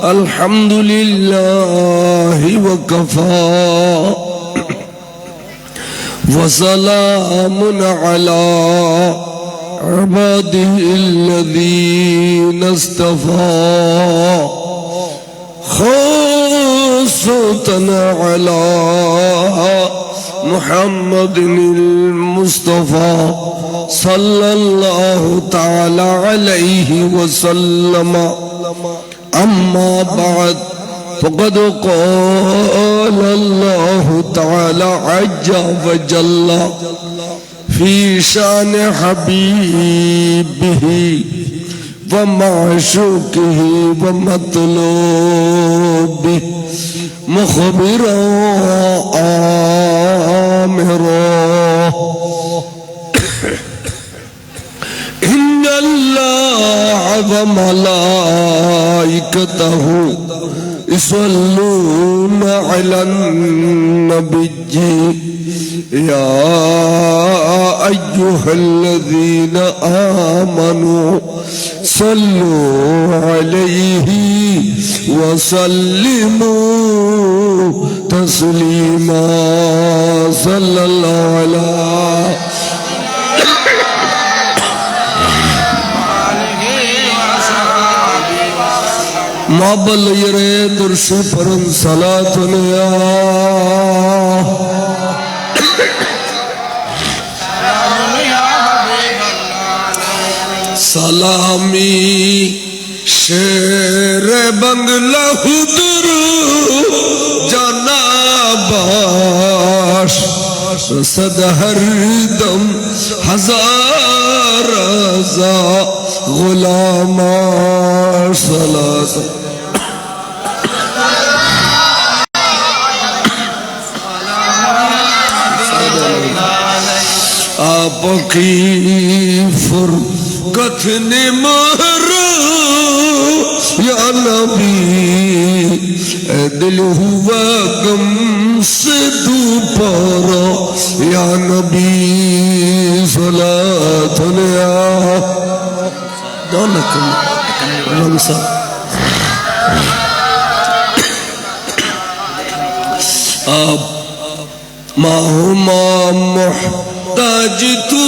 الحمد لله وكفى وسلام على عباده الذين اصطفى خاصة على محمد المصطفى صلى الله تعالى عليه وسلم أما بعد فقد قال الله تعالى عز وجل في شأن حبيبه ومعشوقه ومطلوبه مخبرا آمرا إن الله وملائكته يصلون على النبي يا أيها الذين آمنوا صلوا عليه وسلموا تسليما صلى الله عليه माबल यरे दुर्शु परम सलातुनिया सलामी शेर बंगला हुदुर जनाबाश सद हर दम हजार गुलामा सलात आपकी फुरकत ने मारा या नबी दिल हुआ गम से दोबारा या नबी सलात आप माहुमा मोहताज तू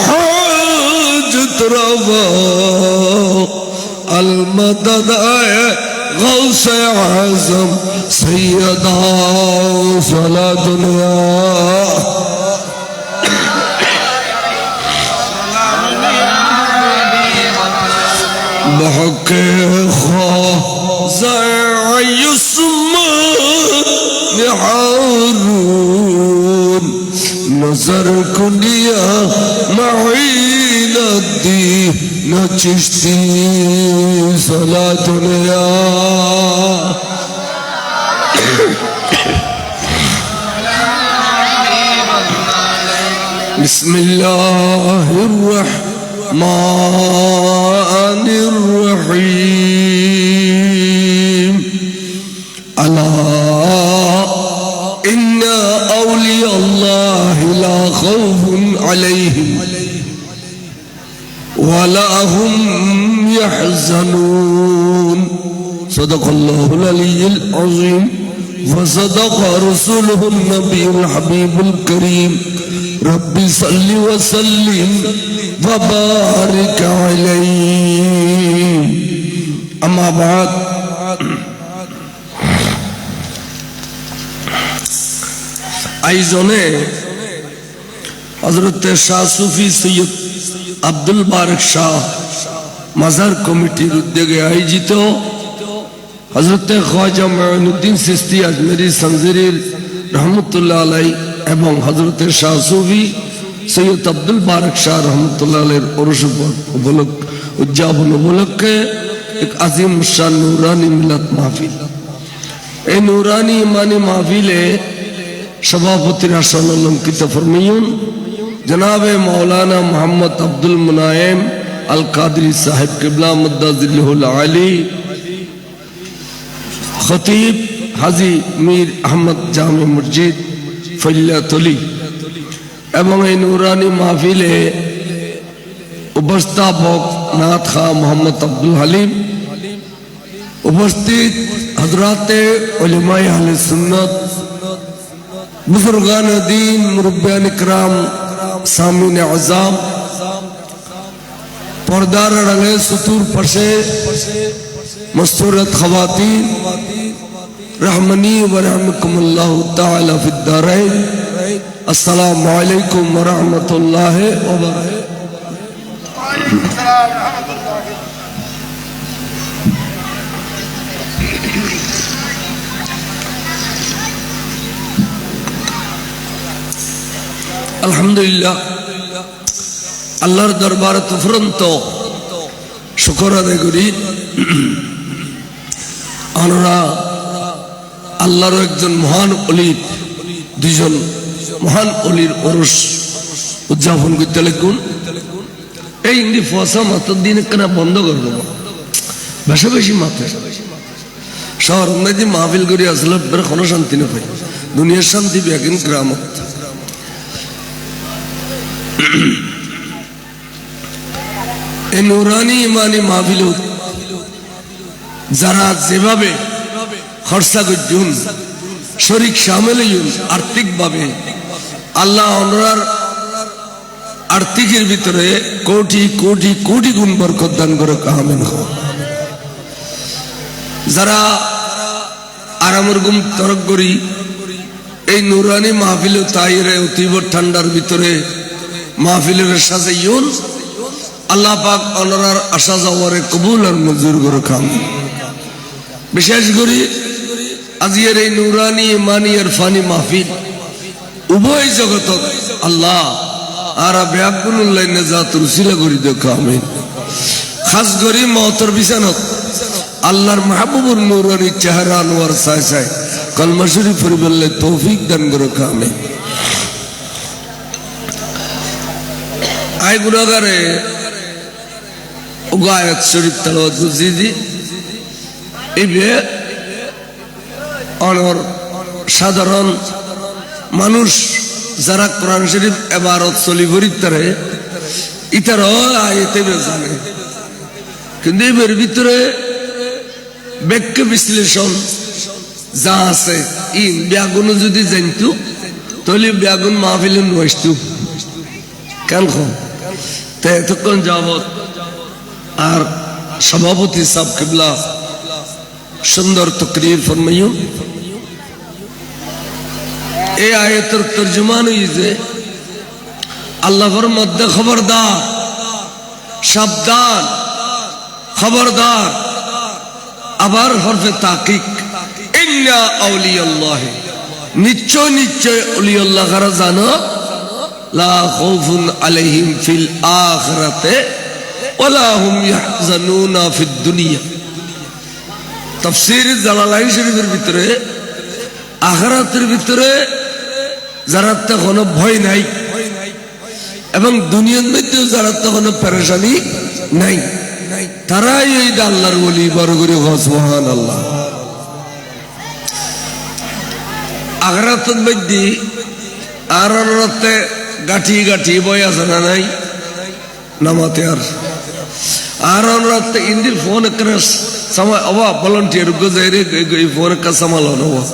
हाजत रवा अलमदद गौस आज़म सैयदा सला दुनिया बहके हारून नजर कुनिया महीन दी न चिश्ती सला दुनिया बिस्मिल्लाहिर्रहमानिर्रहीम अला इन्ना औलिया अल्लाह ला खौफुन अलैहिम वला हुम यहज़नून सदक़ल्लाहुल अलीयुल अज़ीम व सदक़ रसूलुहुन नबियुल हबीबुल करीम रब्बी सल्लि व सल्लिम व बारिक अलैहि अम्मा बाद आइजोने हजरत शाह सूफी सैयद अब्दुल बारिक शाह मज़हर कमिटीर उद्योगे आयोजित हजरत ख्वाजा मुइनुद्दीन चिश्ती अजमेरी संजीर रहमतुल्लाह अलैहि एवं हजरत शाह सूफी सैयद अब्दुल बारिक शाह रहमतुल्लाह अलैहिर उर्स उद्यापन उपलक्षे एक अजीम शान नूरानी मिलाद महफिल ए नूरानी ईमानी महफिले सभापतिर आसन अलंकृत फरमाइयुन जनाबे मौलाना मोहम्मद अब्दुल मुनाइम अल कादरी साहिब किबला मुद्दाजिल्लुहुल आली खतीब हाजी मीर अहमद जामे मस्जिद फैलातली एवं नूरानी महफिले उपस्थापक नाथ खां मोहम्मद अब्दुल हलीम উপস্থিত হযরতে উলামায়ে আহলে সুন্নাত, বুজুর্গান দ্বীন, মুরব্বিয়ান ইকরাম, সামিন আযম, পর্দার আড়ালে চতুর পাশে মসতুরাত খাওয়াতিন, রহমানি ওয়া রাহমাকুমুল্লাহু তাআলা ফিদ দারাইন। আসসালামু আলাইকুম ওয়া রাহমাতুল্লাহি ওয়া বারাকাতুহু। আলহামদুলিল্লাহ, আল্লাহর দরবারে তুফরন্ত শুকর আদায় করি। আমরা আল্লাহর একজন মহান অলির, দুইজন মহান অলির ওরস উদযাপন করতে লাগুন। এই ইন্দি ফসা মাত্র দিন কেনা বন্ধ করে দেবো, বেশি বেশি মাত্র শহর যে মাহফিল করি আসলে কোনো শান্তি না পাই, দুনিয়ার শান্তি বেগিন গ্রামত। এই নুরানি ইমানি মাহফিল যারা যেভাবে খরচা করছুন, শরীক শামিল হইন, আর্থিকভাবে আল্লাহ ওনার আর্থিকের ভিতরে কোটি কোটি কোটি গুণ বরকত দান করে আমিন। যারা আরামের গুম তরক করি এই নুরানি মাহফিল তাইরে অতীব ঠান্ডার ভিতরে মাহফিলের সাজাইন, আল্লাহ পাক ওনার আশা যাওয়ারে কবুল আর মঞ্জুর করে খাম। বিশেষ করে আজিয়ের এই নুরানি ইমানি আর ফানি মাহফিল উভয় জগত আল্লাহ আর ব্যাগুনুল্লাহ নেজাত রুসিলা করি দেখো আমিন। খাস করে মওতর বিছানত আল্লাহর মাহবুবুর নুরানি চেহারা আনোয়ার চাই চাই কলমা শরীফ পড়িবলে তৌফিক দান করে আমিন। আই গুনাহগারে আয়াত শরীফ তেলাওয়াত করছি। এইবে অনর সাধারণ মানুষ যারা কোরআন শরীফ এবারত চলি ভরিতারে ইতারও আয়াতে জানে, কিন্তু এর ভিতরে ব্যাখ্যা বিশ্লেষণ যা আছে ইন ব্যাগুন যদি জানতো তাহলে ব্যাগুন মাহফিলে নয়স্তু কেন তে এতক্ষণ যাবত আর সভাপতি সাহেব কিবলা সুন্দর তকরীর ফরমাইও। এই আয়াতের তর্জমান হইছে আল্লাহর মধ্যে খবরদার, সাবধান, খবরদার। আবার হরফে তাকিক, ইন্না আউলিয়াল্লাহ, নিশ্চয় নিশ্চয় আউলিয়াল্লাহ কারা জানো, লা খাউফুন আলাইহিম ফিল আখিরাতে ওয়ালা হুম ইয়াহজানুনা ফিদ দুনিয়া। তাফসীর জালালাইন শরীফের ভিতরে আখিরাতের ভিতরে যারা কোনো ভয় নাই এবং দুনিয়ার মধ্যেও যারা কোনো পেরেশানি নাই, তারাই এই আল্লাহর ওলি। বড় করে সুবহানাল্লাহ। আখিরাতের মধ্যে আর রাতে গাঠি গাঠি বই আছে না নাই নামাতে আর রাতে ইন্দির ফোন করে সময় অবা ভলান্টিয়ার গোজাইরে এই ফোন কা সামালো নবা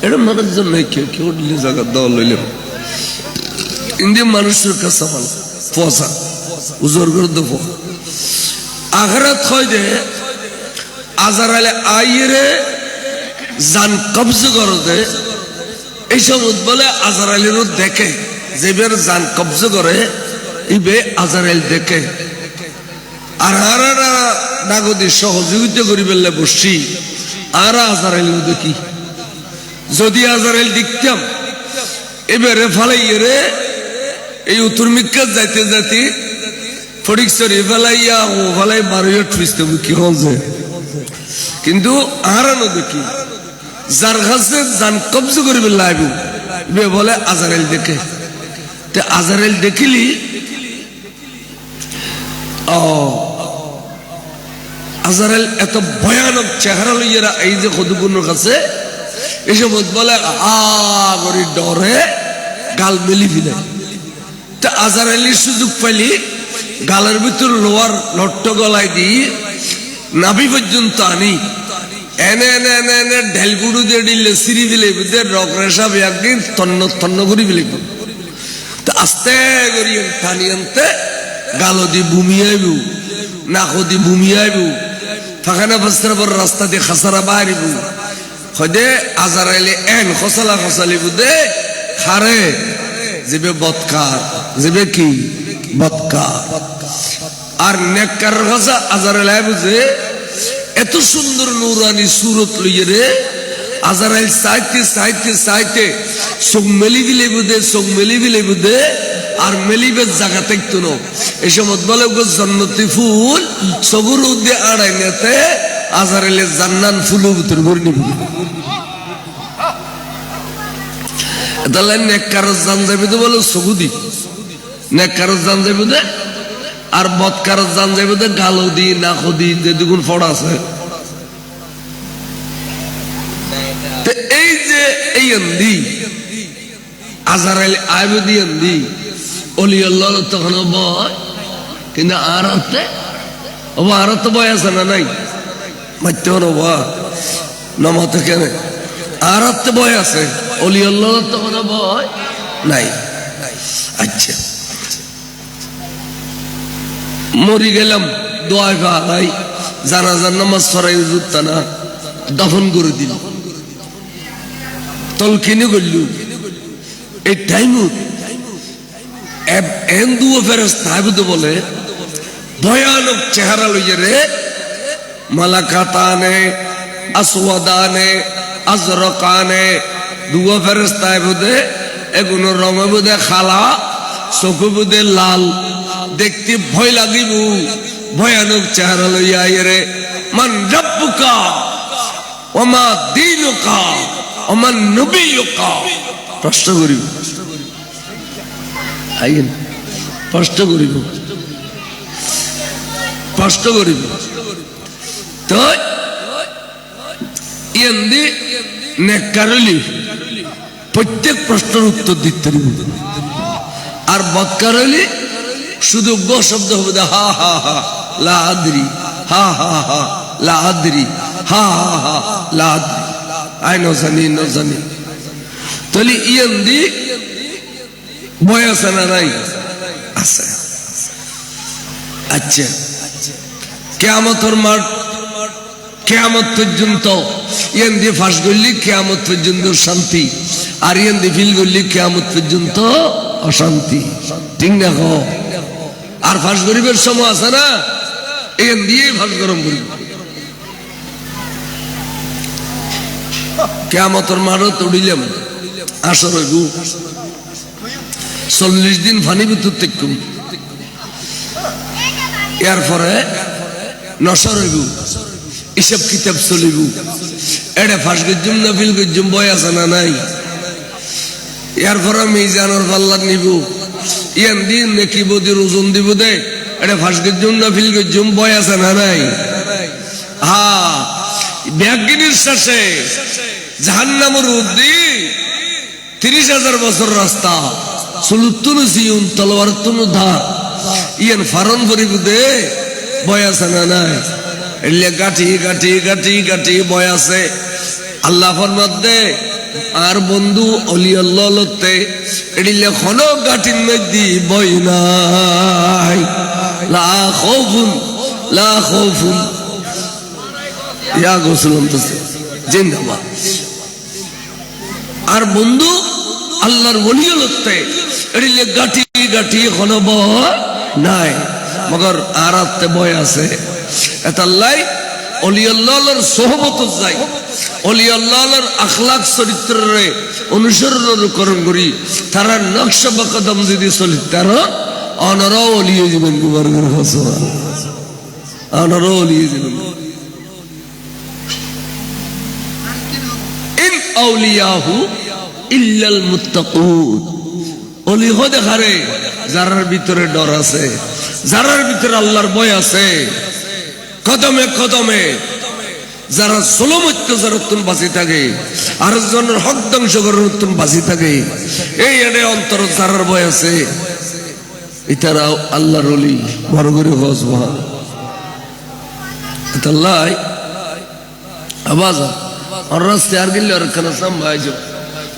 এটা মানুষজন নাই, কেউ কেউ দিলে জায়গা দেওয়া লইলাম ইন্দি মানুষের কাছে সামাল ফসা উজোর করে দেবো। আখরাত হয় যে আজার আলে আইরে জান কবজ করতে এই সব বলে আজার আলীরও দেখে যে বের জান কবজ করে ইবে আজারাইল দেখে। আর নাগদি সহযোগিতা করি বেললে বসছি আর আজারাইল দেখি। যদি আজারাইল দেখতাম এবারে ফালাইয়ে রে এই উত্তর মিক্কা যাইতে যাইতে ফটিকছড়ি ফেলাইয়া ও ফেলাই বারোয় ঠুইতে কি হচ্ছে, কিন্তু আরানো দেখি যার কাছে জান কবজ করি বেললাইব বলে আজারাইল দেখে। তে আজারাইল দেখিলি আজারাইল এত ভয়ানক চেহারা লইয়া এই যে খদুগুনোর কাছে এসব বলে আগরি ডরে গাল মেলি ফিলে। তা আজারাইলের সুযোগ পাইলি গালের ভিতর লোয়ার লট্ট গলায় দিয়ে নাভি পর্যন্ত আনি এনে এনে এনে এনে ঢেলগুড়ু দিয়ে দিলে সিঁড়ি দিলে বুঝে রক রেশা একদিন তন্ন তন্ন করি বিলে তো আস্তে করি টানি আনতে গালো দি ভূমি আইব নাকো দি ভূমি আইব ফাঁকানা ফাস্তার পর রাস্তা দিয়ে খাসারা বাহারিব হদে আজারাইলে এন খসালা খসালি বুঝে খারে যেবে বৎকার যেবে কি বৎকার আর নেককার খাসা আজারাইলে বুঝে এত সুন্দর নূরানি সুরত লইয়ে রে আজারাইল সাইতে সাইতে সাইতে চোখ মেলি দিলে বুঝে চোখ মেলি দিলে বুঝে আর মেলিবে জায়গা থাকতো না এই সময় বলে জন্নতি ফুল সবুর উদ্দে আড়াই নেতে আজারাইলে জান্নান ফুলের ভিতর ভরে নিব তাহলে নেককার জান যাবে তো বলো সবুদি নেককার জান যাবে দে আর বৎকার জান যাবে তো গালো দি নাকো দি যে দুগুণ ফড় আছে এই যে এই আন্দি আজারাইল আইবদি আন্দি অলি আল্লাহ তখন বয় কিন্তু আর হতে আর তো বয় আছে না নাই মারতে হবা নমতে কেন আর হতে বয় আছে অলি আল্লাহ তখন বয় নাই আচ্ছা মরি গেলাম দোয়া ভাই জানাজার নামাজ সরাই জুতা না দফন করে দিল তলকিনি করলু এই টাইম এন দুও ফেরেশতা আইবুদ বলে ভয়ানক চেহারা লইয়ে রে মালাকাতানে আসওয়াদানে আজরাকানে দুও ফেরেশতা আইবুদে এগুলো রঙ বুদে খালা চোখ বুদে লাল দেখতে ভয় লাগিব ভয়ানক চেহারা লইয়া আইয়ে রে মান রাব্বুকা ওমা দীনুকা ওমান নবিয়ুকা প্রশ্ন করিব আইন প্রশ্ন করিব প্রশ্ন করিব তো ইন্দি নেককারলি প্রত্যেক প্রশ্নের উত্তর দিতে পারিব আর বৎকারলি শুধু গো শব্দ হবে হা হা হা লা আদরি হা হা হা লা আদরি হা হা হা লা আদরি আই নো জানি তাহলে ইন্দি বয়স না নাই আছে আচ্ছা কিয়ামতের মাঠ কিয়ামত পর্যন্ত ইন্দি ফাঁস করলি কিয়ামত পর্যন্ত শান্তি আর ইন্দি ফিল করলি কিয়ামত পর্যন্ত অশান্তি ঠিক না গো আর ফাঁস গরিবের সময় আছে না ইন্দি ফাঁস গরম করিব কিয়ামতের মাঠও তড়িলাম আসর হইব 40 দিন ফানি ভিতর দেখুন এরপরে নসর হইব হিসাব কিতাব চলিব এটা ফাঁস গজ্জুম না ফিল গজ্জুম বয় আছে না নাই এরপরে মিজানোর পাল্লা নিব ইয়ান দিন নেকি বদির ওজন দিব দে এটা ফাঁস গজ্জুম না ফিল গজ্জুম বয় আছে না নাই হ্যাঁ ব্যাগিনীর শেষে জাহান্নামের উদ্দি 30,000 বছর রাস্তা সুলুতুন সিউন তলোয়ার তুনু ধার ইয়ান ফারন করিব দে বয় আছে না নাই এলে গাঠি গাঠি গাঠি গাঠি বয় আছে আল্লাহ ফরমাতে আর বন্ধু অলি আল্লাহ লতে এডিলে খন গাঠির মধ্যে বই নাই লা খাউফুন ইয়া গোসলম তো জিন্দাবাদ আর বন্ধু আল্লাহর ওলি লতে এডিলে গাঠি গাঠি খন বয় নাই মগর আরাতে বয় আছে এতাল্লাই অলি আল্লাহর সোহবত যাই অলি আল্লাহর আখলাক চরিত্রে অনুসরণ করি তারা নকশা বা কদম যদি চলি তারা অনরাও অলিয়ে জীবন গুবারগর হসবা অনরাও অলিয়ে জীবন ইন আউলিয়াহু ইল্লাল মুত্তাকুন অলি হো দেখারে যারার ভিতরে ডর আছে যারার ভিতরে আল্লাহর ভয় আছে কদমে কদমে যারা জুলুম অত্যাচার বাঁচি থাকে আর জনের হক ধ্বংস করার বাঁচি থাকে এই এনে অন্তর যারার ভয় আছে এটারা আল্লাহর ওলি বড় করে হজ তাল্লাই আওয়াজ আর রাস্তার গিল্লে আর কানা সামবাইজো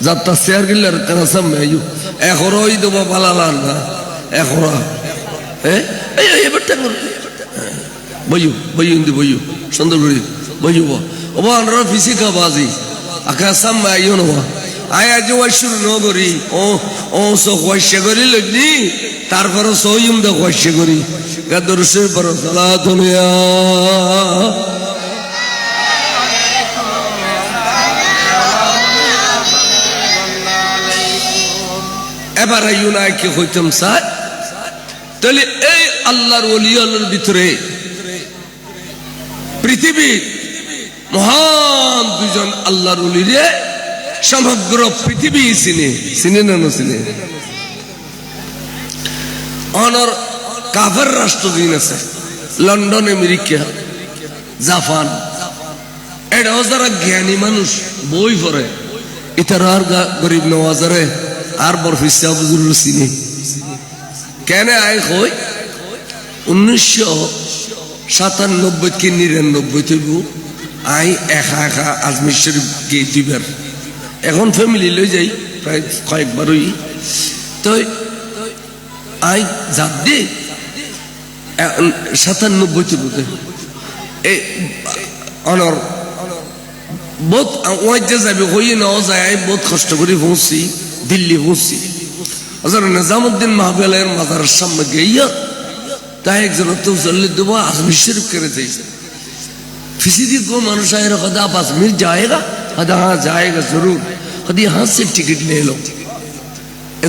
যাত্রা শেয়ার গিল্লে আর কানা সামবাইজো এখরই দেবো পালালার না এখরা এবারটা বইয়ু বইয়ু ইন্দি বইয়ু সুন্দর করে বইয়ু ওবা আনরা ফিসিকা বাজি আকা সামবাইজো না আয় আজ শুরু নগরী ও সো কইছে করি লইনি তারপর সইম দা কইছে করি গাদরসের পর সালাতুনিয়া এবার ইউনাই কি হইতাম স্যার তাহলে এই আল্লাহর ওলিয়ার ভিতরে পৃথিবী মহান দুজন আল্লাহর ওলিরে সমগ্র পৃথিবী চিনে না চিনে অনর কাফের রাষ্ট্রদিন আছে লন্ডন আমেরিকা জাপান এটা যারা জ্ঞানী মানুষ বই পড়ে ইতার আর গরিব নওয়াজারে আর বরফিসা বুজুর্গ চিনি কেন আয় কই 1997 কি 99 তৈব আই একা একা আজমির শরীফ গিয়ে দুইবার এখন ফ্যামিলি লই যাই প্রায় কয়েকবারই তো আই যাদ দে 97 তৈব এই অনর বহুত ওয়াজ্জা যাবে হইয়ে নেওয়া যায় বহুত কষ্ট করে পৌঁছি দিল্লি পৌঁছি হযরত নিজামউদ্দিন মাহফিলের মাজারের সামনে গিয়া তাই একজন তো চলে দেবো আজমির শরীফ করে দিয়েছে फिसीदी को मनुष्य है खुदा आप अजमेर जाएगा खुदा हाँ जाएगा जरूर खुद यहाँ से टिकट ले लो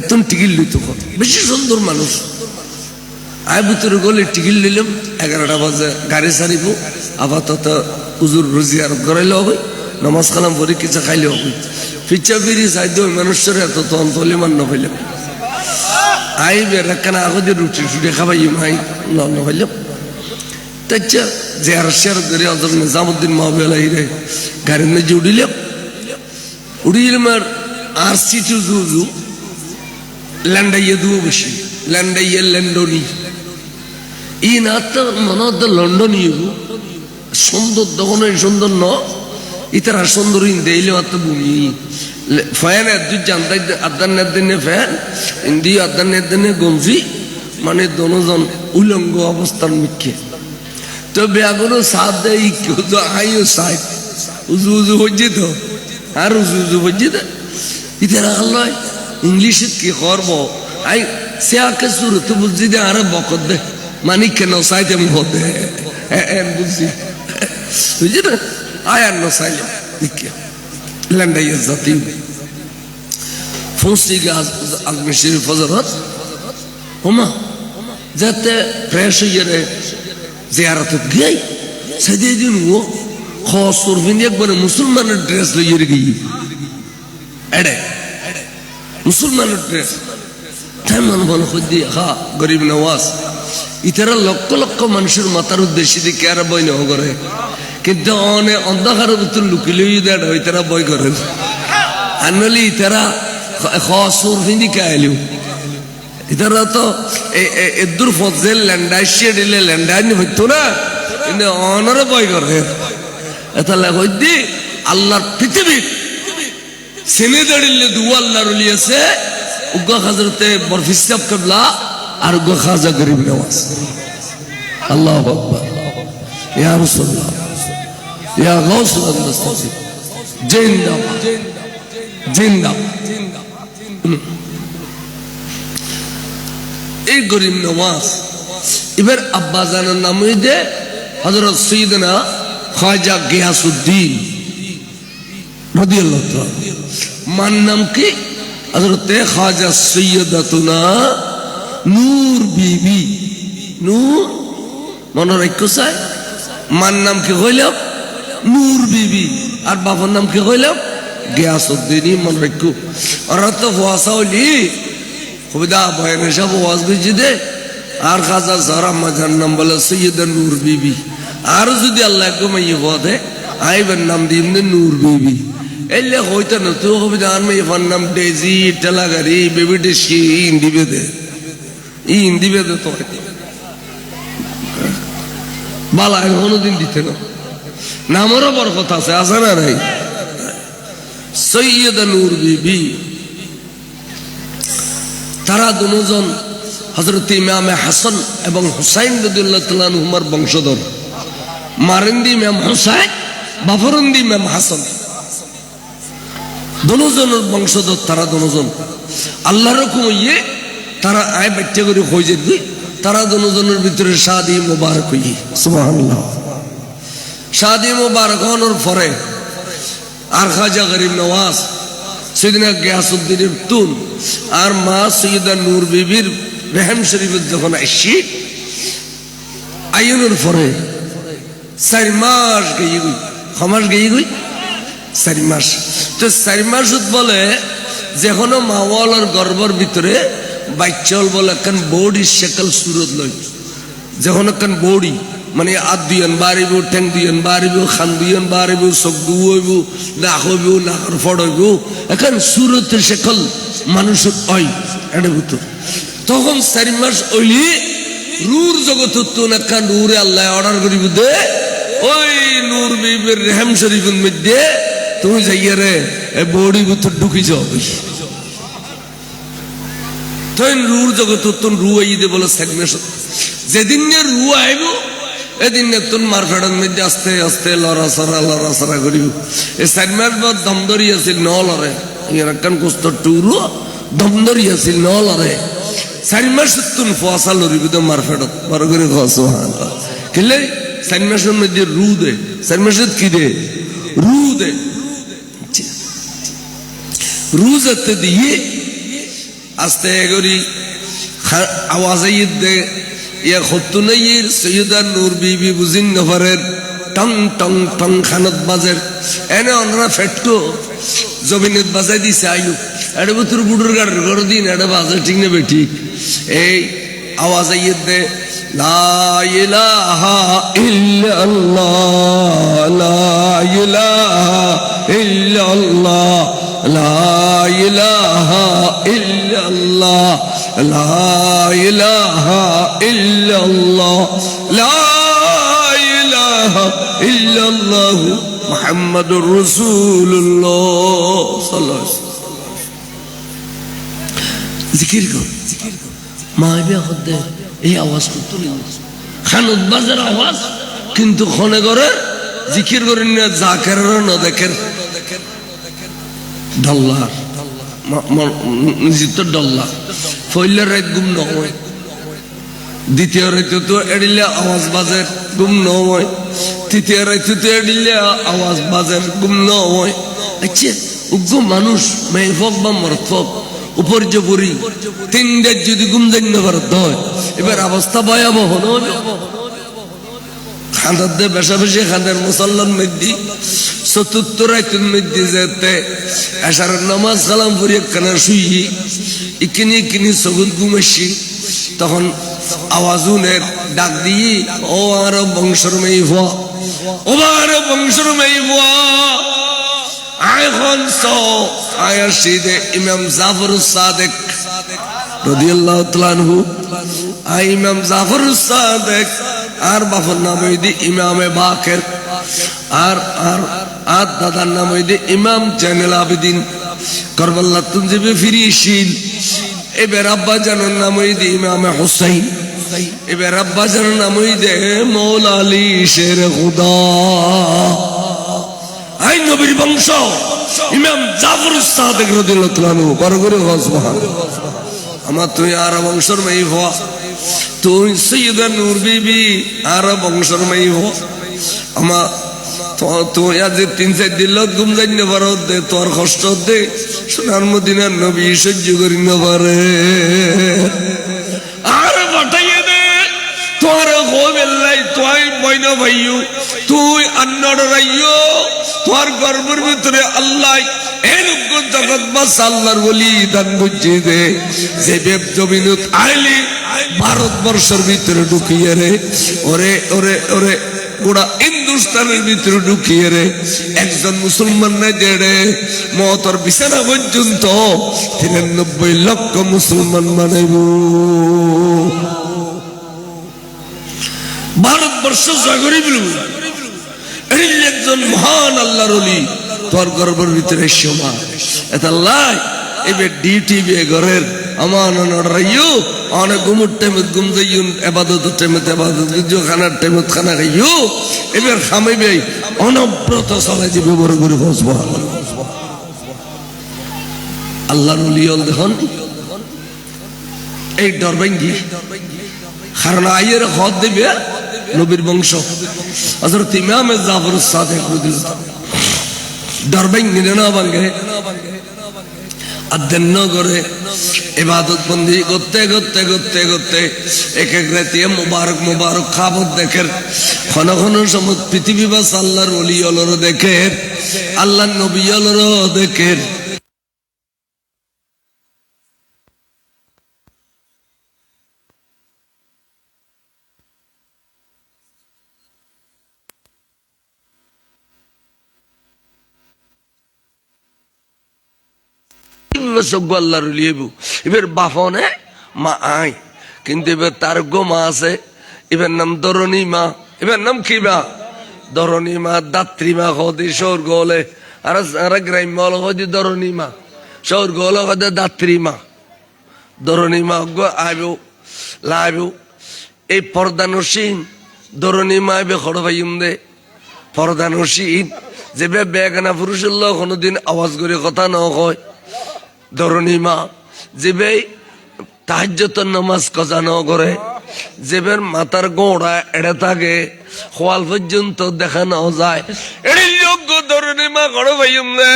तुम टिकट ली तो बेशी सुंदर मनुष्य आए बुतरे गोले टिकट ले लो 11টা বাজে গাড়ি সারিব আপাতত হুজুর রুজিয়ার করে লবে নামাজ কালাম পড়ে কিছু খাইলে হবে ফিচা ফিরি সাইদ মানুষের এত তো অন্তলে মান হইলে আইবে রাখানা আগদের রুটি সুটে খাবাই মাই ন হইলে তাচ্চা যে আর শেয়ার করে হযরত নিজামউদ্দিন মাহফিলে গাড়ি মধ্যে উড়িলাম আর সিটু জুজু লন্ডাইয়ে দুও বেশি লন্ডাইয়ে লন্ডনি ই না তো মনত লন্ডন ইগু সুন্দর দহনে সুন্দর ন ইতারা সুন্দর ইন দেইলে অত ভূমি ফ্যান আদু জানতাই আদান দিনে ফ্যান ইন্দি আদান দিনে গঞ্জি মানে দনজন উলঙ্গ অবস্থার মুখে তো বেগুনো সাথ দেই কেউ তো আইও সাইড উজু উজু হচ্ছে তো আর উজু উজু হচ্ছে তো ইতারা আল্লাহ ইংলিশে কি করব আই সে আকে শুরু তো বুঝছি দে আরে বকত দে মানি কেন সাইতে আমি হতে বুঝছি বুঝছি না আয় আর নসাইলে লন্ডাইয়ের জাতি ফুসি গাছ আজমির শরীফ হযরত ওমা যাতে ফ্রেশ হয়ে রে জিয়ারত গই সেদিন ও খাসুর ভিনে একবার মুসলমানের ড্রেস লইয়ে গই এডে মুসলমানের ড্রেস তেমন বল খুদি হ্যাঁ গরিব নওয়াজ ইতারা লক্ষ লক্ষ মানুষের মাথার উদ্দেশ্যে দিকে আর বই না করে কিন্তু অনেক অন্ধকারের ভিতর লুকিলেই দেয় ইতারা বই করে আনলে ইতারা খাসুর ভিনে কাইলেও ইতারা তো এদুর ফজল ল্যান্ডাইশে দিলে ল্যান্ডাইনি হইতো না কিন্তু অনরে বই করে এটা লাগই দি আল্লাহর পৃথিবী সেনে দাঁড়িয়ে দু আল্লাহর ওলি আছে উগ্র হযরতে বরফিস সাহেব কিবলা আর উগ্র খাজা গরিব নওয়াজ আল্লাহু আকবার ইয়া রাসূলুল্লাহ ইয়া গাউসুল মুস্তাফি জিন্দাবাদ জিন্দাবাদ এই গরিব নওয়াজ এবার আব্বা জানের নাম হইছে হযরত সৈয়দনা খাজা গিয়াসউদ্দিন রাদিয়াল্লাহু তাআলা মান নাম কি হযরত খাজা সৈয়দাতুনা নূর বিবি নূর মনে রাখো চাই মান নাম কি হইল নূর বিবি আর বাবার নাম কি হইল গিয়াসউদ্দিন মনে রাখো আর তো ওয়াসা হইলি খুদা বয়নে সব ওয়াজ বুঝি দে আর খাজা সারা মাজার নাম বলে সৈয়দা নূর বিবি আর যদি আল্লাহ কমাইয়ে বদে আইবেন নাম দিন নূর বিবি এলে হইতো না তো খুদা আর মে ফোন নাম ডেজি টেলাগারি বেবি ডিশি ইন্দিবে দে তো বালা কোনোদিন দিতে না, নামেরও বরকত আছে, আছে না নাই? সৈয়দা নূর বিবি, তারা দুজন হযরত ইমামে হাসান এবং হুসাইন রাদিয়াল্লাহু তাআলা আনহুমার বংশধর। মারেন্দি ইমাম হুসাইন, বাফরন্দি ইমাম হাসান, দুজনের বংশধর তারা দুজন। আল্লাহর হুকুম হইয়ে তারা আয় বাচ্চা করে হয়ে যেত, তারা দুজনের ভিতরে শাদি মুবারক হইয়ে, সুবহানাল্লাহ। শাদি মুবারক হওয়ার পরে আর খাজা গরিব নওয়াজ সৈয়দনা গিয়াসউদ্দিনের তুন আর মা সৈয়দা নূর বিবির রেহম শরীফের যখন আসি আইনের পরে 4 মাস গিয়ে গই, ক্ষমাস গিয়ে গই 4 মাস। তো 4 মাস বলে যেকোনো মাওয়ালার গর্ভের ভিতরে বাচ্চাল বলে একখান বৌড়ির শেকল সুরত লই, যখন একখান বৌড়ি মানে আত দুইন বাড়িব, ঠেং দুইন বাড়িব, খান দুইন বাড়িব, চোখ দু হইব, নাক হইব, নাকের ফড় হইব, এখন সুরতের শেকল মানুষের হয় এটা ভিতর। তখন 4 মাস হইলি রুর জগত একখান রুরে আল্লাহ অর্ডার করিব দে, ওই নূর বিবির রেহম শরীফের মধ্যে তুমি যাইয়া রে বৌড়ি ভিতর ঢুকি যাও। তখন রুর জগত রু আইদে বলে 4 মাস। যেদিন রু আইব এদিন তোর মার ফেড়ার মধ্যে আস্তে আস্তে লড়াচড়া করিব। এই 4 মাস বাদ দম ধরি আছিল ন লড়ে, একখান কষ্ট টুরু দম ধরি আছিল ন লড়ে। 4 মাস তুন ফসা লড়িব তো মার ফেড়ত বড় করে খেলে 4 মাসের মধ্যে রু দে, 4 মাসে কি দে রু দে। রু যাতে দিয়ে আস্তে করি আওয়াজ দে ইয়া খতুনাইয়ের সৈয়দা নূর বিবি বুঝিন নফরের টং টং টং খানত বাজের এনে অনরা ফেটটো জমিনত বাজাই দিছে আইলু এটা বুতুর বুড়ুর গাড়ির ঘর দিন এটা বাজে ঠিক না বেঠিক। এই আওয়াজ আইয়ে দে লা ইলাহা ইল্লাল্লাহ, লা ইলাহা ইল্লাল্লাহ, লা ইলাহা ইল্লাল্লাহ, লা ইলাহা ইল্লাল্লাহ, লা ইলাহা ইল্লাল্লাহ মুহাম্মাদুর রাসূলুল্লাহ সাল্লাল্লাহু আলাইহি ওয়াসাল্লাম। জিকির কর, মাইবে হদে এই আওয়াজ করতে খানত বাজার আওয়াজ, কিন্তু খনে করে জিকির করেন না, জাকেরের না দেখের ডল্লার নিজের ডল্লা ফইলে রাত গুম নয়, দ্বিতীয় রাইতে তো এড়িলে আওয়াজ বাজের গুম নয়, তৃতীয় রাইতে তো এড়িলে আওয়াজ বাজের গুম নয়। আচ্ছা উগ্র মানুষ মেয়ে ফক বা মরত ফক উপর যে পড়ি 3 দিন যদি গুম জান্য পারত হয়, এবার অবস্থা ভয়াবহ নয়। খান্দার দে বেশা বেশি খান্দার মুসল্লান মধ্যে 4th রাইতের মধ্যে যেতে এশারের নামাজ কালাম পড়ি একখানা শুই ইকিনি ইকিনি সগুদ ঘুমাইছি, তখন আওয়াজুনের ডাক দিয়ে ও আর বংশর মেয়ে ভুয়া, ও আর বংশর মেয়ে ভুয়া আয়খন আয়ার সিদে ইমাম জাফরুস সাদেক রাদিয়াল্লাহু তাআলা আনহু। আই ইমাম জাফরুস সাদেক আর বাবার নাম হইদি ইমামে বাকের, আর আর আর দাদার নাম হইদি ইমাম জাইনুল আবেদিন কারবালা তুনজিবে ফিরিয়েছিল। এবার আব্বা জানের নাম হইদি ইমামে হুসাইন, এবার আব্বা জানের নাম হইদে মৌলা আলী শের খুদা। আই নবীর বংশ ইমাম জাফরুস সাদেক রাদিয়াল্লাহু তাআলা আনহু বড় করে সুবহানাল্লাহ। আমার তুই আর বংশর মেয়ে হওয়া, তুই সৈয়দা নূর বিবি আর বংশর মেয়ে হওয়া। আমার তুই আজ 3-4 দিন গুম জানি না পারো দে, তোর কষ্ট দে সোনার মদিনার নবী সহ্য করি না পারে আর পাঠাইয়ে দে তোর হোমেল্লাই তুই বইন ভাইয়ু তুই আন্নর রাইয়ো তোর গর্বের ভিতরে আল্লাহ এরকম জগৎ বাস আল্লাহর বলি দান বুঝিয়ে দে। যে বেব জমিনত আইলি ভারতবর্ষের ভিতরে ঢুকিয়ে রে, ওরে ওরে ওরে গোটা হিন্দুস্তানের ভিতরে ঢুকিয়ে রে একজন মুসলমান না জেড়ে মতর বিছানা পর্যন্ত 93 লক্ষ মুসলমান বানাইব। ভারতবর্ষ আরশ জয় করে বলবো এই একজন মহান আল্লাহর ওলি তোর গর্বের ভিতরে শোমা এটা লাই এবে ডিউটি বে ঘরের আমান নড়াইও অনেক ঘুমুর টাইমে ঘুম যাইও ইবাদত টাইমে ইবাদত যো খানার টাইমে খানা খাইও এবার খামাইবে অনব্রত চলে যাবে বড় করে সুবহানাল্লাহ আল্লাহর ওলি হল দেখুন এই ডরবেঙ্গি কারণ আইয়ের হদ দিবে নবীর বংশ হযরত ইমাম জাফর সাদিক রাদিয়াল্লাহু ডরবেঙ্গি না ভাঙে আদেন্ন করে ইবাদত বন্দি করতে করতে করতে করতে এক এক রাতে মুবারক মুবারক খাবত দেখের ঘন ঘন সময় পৃথিবী বাস আল্লাহর ওলি হলর দেখের আল্লাহর নবী হলর দেখের আল্লাহর ওলি এবার বাফনে মা আয় কিন্তু এবার তার গো মা আছে এবার নাম দরণী মা এবার নাম কি মা দরণী মা দাত্রী মা হদি স্বর্গ হলে আর গ্রাম্য হল হদি দরণী মা স্বর্গ হল হদে দাত্রী মা দরণী মা আইব লাইব এই পর্দানসীন দরণী মা আইবে খড় ভাইম দে পর্দানসীন যে বেগানা পুরুষের লোক কোনোদিন আওয়াজ করে কথা ন কয় দরণী মা যে বে তাহাজ্জুদের নামাজ কাজা ন করে যে বের মাথার গোড়া এড়ে থাকে খোয়াল পর্যন্ত দেখা না যায় এড়ে যোগ্য দরণী মা খড় ভাইম দে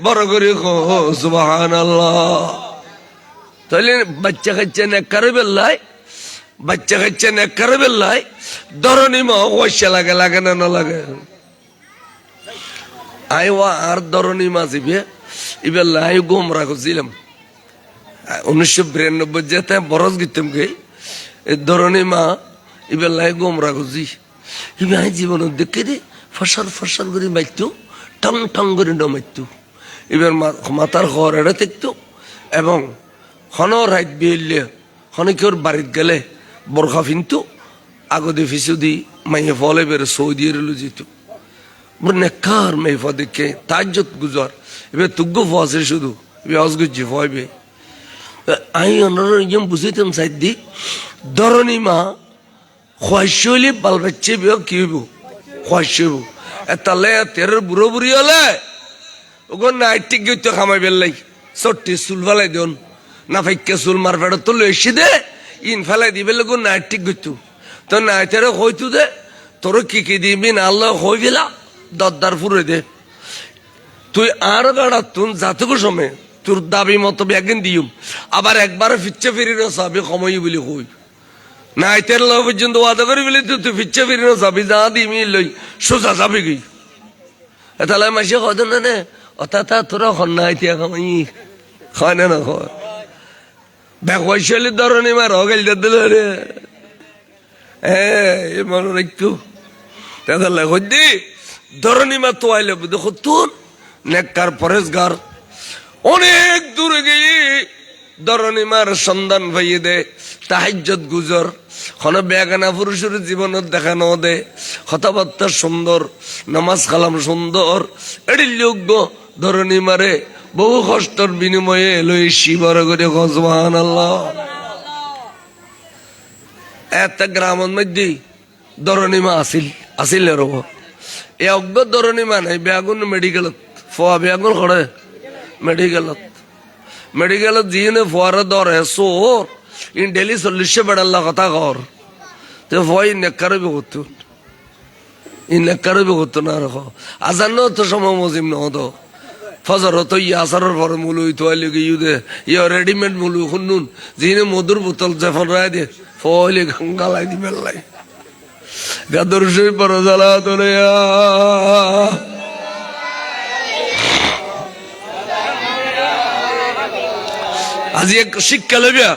বড় করে সুবহানাল্লাহ তাহলে বাচ্চা কাচ্চা নেককারে বেল্লাই বাচ্চা কাচ্চা নেককারে বেল্লাই দরণী মা ওয়াইসা লাগে লাগে না না লাগে আইওয়া আর দরণী মা জিবে এবার লাই গোমরা করছিলাম 1992 যেতে বরস গিতাম গে ধরনী মা এবার লাই গোমরা করছি এবার জীবন দেখে রে ফসার ফসার করে মারত টং টং করে নমারত এবার মাথার ঘর এড়ে থাকতো এবং হন রাত বিয়ে হনেকের বাড়িতে গেলে বরখা ফিনতো আগদে ফিসু দি মাইয়ে ফলে বেড়ে সৌদি রেলো যেত নেকার মেহফা দেখে তাজ্জত গুজার এবার তুগ্গ ফসে শুধু এবার অসগুজি ফয়বে আমি অন্যরকম বুঝিতাম সাইড দি ধরনী মা খোয়াইশলি বাল বাচ্চে বিয়ে কি হইব খোয়াইশব তাহলে তেরোর বুড়ো বুড়ি হলে ওখানে নাইটিক গিয়ে খামাই বেললাই চট্টি চুল ফেলাই দিন না ফাইকে চুল মার ফেড়ে তো লইসি দে ইন ফেলাই দিবে লোক নাইটিক গইতো তো নাইটারে হইতু দে তোর কি দিবি না আল্লাহ হই গেলা দরদার ফুরে দে তুই আর গাড়া তুন জাতক সময় তোর দাবি মতো ব্যাগিন দিম আবার একবারে ফিচ্ছে ফিরি না চাবি সময় বলি কই নাইতের ল পর্যন্ত ওয়াদা করি বলি তুই ফিচ্ছে ফিরি না চাবি যা দিমি লই সোজা যাবি গই তাহলে মাসে কত না নে অতা তোরা নাই তিয়া খামাই খায় না হয় ব্যাকওয়াইশালির ধরনে মার হগেল দিল রে হ্যাঁ মনে রাখতো তাহলে হইদি ধরনী মা তো আইলে দেখো তোর নেককার পরেশগার অনেক দূরে গিয়ে ধরনী মার সন্ধান পাইয়ে দে তাহাজ্জুদ গুজর কোন বেগানা পুরুষের জীবনত দেখানো দে কথাবার্তা সুন্দর নামাজ কালাম সুন্দর এটি যোগ্য ধরনী মারে বহু কষ্টর বিনিময়ে লই শিবর করে সুবহানাল্লাহ একটা গ্রামের মধ্যে ধরনী মা আসিল রব এ অজ্ঞ ধরনী মা নাই বেগুন মেডিকেলত ফোয়া বেগুন করে মেডিকেলত যিনি ফোয়ারে ধরে সোর ইন ডেলি 40 বেড়াল্লা কথা কর তো ভয় নেকারে করতো না রাখো আজান তো সময় মজিম ন তো ফজর তো আসারের পরে মুলু তোয়ালি গিয়ে দে ইয়ে রেডিমেড মুলু শুনুন যিনি মধুর বোতল জেফন রায় দে ফলে গালাই দি বেল্লাই গাদর সই পর জ্বালা তোলে আজি এক শিক্ষা লইবা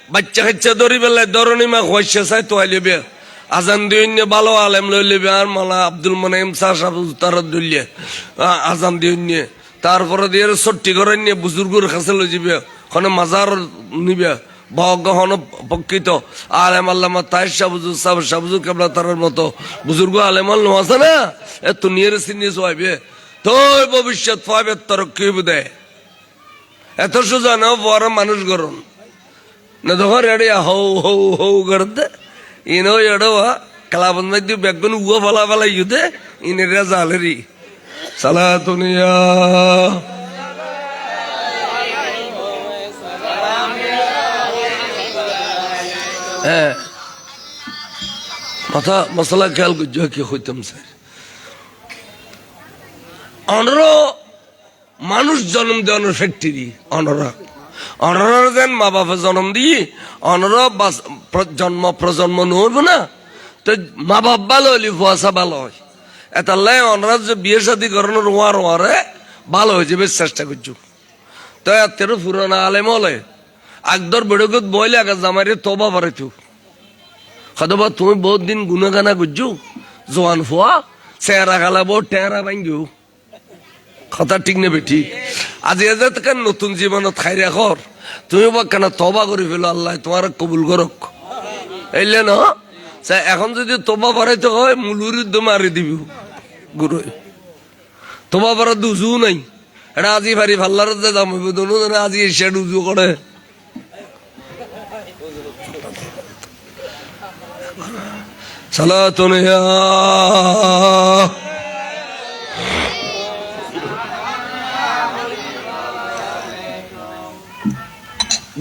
বাচ্চা কাচ্চা ধরি বেলায় ধরনী মা খোয়াইছে চাই তোয়াই লইবে আজান দিয়ে ভালো আলেম লই লিবে আর মালা আব্দুল মানাইম তারা দলিয়ে আজান দিয়ে তারপরে দিয়ে ছট্টি করে নিয়ে বুজুর্গর কাছে লই যাবে ওখানে মাজার নিবে বহন প্রকৃত আলেম আল্লামা তাহের সাবুজু কেবলা তার মতো বুজুর্গ আলেম আল্লাহ আছে না এত নিয়ে চিনিয়ে চাইবে তোর ভবিষ্যৎ পাইবে তরক্কি বুদে এত সোজা না বড় মানুষ গরম না তখন এড়ে হৌ হৌ হৌ করতে ইনো এড়োয়া কালাবন মধ্যে বেগুন উয়া ফলা ফেলা ইউদে ইনেরা জালেরি সালা দুনিয়া হ্যাঁ মাথা মশলা খেয়াল করছো কি হইতাম স্যার অনরা মানুষ জন্ম দেওয়ানোর ফ্যাক্টরি অনরা দেন মা বাবা জন্ম দিয়ে অনরা জন্ম প্রজন্ম নড়বো না তো মা বাপ ভালো হইলে ফুয়াশা ভালো হয় এতাল্লাই অনরা যে বিয়ে শাদী করানোর ওয়ারে ভালো হয়ে যাবে চেষ্টা করছো তো এতেরও পুরানা আলেম হলে আকদর বেড়ে বইলে আগে জামাইরে তোবা পারে তু হয়তোবা তুমি বহুত দিন গুনাগানা করছো জোয়ান ফুয়া চেহারা খালাবো টেহারা ভাঙ্গিও কথা ঠিক নেবে ঠিক আজ এদের নতুন জীবনত খাই রাখর তুমি বা কেন তবা করে ফেলো আল্লাহ তোমার কবুল করক এলে না এখন যদি তোবা বাড়াইতে হয় মুলুর মারি দিবি গুরু তোবা বাড়া দুজু নাই এটা আজি ভারি ভাল্লার দাম আজি এসে উজু করে সালাতুন ইয়া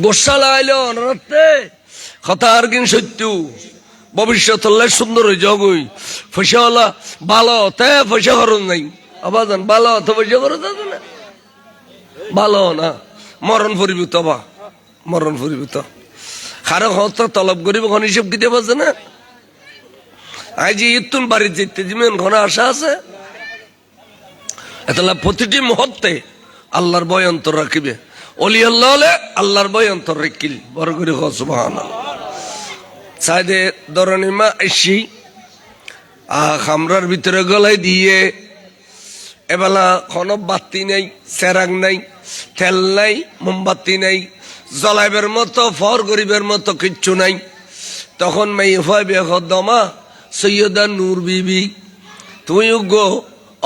গোসা লাগাইল অনরাতে কথা আর কিন সত্য ভবিষ্যৎ সুন্দর হয়ে জগই পয়সাওয়ালা ভালো তে পয়সা খরচ নাই আবাজান ভালো তো পয়সা খরচ আছে না ভালো না মরণ ফুরিব তবা মরণ ফুরিব তো খারো হস্ত তলব করিব কোন হিসেব দিতে পারছে না আজ ইতুন বাড়ির যেতে জিমেন ঘন আশা আছে এতলা প্রতিটি মুহূর্তে আল্লাহর ভয় অন্তর রাখিবে অলি আল্লাহ হলে আল্লাহর ভয় অন্তর রেখিল বড় করে সুবহানাল্লাহ সাইদে দরনিমা এসি খামরার ভিতরে গলায় দিয়ে এবেলা কোনো বাতি নেই সেরাং নাই তেল নাই মোমবাতি নাই জলাইবের মতো ফর গরিবের মতো কিচ্ছু নাই তখন মাই দমা সৈয়দা নূর বিবি তুই গো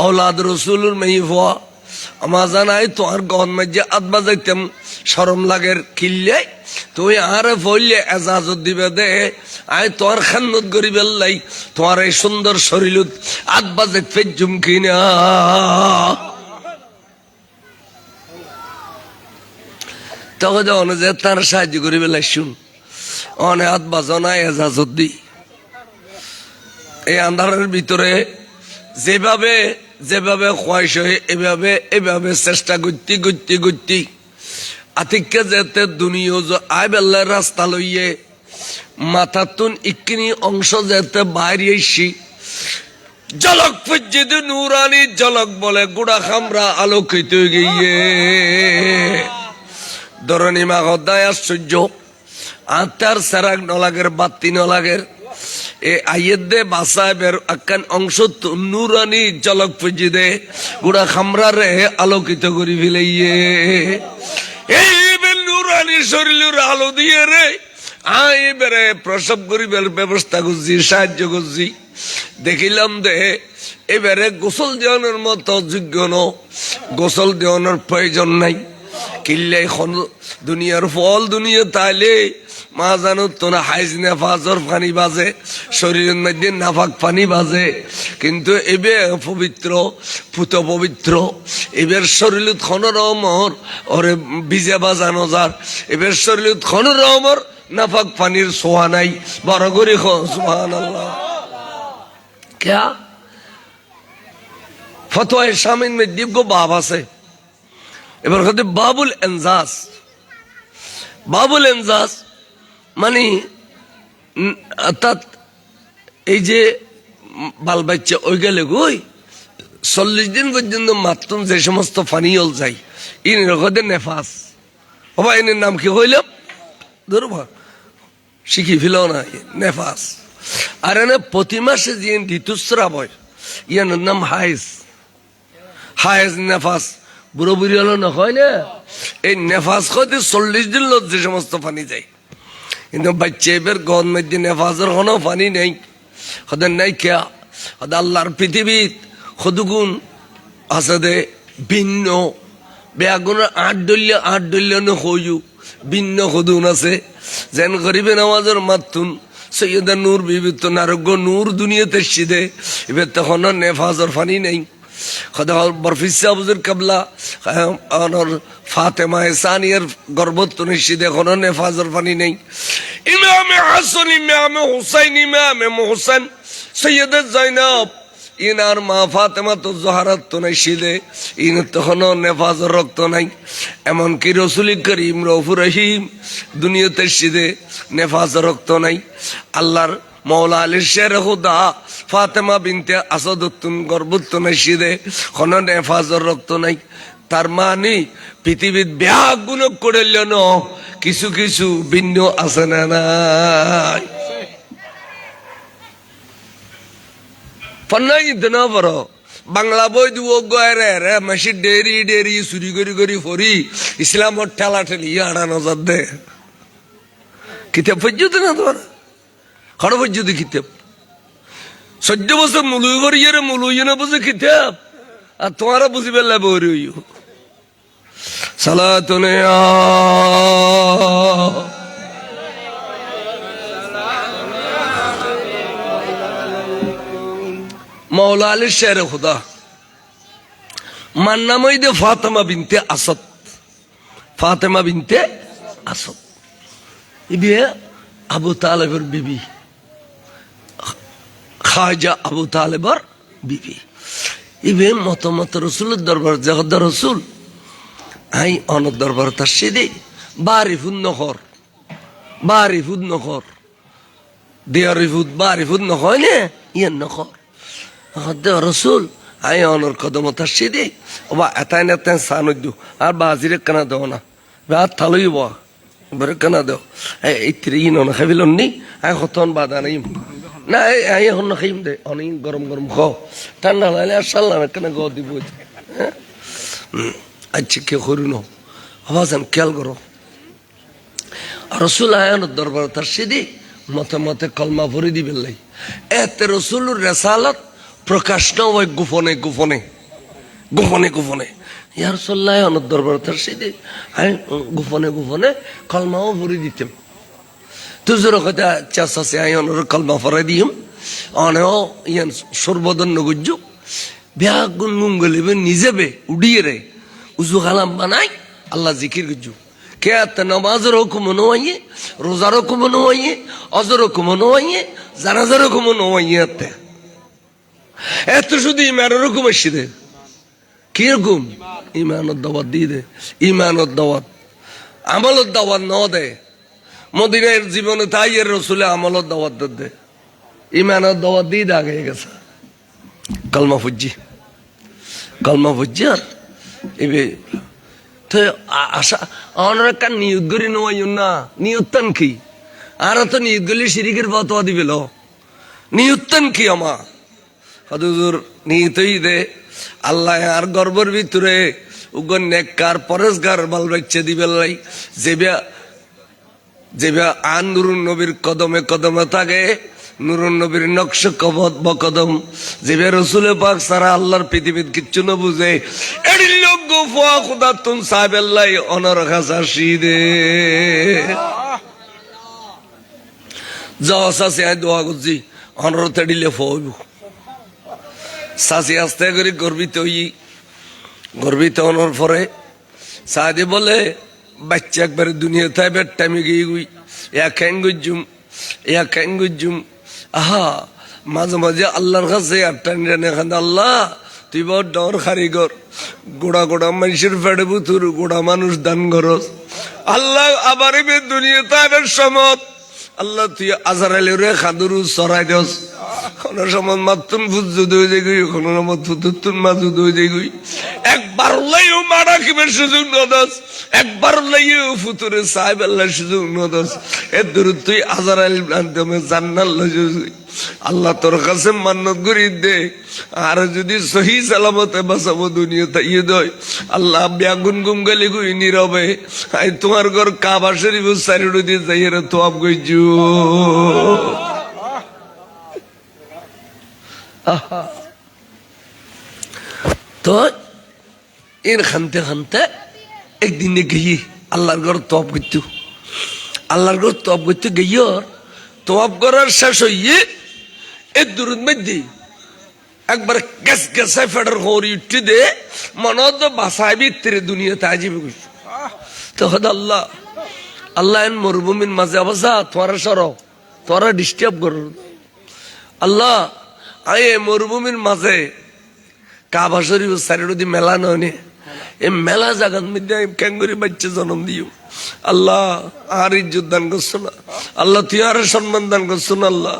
औलाद रसूलुर মেইফা আমার জানাই তোর গন মাঝে আদবা যাইতাম শরম লাগের কিল্লে তুই আরে বললে এজাজত দিবে দে আই তোর খান্নত গরিবের লাই তোমার এই সুন্দর শরীরত আদবা যাইতে জুমকি না তখন যখন যে তার সাহায্য করিবে লাই শুন অনে আদবা জানাই এজাজত দি এই আন্ধারের ভিতরে যেভাবে যেভাবে খোয়াইশ হয়ে এভাবে চেষ্টা করতে আতিককে যেতে দুনিয়া আয় বেল্লার রাস্তা লইয়ে মাথাতুন ইকিনি অংশ যেতে বাইরে এসি জলক পর্যন্ত নুরানি জলক বলে গুড়া খামরা আলোকিত গিয়ে ধরনী মা হদায় আশ্চর্য আত্মার সেরাক নলাগের বাতি নলাগের এ আইয়ের দে বাসাবের আকান অংশ নুরানি জলক পুজি দে গুড়া খামরা রে আলোকিত করি ফেলাইয়ে এই নুরানি শরীরের আলো দিয়ে রে আই বেড়ে প্রসব করিবার ব্যবস্থা করছি সাহায্য করছি দেখিলাম দে এবারে গোসল দেওয়ানোর মতো যোগ্য ন গোসল দেওয়ানোর প্রয়োজন নাই কিল্লে দুনিয়ার ফল দুনিয়া তাইলে মা জানো তোরা হাইজ নেফাজর পানি বাজে শরীরের মধ্যে নাফাক পানি বাজে কিন্তু এবে পবিত্র পুত পবিত্র এবার শরীর খনরমর ওরে বিজে বাজানো যার এবার শরীর খনরমর নাফাক পানির সোয়া নাই বড় করে সুবহানাল্লাহ क्या ফতোয়া শামিন में दिव्य बाब আছে এবার হতে বাবুল এনজাস বাবুল এনজাস মানে অর্থাৎ এই যে বাল বাচ্চা ওই গেলে গই 40 দিন পর্যন্ত মাত্র যে সমস্ত ফানিয়ল যাই ইন রকদের নেফাস বাবা এর নাম কি হইলাম ধরবা শিখি ফেল না নেফাস আর এনে প্রতি মাসে যে ঋতুস্রাব হয় ইয়ার নাম হাইজ হাইজ নেফাস বুড়ো বুড়ি হলো না হয় না এই নেফাস হইতে 40 দিন যে সমস্ত পানি যায় কিন্তু বাচ্চা এবার গন মধ্যে নেফাজের কোনো পানি নেই, সদার নাই খেয়া সদা আল্লাহর পৃথিবীত সদুগুণ আছে দে ভিন্ন বেগুন 8 দলীয় হইউ ভিন্ন সদুন আছে যেন গরিবে নামাজের মাতুন সৈয়দা নূর বিবিত আরোগ্য নূর দুনিয়াতে সিদে এবার তখন নেফাজের পানি নেই। খোদা বরফিসা বুজুর কাবলা ফাতেমা সানিয়ার গর্ভত্ব নিশ্চিত এখনো নেফাজের পানি নেই। ইমামে হাসান, ইমামে হুসাইন, ইমামে মোহসেন, সৈয়দা জৈনব ইনার মা ফাতেমা তো জোহারাত তো নাই সিদে ইন তখনও নেফাজের রক্ত নাই। এমনকি রসুল করিম রউফুর রহিম দুনিয়াতে সিদে নেফাজের রক্ত নাই। আল্লাহর মৌলা আলীর শের হুদা ফাতেমা বিনতে আসাদুত্তুন গর্ভত্ব নাই সিদে কোন নেফাজের রক্ত নাই। তার মানে পৃথিবীর ব্যাগ গুণ করল ন কিছু কিছু ভিন্ন আছে না নাই পন্নাই না বড় বাংলা বই দিব গয়রে মাসি ডেরি ডেরি চুরি করি করি ফরি ইসলামর ঠেলা ঠেলি আড়া নজর দে কিতাব পর্যন্ত না তোমার খড় পর্যন্ত কিতাব 14 বছর মুলুই করিয়ে রে মুলুই না বুঝে কিতাব আর তোমারা বুঝি পেলে বই সালাতুনে মৌলা আলীর শের খুদা মার নাম দে ফাতেমা বিনতে আসাদ, ফাতেমা বিনতে আসাদ ইবে আবু তালেবের বিবি, খাজা আবু তালেবের বিবি। ইবে মত রসুলের দরবার জগদ্দা রসুল আই অনর দরবার তার সেদে বারিফুদ নহর দেয়ারিফুদ বারিফুদ নহয় নে ইয়ান নহর রসুল আই অনর কদম তার সেদে ওবা এতাই না তেন সানুদ্দু আর বাজিরে কানা দেও না রাত থালই বা বরে কানা দেও এই তিরিন না খাবিল নি আই হতন বাদা নাই না আই এখন না খাইম দে অনেক গরম গরম খাও ঠান্ডা লাগলে আর সাল্লাম কেনা গো দিব আচ্ছা কে করু ন আবাজান খেয়াল করো রসুল আয়ানোর দরবার তার সেদে মতে মতে কলমা ভরে দিবেন লাই এতে রসুলের রেসালত প্রকাশ না হয় গোপনে গোপনে গোপনে গোপনে ইয়ার রসুল্লাহ আয়ানোর দরবার তার সেদে আমি গোপনে গোপনে কলমাও ভরে দিতাম তুজোর কথা চাষাছে আয়ানোর কলমা ভরে দিম অনেও ইয়ান সর্বদন নগুজ্জু ব্যাগ নুঙ্গলিবে নিজেবে উড়িয়ে রে উজু খালাম বানাই আল্লাহ জিকির গুজু কে নমাজের হুকুম নয়, রোজার হুকুম নয়, অজর হুকুম নয়, জানাজার হুকুম নয় এত শুধু ইমানের হুকুম এসে দে কিরকম ইমানের দাওয়াত দিয়ে দে, ইমানের দাওয়াত আমলের দাওয়াত ন দে। মদিনার জীবনে তাই এর রসুলে আমলের দাওয়াত দে, ইমানের দাওয়াত দিয়ে দে আগে গেছে কলমা ফুজি আর এবে তো আশা অনেক কান নিয়ত করি নয় না নিয়তান কি আর তো নিয়ত করলে শিরিকের ফতোয়া দিবে লো নিয়তান কি আমা হুজুর নিয়তই দে আল্লাহ আর গর্বের ভিতরে উগন নেককার পরেশগার বাল বাচ্চা দিবে লাই যেবা আন নুরুন নবীর কদমে কদমে থাকে নুরুন নবীর নকশ কবত বকদম যেবে রসুলে পাক সারা আল্লাহর পৃথিবীর কিচ্ছু না বুঝে এর লোক গোফা খুদা তুন সাহেবেল্লাই অনর খাসা শিদে যাও সাসি আই দোয়া করছি অনর তেডিলে ফইব সাসি আস্তে করে গর্বিত অনর পরে সাদি বলে বাচ্চা একবারে দুনিয়া তাই বেট টাইমে গিয়ে গুই ইয়া খাইন গুজুম আহা মাঝে মাঝে আল্লাহর কাছে আল্লাহ তুই বড় ডর কারিগর গোড়া গোড়া মানুষের ফেড়ে বুতুর গোড়া মানুষ দান করস আল্লাহ আবার দুনিয়া তাইবের সমত আল্লাহ তুই আজারাইলে খাদুরু সরাই দেস কোন সময় মাতুন ফুজুদ হয়ে যাই গুই কোন সময় ফুতুতুন মাজুদ হয়ে যাই গুই একবার লইও মারা কিবের সুযোগ নদস, একবার লইও ফুতুরে সাহেব আল্লাহ সুযোগ নদস। এ দূর তুই আজরাইল মাধ্যমে জান্নাল্লাহ আল্লাহ তোর কাছে মান্নত করি দে, আর যদি সহি সালামতে বাঁচাবো দুনিয়া তাইয়ে দয় আল্লাহ ব্যাগুন গুম গেলে গুই নীরবে আই তোমার ঘর কাবা শরীফ সাইড দিয়ে যাই রে তো আপ গইজু। তো এর খানতে খানতে একদিনে গিয়ে আল্লাহর ঘর তপ করত, আল্লাহর ঘর তপ করতে গিয়ে তপ করার শেষ হইয়ে এ দূরের মধ্যে একবার গ্যাস গ্যাসায় ফেডার হরি উঠে দে মনে হতো বাসায় ভিতরে দুনিয়াতে আজিব করছে। তখন আল্লাহ আল্লাহ এন মরুভূমির মাঝে অবস্থা তোরা সর, তোরা ডিস্টার্ব কর আল্লাহ। আই মরুভূমির মাঝে কাবা শরীফ সাইড মেলা নয়, এই মেলা জায়গার মধ্যে ক্যাঙ্গুরি বাচ্চা জন্ম দিও আল্লাহ। আর ইজ্জত দান করছো না আল্লাহ, তুই আর সম্মান দান করছো না আল্লাহ।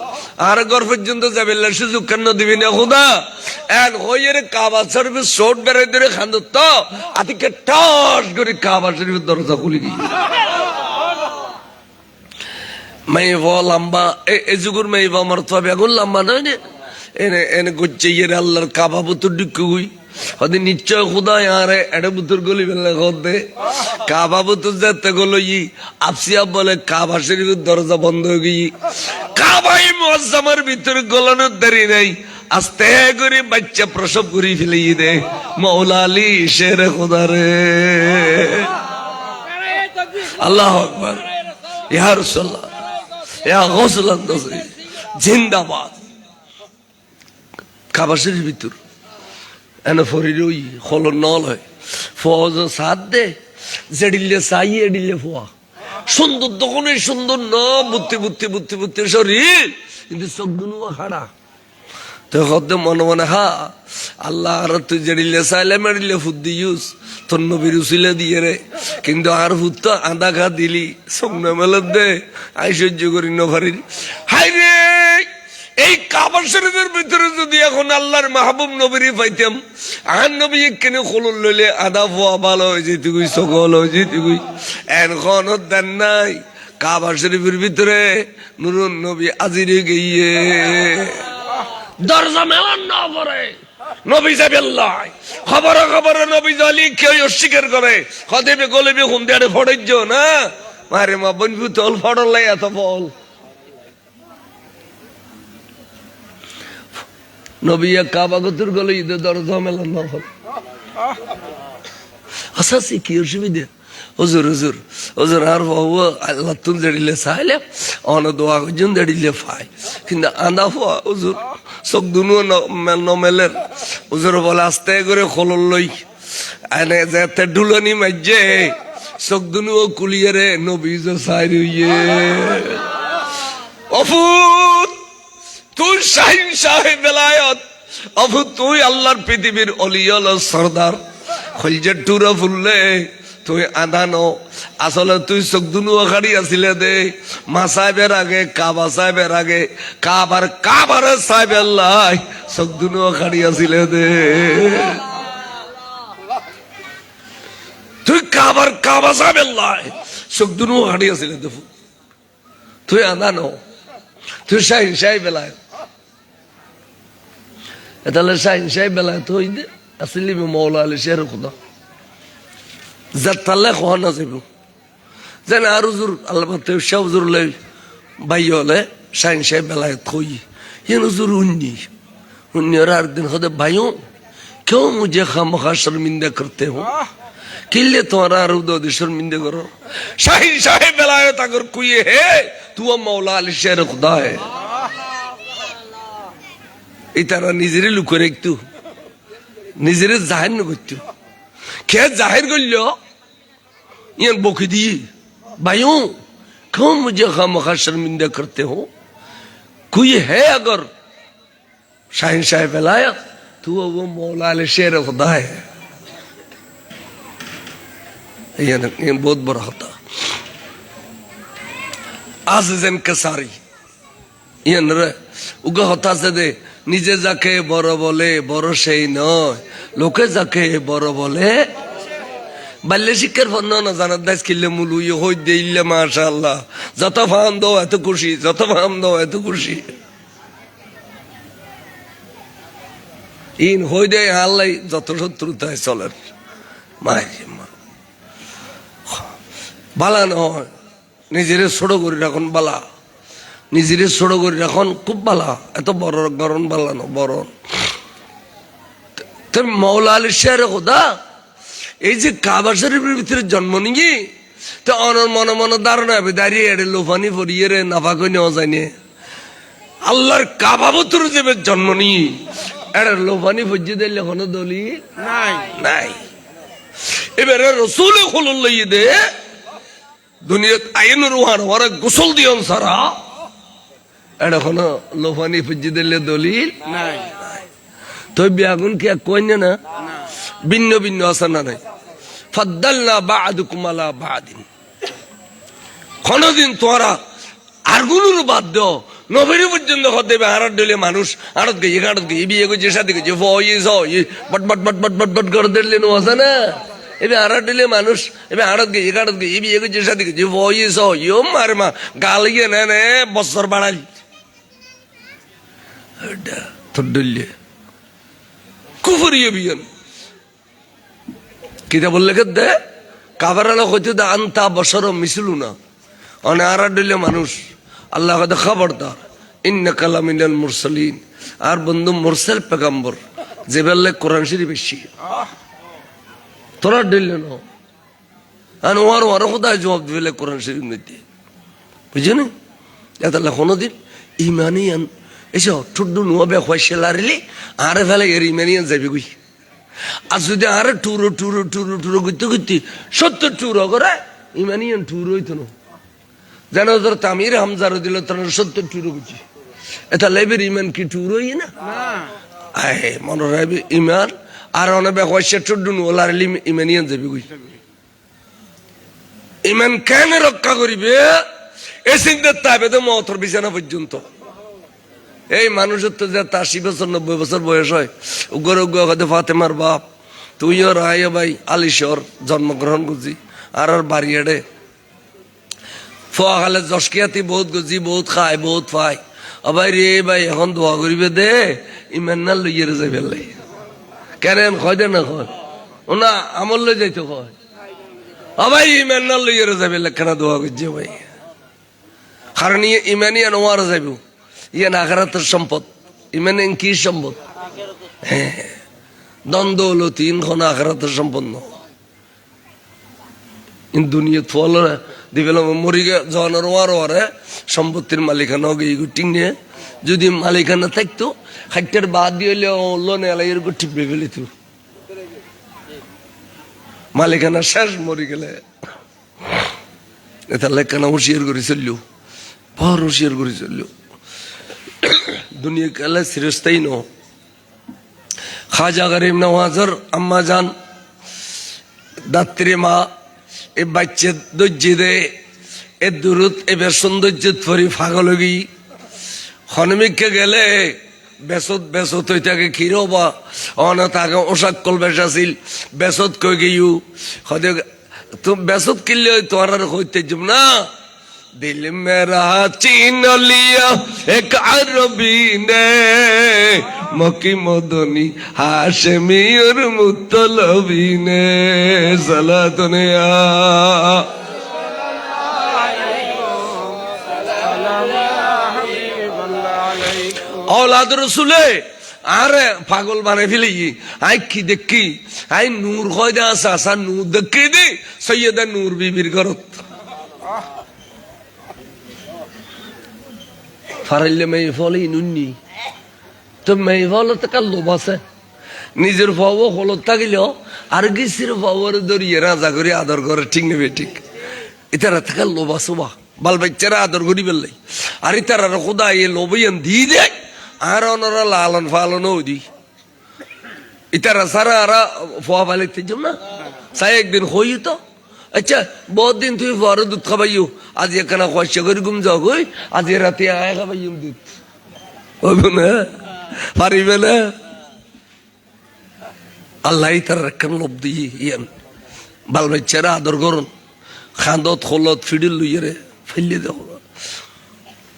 আর ঘর পর্যন্ত যাবে সুযোগ কেন দিবি না খুদা? এন হইয়ের কাবা শরীফের শোট বেড়াই ধরে খান্দ তো আতিকে টস করে কাবা শরীফের দরজা খুলে গিয়ে মেয়ে লম্বা এই যুগের মেয়ে আমার তো বেগুন লম্বা নয় রে, এনে এনে করছে ইয়ে আল্লাহর কাবা বুতুর ডিকুই হতে নিশ্চয় খুদা আরে এটা বুতুর গলি বেলা হতে কাবা বুতুর যেতে গেল ই আপসিয়া বলে কাবা শরীফের দরজা বন্ধ হয়ে গিয়ে কাবাই মুআজ্জামার ভিতরে গলানোর দেরি নেই, আস্তে করে বাচ্চা প্রসব করে ফেলে দে মৌলা আলী শের খুদা রে। আল্লাহু আকবার, ইয়া রাসূলুল্লাহ, ইয়া গাউসুল জিন্দাবাদ। কাবা শরীফের ভিতর এনে ফরির ওই হলর নল হয় ফজ সাত দে জেডিলে চাই এডিলে ফোয়া সুন্দর তখনই সুন্দর ন বুদ্ধি বুদ্ধি বুদ্ধি বুদ্ধি শরীর কিন্তু চোখ দুনো হাড়া। তো হতে মনে মনে হা আল্লাহ আর তুই জেডিলে চাইলে মেডিলে ফুট দিউস তোর নবীর উচিলে দিয়ে রে, কিন্তু আর ফুট তো আধা খা দিলি চোখ না মেলার দে আই সহ্য করি নভারির। হাই রে এই কাবা শরীফের ভিতরে যদি এখন আল্লাহর মাহবুব নবীর পাইতাম, আর নবী কেন খোলন লইলে আধা ফোয়া ভালো হয়ে যেতুগুই সকল হয়ে যেতুগুই এখন দেন নাই। কাবা শরীফের ভিতরে নুরুন নবী আজিরে গিয়ে দরজা মেলান না করে নবী যাবে খবরে খবরে নবী জালি কেউ অস্বীকার করে হদেবে গলেবে হুম দেড়ে ফড়েছ না মারে মা বনবু তল ফড়লাই এত ফল নবী কাবা গতুর গলে ঈদের দরজা মেলান না হল। আচ্ছা কি অসুবিধা? হুজুর হুজুর হুজুর আর আল্লাহ তুল জড়িলে চাইলে অন দোয়া করছেন জড়িলে ফাই, কিন্তু আন্দা হওয়া হুজুর চোখ দুনো নমেলের হুজুর বলে আস্তে করে খোলন লই এনে যেতে ডুলনি মাইজে চোখ দুনো কুলিয়ে রে নবী যে চাই রইয়ে অফুত তুই শাহিন শাহে বেলায়ত অফু তুই আল্লাহর পৃথিবীর অলিয়ল সর্দার খলজের টুরা ফুললে তুই আদানো আসলে তুই চোখ দুনো খাড়ি আসিলে দে মা সাহেবের আগে কাবা সাহেবের আগে কাবার কাবার সাহেব আল্লাহ চোখ দুনো খাড়ি আসিলে দে তুই কাবার কাবা সাহেব আল্লাহ চোখ দুনো খাড়ি আসিলে দে তুই আদানো তুই শাহিন শাহি বেলায় তাহলে শাহিন শাহি বেলায় তো হইতে আসলি মৌলা আলী শের খুদা যাত্রালে খোয়া না যাব যেন আর হুজুর আল্লাহ শাহ হুজুর লাই ভাই হলে শাহিন শাহি বেলায় থই হিন হুজুর উন্নি और हर दिन खुद भाइयों क्यों मुझे खामखा शर्मिंदा करते हो, किले तुम्हारा रुदो शर्मिंदा करो शाहिन शाही बेलायत अगर कोई है तू मौला अली शेर खुदा है। इतना निजरे लुको रेखतु निजरे जाहिर न करतु क्या जाहिर कर लो ये बोक दी भाइयों क्यों मुझे खामखा शर्मिंदा करते हो, कोई है अगर शाहिन शाह बेलायत तू वो मौला अली शेर खुदा है। ये बहुत बड़ा होता आज़िज़न कसारी ये नरे उगा होता से दे নিজে যাকে বড় বলে বড় সেই নয়, লোকে যাকে বড় বলে বাল্য শিক্ষার ফন্ন না জানার দাস কিনলে মুলু হই দিলে মাশাআল্লাহ যত ফাম দাও এত খুশি, যত ফাম দাও এত খুশি। ইন হই দেয় আল্লাহ যত শত্রুতায় চলেন মায়ের মা বালা নয়, নিজের ছোট করি রাখন বালা, নিজের ছোট করি রাখন খুব বালা, এত বড় গরম বালা ন বড়। মৌলা আলী শের খোদা এই যে কাবা শরীফের ভিতরে জন্ম নিয়ে তো অনর মনে মনে ধারণা হবে দাঁড়িয়ে এড়ে লোফানি ফরিয়ে রে নাফা কই নেওয়া যায়নি আল্লাহর কাবা বতুর যাবে জন্ম নিয়ে এড়ে লোফানি ফজিয়ে দিলে কোনো দলি নাই নাই। এবারে রসুল খোলন লইয়ে দে দুনিয়াত আইন রুহান ওরা গোসল দিয়ন সারা এটা কোনো লোফানি ফজিয়ে দিলে দলিল নাই। তই বিয়াগুন কি কই না ভিন্ন ভিন্ন আছে না নাই ফাদ্দালনা বা'দুকুম আলা বা'দিন। কোনদিন তোরা আর গুনুর বাদ দাও নবীর পর্যন্ত দেবে আড়ত দিলে মানুষ আড়ত গিয়ে গাড়ত গিয়ে বিয়ে করছে সাথে গেছে বট বট বট বট বট বট করে দিলে নো আছে না এবার আড়ত দিলে মানুষ এবার আড়ত গিয়ে গাড়ত গিয়ে বিয়ে করছে সাথে গেছে ইও মারে মা গাল গিয়ে নে বছর বাড়াই তোর দিল্লি কুফরিয়ে বিয়ন কিতা বললে কে দে কাবারালা হইতে দে আন্তা বছর মিশলু না অনে আর দিলে মানুষ আল্লাহ কথা খবরদার ইন্নাকা লামিনাল মুরসালিন আর বন্ধু মুরসাল পেগম্বর যে বললে কোরআন শরীফ বেশি তোরা দিলে না আর ওর ওর খোদা জবাব দিলে কোরআন শরীফ নিতে বুঝলি এটা কোনোদিন ইমানিয়ান এসো ঠুড্ডু নুয়াবে হয়েছে লারিলি আরে ফেলে এর ইমানিয়ান যাবি গুই আর যদি আরে টুরো টুরো টুরো টুরো করতে করতে 70 টুরো করে ইমানিয়ান টুরো হইতো না যেন তোর তামির হামজারো দিল তোর 70 টুরো করছি এটা লাইবের ইমান কি টুরোই না আয় মনে রাখবি ইমান আর অনেক হয়েছে ঠুড্ডু নুয়া লারিলি ইমানিয়ান যাবি গুই ইমান কেন রক্ষা করিবে এ চিন্তার তাবে তো মতর বিছানা পর্যন্ত। এই মানুষের তো যে 80 বছর 90 বছর বয়স হয় উগ্র উগ্র ফাতেমার বাপ তুইও রায় ভাই আলিশর জন্মগ্রহণ করছি আর বাড়ি এড়ে ফলে জসকিয়াতি বহুত গজি বহুত খায় বহুত পায় আবার রে ভাই এখন দোয়া করিবে দে ইমান না লইয়ে যাই ফেললে কেন কয় দে না কয় ও না আমল লই যাইতো কয় আবার ইমান না লইয়ে যাই ফেললে কেন দোয়া করছে ভাই কারণ ইমানি নোয়ার যাইব ইয়ান আখিরাতের সম্পদ ইমানে কি সম্পদ হ্যাঁ দ্বন্দ্ব হলো 3 খন আখিরাতের সম্পদ ন দুনিয়া ফল দিবে মরি গে জনের ওয়ার ওয়ারে সম্পত্তির মালিকানা গিয়ে গুটিং নিয়ে যদি মালিকানা থাকতো খাইটার বাদ দিয়ে লোনে এলাইয়ের গো টিপে ফেলিত মালিকানা শেষ মরি গেলে এটা লেখানা হুঁশিয়ার করে চললো বড় হুঁশিয়ার করে চললো দুনিয়া কালে সিরস্তাই নো খাজা গরিব নওয়াজর আম্মা জান দাত্রী মা এ বাচ্চা দর্জি দে এ দূরত এবার সৌন্দর্য ফরি ফাগল গি হনমিককে গেলে বেসত বেসত হই থাকে খিরো বা অনা তাকে ওষাক্কল বেসাছিল বেসত কই গিউ হদে তুমি বেসত কিনলে তোমার আর হইতে যাব না दिल मेरा चीन लिया एक अरबी ने मकी मदनी हाशमी और मुत्तलबी ने सलातने औलाद रसूले আরে পাগল বানাই ফেলি আই কি দেখি আই নূর হয় দে আসা নূর দেখি দি সৈয়দা নূর বিবির ঘরত ফারাইলে মেয়ে ফলে নুননি তো মেয়ে ফলে তো কাল লোভ আছে নিজের ফাও হলত থাকিলেও আর গেছির ফাওয়ার দরিয়ে রাজা করে আদর করে ঠিক নেবে ঠিক ইতারা থাকা লোভ আছে বা বাল বাচ্চারা আদর করি বেললাই আর ইতারা খোদা এ লোভিয়ান দিয়ে দেয় আর ওনারা লালন ফালনও দি ইতারা সারা আরা ফোয়া ফালিতে যাব না চাই একদিন হই তো আচ্ছা বহুত দিন তুই ফোয়ারও দুধ খাবাইও আজ এখানে খসা করে ঘুম যাও গই আজ রাতে আয় খাবাইম দুধ হইব না পারিবে না আল্লাহ তার একখান লোভ দিয়ে ইয়ান বাল বাচ্চারা আদর করুন খাঁদত খোলত ফিডিল লুইয়ে ফেললে দেওয়া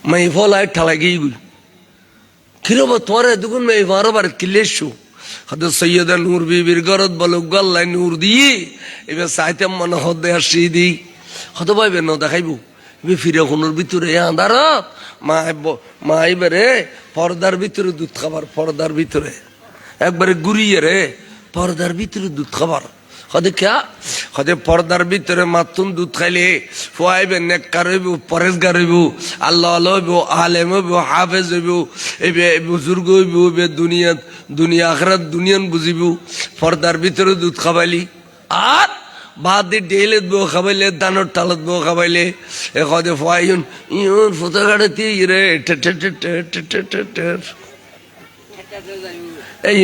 মাই ফল আয় ঠালা গিয়ে গুল কিরব তোমার এতক্ষণ মেয়ে মারো বার কিলেশু হয়তো সৈয়দা নূর বিবির গরত বলো গল্লায় নূর দিয়ে এবার চাইতাম মনে হদে আসি দিই হয়তো ভাইবে ন দেখাইব এবার ফিরে কোনোর ভিতরে আন্ধারত মা এবারে পর্দার ভিতরে দুধ খাবার পর্দার ভিতরে একবারে গুড়িয়ে রে পর্দার ভিতরে দুধ খাবার হদে কে হদে পর্দার ভিতরে মাতুন দুধ খাইলে ফুয়াইবে নেককার হইব পরেশগার হইব আল্লাহ আল্লাহ হইব আলেম হইব হাফেজ হইব এবে বুজুর্গ হইব এবে দুনিয়া আখরাত দুনিয়ান বুঝিব পর্দার ভিতরে দুধ খাবাইলি আর বাদ দিয়ে ডেলেত বউ খাবাইলে দানোর তালত বউ খাবাইলে এ হদে ফুয়াইন ইউন ফুতা কাটাতে রে এই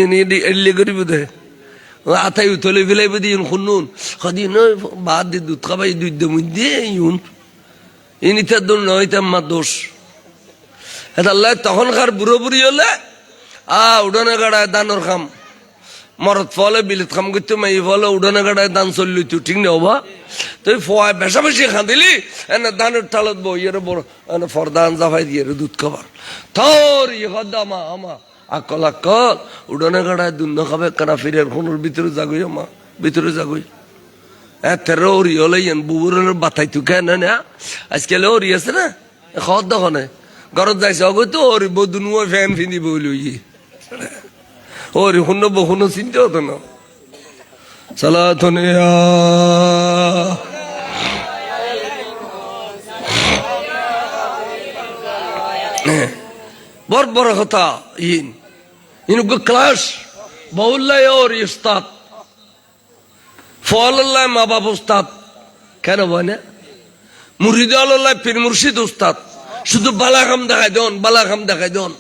এলি করিব দে আতাই উতলে ফেলাইব দিন শুনুন সদিন বাদ দিয়ে দুধ খাবাই দুধ দিয়ে ইউন ইনি তার দোষ নয় তার মা দোষ আল্লাহ তখনকার বুড়ো বুড়ি হলে উডানে গাড়ায় দানোর খাম মরত ফলে বিলেত খাম করতে মাই ফলে উডানে গাড়ায় দান চললি তুই ঠিক নেই হবা তুই ফোয়ায় বেশা বেশি খাঁদিলি এনে দানের তালত বই এর বড় ফরদান জাফাই দিয়ে দুধ খাবার থর ইহদামা আমা আকল আকল উডানে গাড়ায় দুধ খাবে কানা ফিরের ফোনের ভিতরে যাগই আমা ভিতরে যাগই তেরো ওরি হলে বুবুরের বাতাই তু কেন না আজকাল ওরি আছে না খাওয়ার দোকানে ঘরত যাইছে অগো তো ওরি বধু নুয় ফ্যান ফিন্দি বলি ওরি শুনো বহুনো চিন্তা হতো না সালাতুনিয়া বড় বড় কথা ইনগো ক্লাস বহুল্লাই ওর ইস্তাদ ফল আল্লাহ মা বাপ উস্তাদ কেন বলে মুরিদ আল্লাহ পীর মুর্শিদ উস্তাদ শুধু বালাকাম দেখাই দন বালাকাম দেখাই দন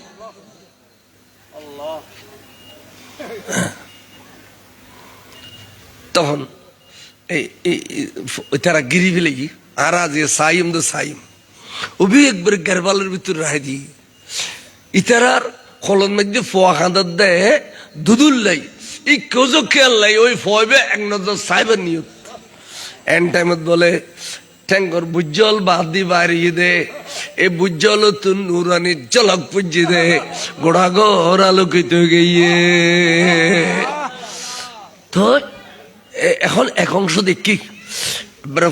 তখন তারা গিরি ফেলে আর আজ সাইম দো সাইম ওবি একবার গারবালের ভিতরে রাখে দি ইতারার খলন মধ্যে ফোয়া খাঁদার দেয় দুদুল্লাই এই কেউ খেয়াল নাই ওই ফয়বে এক নজর সাইবার নিয়ত এন টাইমত বলে ট্যাঙ্কর বুজ্জল বাদ দি বাড়িয়ে দে এ বুজ্জল তো নুরানি জলক পুজি দে গোড়া ঘর আলোকিত গিয়ে তো এখন এক অংশ দেখি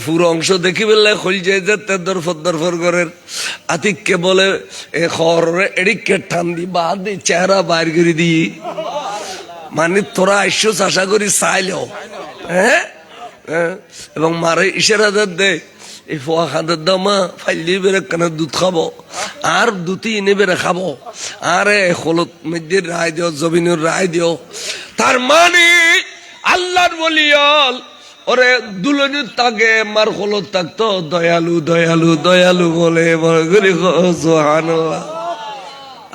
পুরো অংশ দেখি বললে খোল যায় যে দরফর করের আতিককে বলে খরে এদিকে টান দি বাদ দি চেহারা বাইর করে দি মানে তোরা আইসোস আশা করি চাইলেও হ্যাঁ এবং মারে ইশারা দে এই ফোয়া খাদের দামা ফাইলি বেড়ে কানে দুধ খাবো আর দুটি এনে বেড়ে খাবো আরে হলত মধ্যে রায় দিও জমিনের রায় দিও তার মানে আল্লাহর বলিয়াল ওরে দুলনির তাকে মার হলত থাকতো দয়ালু দয়ালু দয়ালু বলে সুবহানাল্লাহ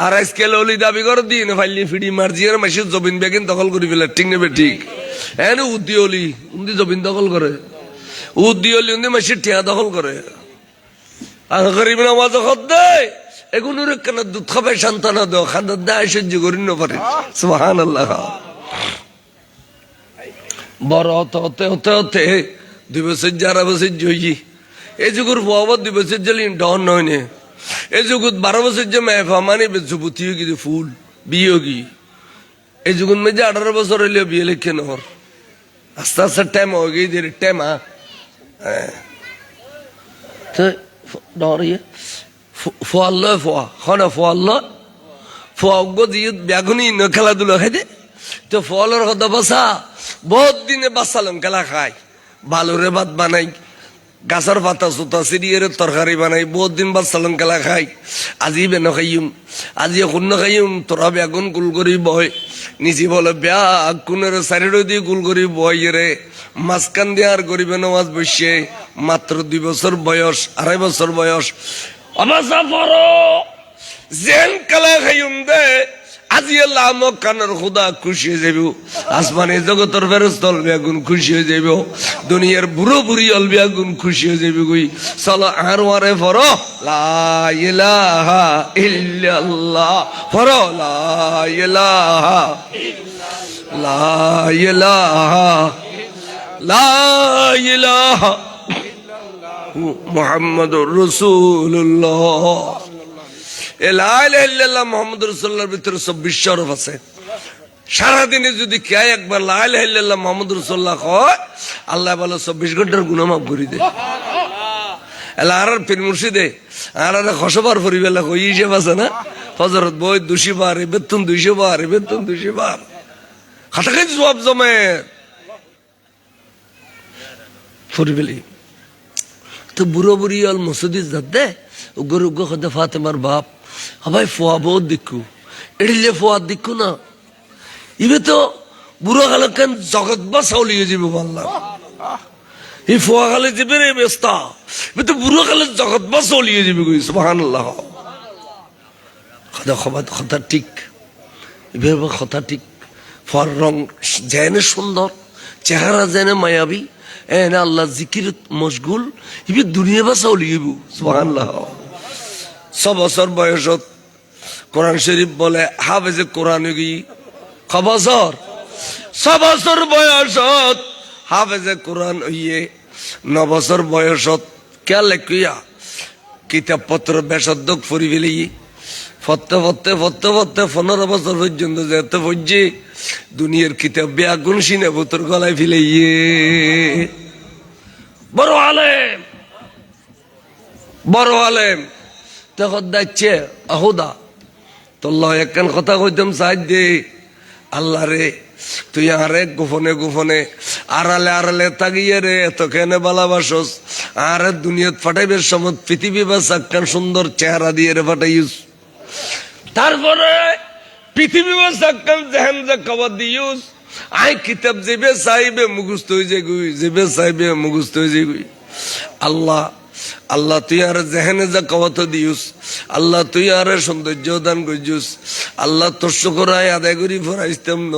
আর আজকে ললি দাবি করে দিন ফাইলি ফিডি মারজি আর মাসে জমিন বেগিন দখল করি ফেলে ঠিক নেবে ঠিক হ্যাঁ উদ্দি অলি উন্দি জমিন দখল করে উদ্দি অলি উন্দি মাসে টিয়া দখল করে আর গরিব নামাজ খত দেয় এগুলোর কেন দুধ খাবে সান্তানা দেও খান্দার দেয় সহ্য করি না পারে সুবহানাল্লাহ বড় হতে হতে হতে 2 বছর 4 বছর জয়ী এই যুগের বাবা 2 বছর জলি ডন নয় নে এই যুগত 12 বছর যে মেফা মানে যুবতী হয়ে গিয়ে ফুল বিয়ে গিয়ে এই যুগের মধ্যে 18 বছর হইলে বিয়ে লিখে নহর আস্তে আস্তে টাইম হয়ে গিয়ে যে টাইম ফোয়াল্লো ফোয়া হন ফোয়াল্লো ফোয়া দিয়ে বেগুনি খেলাধুলা খাই দে তো ফলের কথা বাসা বহুত দিনে বাসালাম খেলা খাই বালুরে ভাত বানাই গাছের পাতা চোতা চিড়িয়ে তরকারি বানাই বহুত দিন বাসালাম খেলা খাই আজি বেন খাইম আজি শূন্য খাইম তোরা বেগুন কুল করি বয় নিজে বলে ব্যাগ কোনের চারিডো দিয়ে কুল করি বয় রে মাঝখান দিয়ে আর গরিবে নামাজ বসে মাত্র 2 বছর বয়স 2.5 বছর বয়স অবাসা পড়ো জেন খেলা খাইম দে আজি আল্লাহ আমার কানের খুদা খুশি হয়ে যাব আসমানে জগতের ফেরেশতা অলবে আগুন খুশি হয়ে যাব দুনিয়ার বুড়ো বুড়ি অলবে আগুন খুশি হয়ে যাবে কই চলো আর ওয়ারে পড়ো লা ইলাহা ইল্লাল্লাহ পড়ো লা ইলাহা লা ইলাহা লা ইলাহা মুহাম্মাদুর রাসূলুল্লাহ। লা ইলাহা ইল্লাল্লাহ মুহাম্মাদুর রাসূলুল্লাহর ভিতরে ২৪ শরফ আছে। সারাদিনে যদি কে একবার লা ইলাহা ইল্লাল্লাহ মুহাম্মাদুর রাসূলুল্লাহ কয়, আল্লাহ বলে ২৪ ঘন্টার গুনাহ মাফ করে দেয়। এলা আর পীর মুর্শিদে আর খসবার পরিবেলা কই হিসেব আছে না, ফজরত বই ২০০ বার, বেতন ২০০ বার, বেতন ২০০ বার, খাটাখাই জবাব জমে পরিবেলি। তো বুড়ো বুড়ি অল মসজিদ যাতে উগ্র উগ্র খদে ফাতেমার বাপ আবাই ফোয়া বহুত দেখু এড়িলে ফোয়া দেখু না, ইবে তো বুড়ো কালে কেন জগৎ বা চাউলিয়ে যাবে বললাম, এই ফোয়া কালে যাবে রে বেস্তা, ইবে তো বুড়ো কালে জগৎ বা চাউলিয়ে যাবে কই সুবহানাল্লাহ। কথা ঠিক, এবার কথা ঠিক। ফর রং যেনে সুন্দর, চেহারা যেনে মায়াবী, এনে আল্লাহ জিকির মশগুল, ইবে দুনিয়া বা চাউলিয়ে যাবে সুবহানাল্লাহ। ৬ বছর বয়সত কোরআন শরীফ বলে হাফেজে কোরআন গি, ক বছর? ৬ বছর বয়সত হাফেজে কোরআন হইয়ে ৯ বছর বয়সত কে লেখিয়া কিতাব পত্র বেশদ্দক ফুরি ফেলি, ফতে ফতে ফতে ফতে ১৫ বছর পর্যন্ত যেতে পর্যে দুনিয়ার কিতাব বেআগুন সিনে বোতর গলায় ফেলাইয়ে বড় আলেম, বড় আলেম। তখন দেখছে আহুদা তোল্লাহ একখান কথা কইতাম চাই দে, আল্লাহ রে তুই আরে গোপনে গোপনে আড়ালে আড়ালে তাগিয়ে রে এত কেনে ভালোবাসস, আর দুনিয়াত ফাটাইবের সময় পৃথিবী বা একখান সুন্দর চেহারা দিয়ে রে ফাটাইস, তারপরে পৃথিবী বা একখান জেহেন যে খবর দিউস, আই কিতাব যেবে চাইবে মুখস্থ হয়ে যায় গুই, যেবে চাইবে মুখস্থ হয়ে যায় গুই। আল্লাহ আল্লাহ তুই আর জেহেনে যা কওয়াত দিউস, আল্লাহ তুই আর সৌন্দর্য দান করছিস, আল্লাহ তোর শুকরায় আদায় করি ফরাইতাম ন,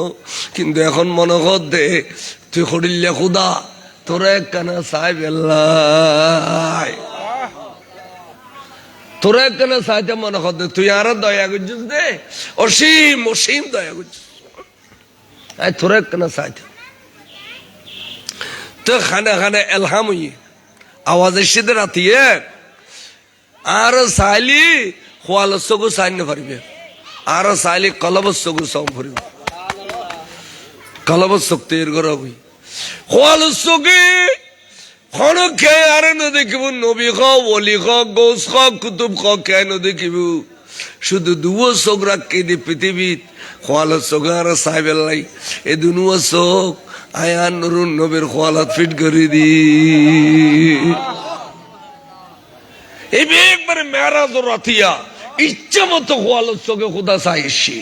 কিন্তু এখন মনে কর দে তুই খড়িল্লা খুদা তোরা একখানা চাই বেল্লাই, তোরা একখানা চাইতে মনে কর দে তুই আর দয়া করছিস দে, অসীম অসীম দয়া করছিস, তোরা একখানা চাইতে। তো খানে খানে এলহাম হইয়ে আওয়াজ এসে রাতিয়ে আর চাইলি খোয়াল চকু চাই না পারিবে, আর চাইলি কলব চকু চাও ফুরিব, কলব চক তৈরি করা হই খোয়াল চকি খন খেয়ে আর নেদেখিব, নবী খ বলি খ গৌস খ কুতুব খ খেয়ে নেদেখিব, শুধু দুও চোখ রাখি দি পৃথিবীত খোয়াল চোখ আর চাই বেলাই, এই দুনুয়া চোখ আয়া নুরুন নবীর খোয়ালাত ফিট করে দি। এই একবারে মেরাজ রাতিয়া ইচ্ছা মতো খোয়ালত চোখে খোদা চাইছি,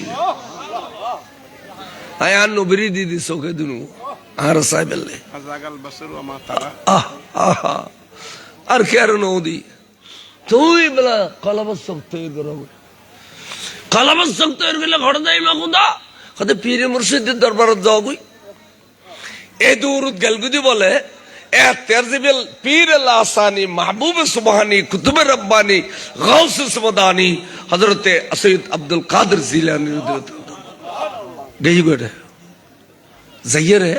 আয়া নবীর দিদি চোখে দুনু আর চাই বেলে আর কে আর নদী তুই বেলা কলাবাস চোখ তৈরি করা, কলাবাস চোখ তৈরি করলে ঘরে যাই মা খুদা হতে পীরে মুর্শিদের দরবারত যাও গুই। এই দৌরুদ গেলগুদি বলে পীর আসানি মাহবুব সুবহানি কুতুবে রব্বানি গাউসে সমদানি হযরতে সৈয়দ আব্দুল কাদের জিলানী গেই গড়ে যাইরে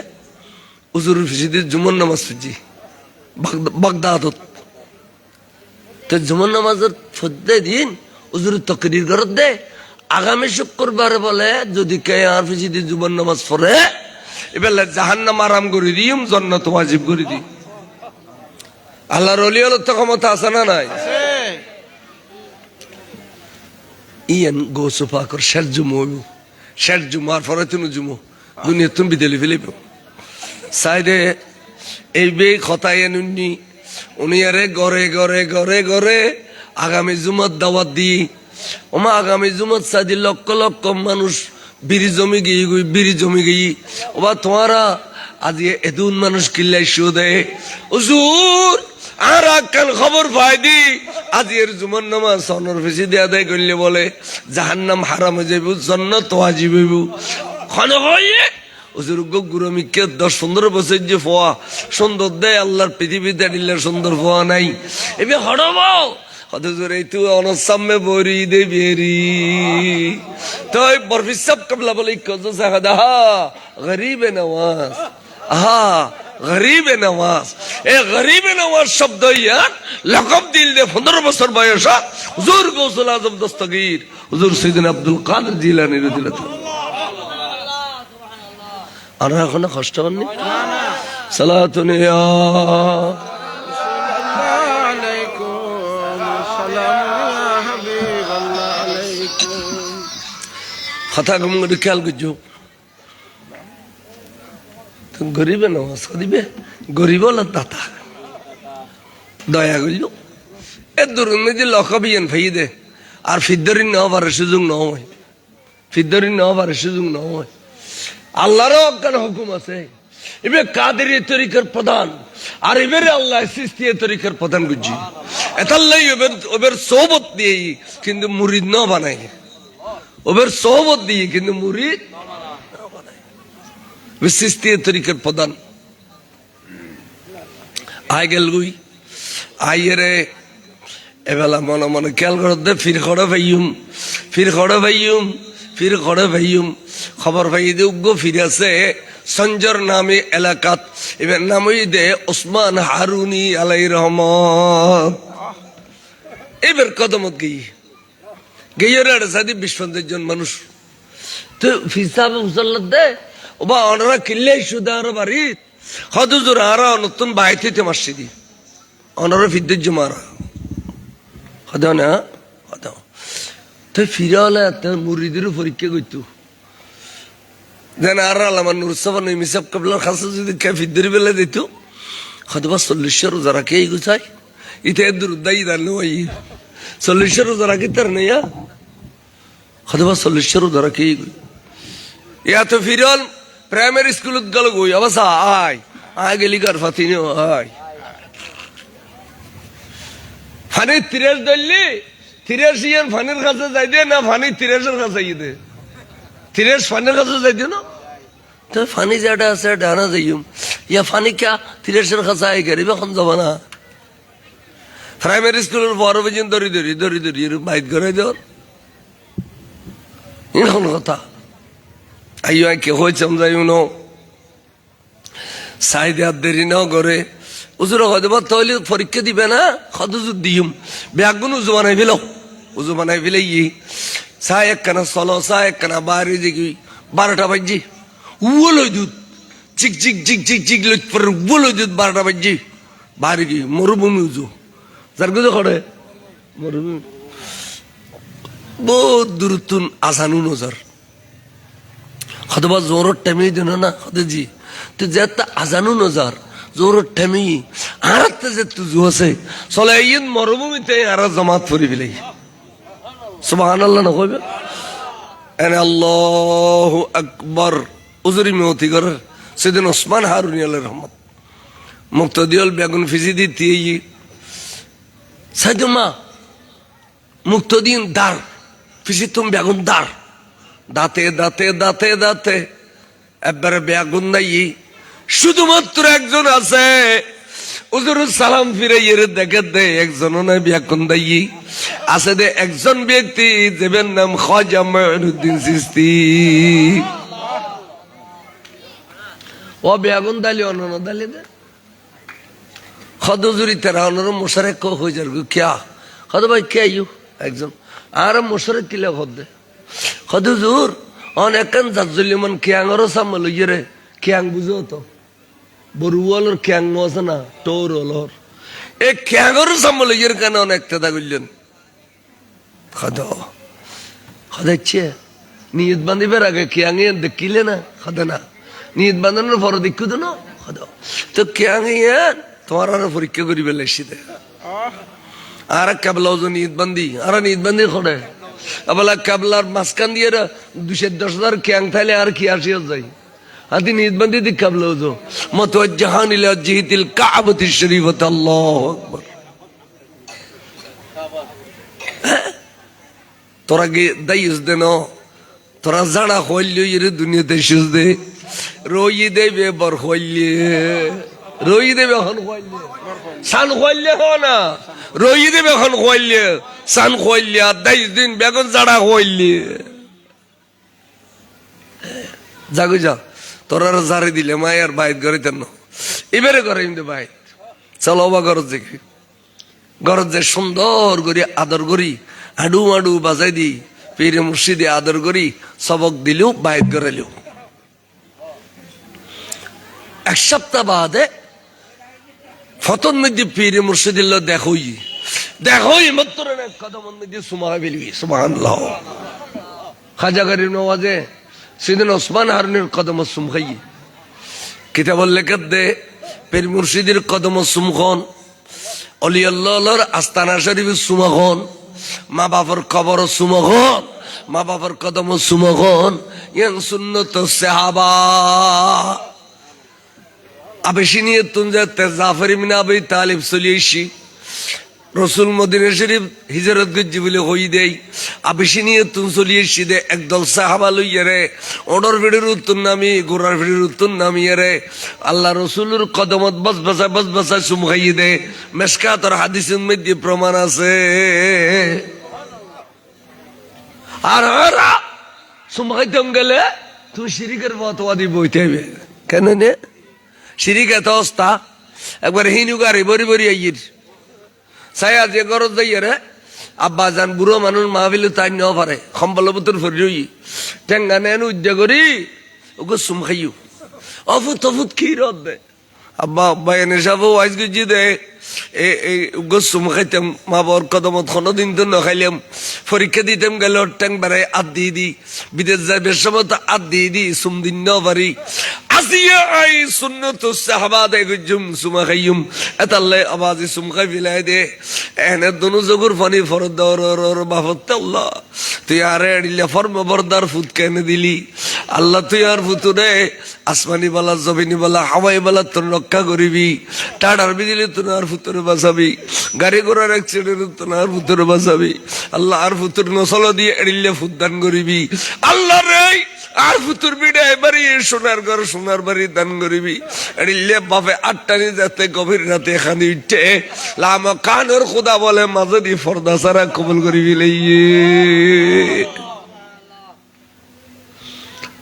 হুজুর ফিজিদের জুমার নামাজ পড়ি বাগদাদত, তো জুমার নামাজের ফদ্দে দিন হুজুর তাকরীর করে দে আগামী শুক্রবার বলে যদি কে আর ফিজিদের জুমার নামাজ পড়ে এবার জাহান্নাম আরাম করে দিম, জান্নাত ওয়াজিব করে দিই। আল্লাহর ওলি হলো তো ক্ষমতা আছে না নাই? ইয়ান গোসু পাকর শেষ জুমো, শেষ জুমার পরে তুমি জুমো দুনিয়া তুমি বিদেলি ফেলিব সাইডে এই বে খতায় নুনি উনি আরে গড়ে গড়ে গড়ে গড়ে আগামী জুমার দাওয়াত দি, ওমা আগামী জুমার সাদি লক্ষ লক্ষ মানুষ বিড়ি জমি গিয়ে গুই, বিড়ি জমি গিয়ে ওবা তোমারা আজ এদুন মানুষ কিল্লাই শো দেয় হুজুর আর আকাল খবর পাই দি আজ এর জুমার নামাজ সনর ফেসি দিয়ে আদায় করলে বলে জাহান্নাম হারাম হয়ে যাইব, জান্নাত ওয়াজিব হইব। খনে হইয়ে হুজুর গুরমিকে 10-15 বছর যে ফোয়া সুন্দর দেয় আল্লাহর পৃথিবীতে দিলে সুন্দর ফোয়া নাই, এবার হড়ব হদুজুর এই তুই অনসামে বরি দে বেরি তো বরফি সব কবলা বলে কত সাহাদা গরিব নওয়াজ আহা গরিব নওয়াজ এ গরিব নওয়াজ শব্দ ইয়ার লকব দিল দে 15 বছর বয়স হুজুর গৌসুল আজম দস্তগীর হুজুর সাইয়েদনা আব্দুল কাদের জিলানী রাদিয়াল্লাহু আর এখন কষ্ট হয়নি সালাতুন ইয়া কথা গমগড়ি খেয়াল করছো গরিবে নওয়াজ দিবে গরিব দাতা দয়া করল এ দুর্নীতি যে লকবিয়ান ফাই দে আর ফিদ্দরি নেওয়া পারে সুযোগ নয় ফিদ্দরি নেওয়া পারে সুযোগ নয় আল্লাহরও অজ্ঞান হুকুম আছে এবার কাদের তরিকার প্রধান আর এবারে আল্লাহ সিস্তিয়ে তরিকার প্রধান বুঝি এতাল্লাই ওদের সোহবত দিয়ে কিন্তু মুরিদ ন বানাই ওদের সোহবত দিয়ে কিন্তু মুরিদ সিস্তিয়ে তরিকার প্রধান আই গেল গুই আইরে এবেলা মনে মনে খেয়াল করতে ফির খড়ে ভাইয়ুম ফির খড়ে ভাইয়ুম ফির খড়ে ভাইয়ুম খবর ভাই দে উগ্র ফিরে আছে সঞ্জর নামে এলাকাত এবার নামই দে ওসমান হারুনি আলাই রহমত এবার কদমত গিয়ে সাদি 20-50 জন মানুষ তো ফিসাব মুসল্লাত দে ওবা অনরা কিল্লে সুদার বাড়ি হদুজুর আরা নতুন বাইতে মসজিদি অনরা ফিদ্দুজ মারা হদ না হদ তো ফিরালে মুরিদের পরীক্ষা করতো যেন আর আমার নুরসাফা নইমিসাব কাবলার খাসা যদি ফিদ্দুর বেলা দিত হয়তোবা 40 রোজা রাখে এই গুছাই ইতে দুরুদ্দাই দান ওই 40 রোজা রাখি তার নেয়া হয়তোবা 40 রোজা রাখে ইয়া তো ফিরল প্রাইমারি স্কুলত গেল গই অবস্থা আয় গেলি কার ফাতিনি আয় ফানি 30 দললি 30 ইয়ার ফানির কাছে যাই দে না ফানি 30 এর কাছে যাই দে 30 ফানির কাছে যাই দে না তো ফানি যেটা আছে ডানা যাইম ইয়া ফানি কে 30 এর কাছে আই গরিব এখন যাব না প্রাইমারি স্কুলের বড় বিজন দরি বাইত করে দেওয়ার এখন কথা আইও কে হয়ে সমঝাইও ন সাইদে আর দেরি ন করে উজুর হয়তো তাহলে পরীক্ষা দিবে না হদুজুর দিম ব্যাগুন উজু বানাই ফেল উজু বানাই ফেলে সাই একখানা চলো সাই একখানা বাইরে দেখি 12টা বাজছি উলই দুধ চিক চিক চিক চিক চিক উলই দুধ 12টা বাজছি বাইরে গিয়ে মরুভূমি উজু যার গুজো করে মরুভূমি বহুত দূরত্বন আসানু নজর হতবা জোরর টেমি দিন না হতেজি তুই যেটা আজানু নজর জোরর টেমি আরাতে যে তুই জোসে চলে ইন মরুভূমিতে আর জামাত পড়ি ফেলাই সুবহানাল্লাহ না কইবে এনে আল্লাহু আকবার উজরি মেওতি করে সেদিন ওসমান হারুনি আলাইহির রহমত মুক্তদিয়াল বেগুন ফিজি দিতে সাইদুমা মুক্তদিন দার ফিজি তুমি বেগুন দার দাঁতে দাঁতে দাঁতে দাঁতে একবারে বেগুন নাই শুধুমাত্র একজন আছে হুজুর সালাম ফিরে ইয়ে দেখে দে একজন নাই বেগুন দাই আছে দে একজন ব্যক্তি যাবেন নাম খাজা মুঈনুদ্দিন চিশতি ও বেগুন দালি অনন দালি দে খদুজুরি তেরা অনর মোশারেক কো হই যার কিয়া খদ ভাই কে ইউ একজন আর মোশারেক কিলে খদ দে হদুজুর অনেকন জাজলিমান কিয়াঙরও সামল ইয়ে কিয়াং বুঝো তো বরুয়ালর কিয়াং আছে না টোরলর এ কিয়াঙরও সামল ইয়ের কেন অনেক তেদা করলেন খাদাচ্ছে নিয়ত বান্ধিবার আগে কিয়াঙে দেখিলে না খাদে না নিয়ত বাঁধানোর পর দেখু তো না খাদ তো কিয়াঙে তোমার আর পরীক্ষা করি বেলাইছি দে আর কেবলা ওজন নিয়ত বান্ধি আর নিয়ত বান্ধি খড়ে আবলা কাবলার মাঝখান দিয়ে 210,000 ক্যাং থাইলে আর কি আসিয়া যায় হাতি নিদবন্দি দি কাবলা হতো মুতাওয়াজ্জিহান ইলা জিহাতিল কাবাতি শরীফাত আল্লাহু আকবার তোরা গে দাইস দেন তোরা জানা হইল ইরে দুনিয়াতে সুজ দে রই দেবে বর হইলে রই দেবে এখন খোয়াইলে সান খোয়াইলে হ না রই দেবে এখন খোয়াইলে সান খোয়াইলে আর 22 দিন বেগুন জাড়া খোয়াইলে জাগো যা তোর আর জারি দিলে মায়ের বাইত করে তেন এবারে করে কিন্তু বাইত চলো বা গরজ দেখি গরজ যে সুন্দর করি আদর করি আডু আডু বাজাই দি পীর মুর্শিদে আদর করি সবক দিলেও বাইত করাইলেও এক সপ্তাহ বাদে ফতন মধ্যে পীর মুর্শিদিল্লাহ দেখোই মাত্র এক কদম মধ্যে সুমা ফেলবি সুবহানাল্লাহ খাজা গরিব নওয়াজে সেদিন ওসমান হারুনের কদম সুম খাই কিতাব লেখাত দে পীর মুর্শিদের কদম সুমখন অলি আল্লাহর আস্তানা শরীফের সুমখন মা বাবার কবর সুমখন মা বাবার কদম সুমখন ইয়াং সুন্নত সাহাবা আবেশিনিয়ে তুনজাতে জাফর ইবনে আবি তালিব চলিয়েছি রসুল মদিনা শরীফ হিজরত গজ্জি বলে হই দেই আবেশিনিয়ে তুন চলিয়েছি দে একদল সাহাবা লইয়া রে ওডর ভিড়ের উত্তর নামি গোড়ার ভিড়ের উত্তর নামিয়ে রে আল্লাহ রসুলের কদমত বস বসা চুম খাইয়ে দে মেশকাতর হাদিসের মধ্যে প্রমাণ আছে আর চুম খাইতাম গেলে তুমি শিরিকের ফতোয়া বইতে হবে কেন নে শিরিক এত অবস্থা একবার হিনু গাড়ি বরি বরি আইয়ের ছায়া যে গরজ যাইয়ে রে আব্বা যান বুড়ো মানুষ মাহবিল তাই নেওয়া পারে সম্বলবতর ফরি টেঙ্গা নেন উদ্যোগ করি ওকে চুম খাইও অফুত অফুত কি রদ দে আব্বা আব্বা এনে সব ওয়াইজ গুজি দে এই চুম খাইতাম মা বাবার কদমত কোনোদিন তো নখাইলাম পরীক্ষা দিতাম গেল ট্যাং বেড়াই আদ দিয়ে দি বিদেশ যাইবার সময় তো আদ দিয়ে দি চুম দিন নেওয়া পারি আসিয়া আই সুন্নত সাহাবা দে গুজুম সুমা খাইয়ুম এতাল্লে আওয়াজে সুম খাই ফিলাই দে এনে দনু জগুর পানি ফরদ দর বাফত আল্লাহ তুই আরে এড়িলে ফর্ম বরদার ফুট কেনে দিলি আল্লাহ তুই আর ফুতুরে আসমানি বালা জমিনি বালা হাওয়াই বালা তোর রক্ষা করিবি টাডার বিদিলে তোর আর ফুতুরে বাঁচাবি গাড়ি ঘোড়ার অ্যাক্সিডেন্ট তোর আর ফুতুরে বাঁচাবি আল্লাহ আর ফুতুর নসল দিয়ে এড়িলে ফুট দান করিবি আল্লাহ রে আর ফুতুর বিড়ে এবারে সোনার ঘর সোনার বাড়ি দান করিবি এড়িলে বাপে আটটানি যাতে গভীর রাতে এখানে উঠে লাম কানোর খোদা বলে মাঝে দি ফর্দা সারা কবুল করিবি লইয়ে